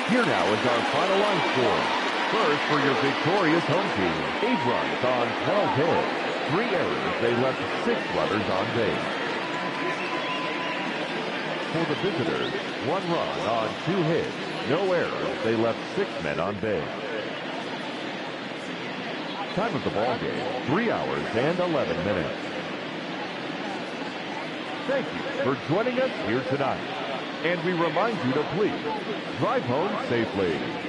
Here now is our final line score. First, for your victorious home team, 8 runs on 12 hits. 3 errors. They left 6 runners on base. For the visitors, 1 run on 2 hits, no errors. They left 6 men on base. Time of the ball game, 3 hours and 11 minutes. Thank you for joining us here tonight. And we remind you to please drive home safely.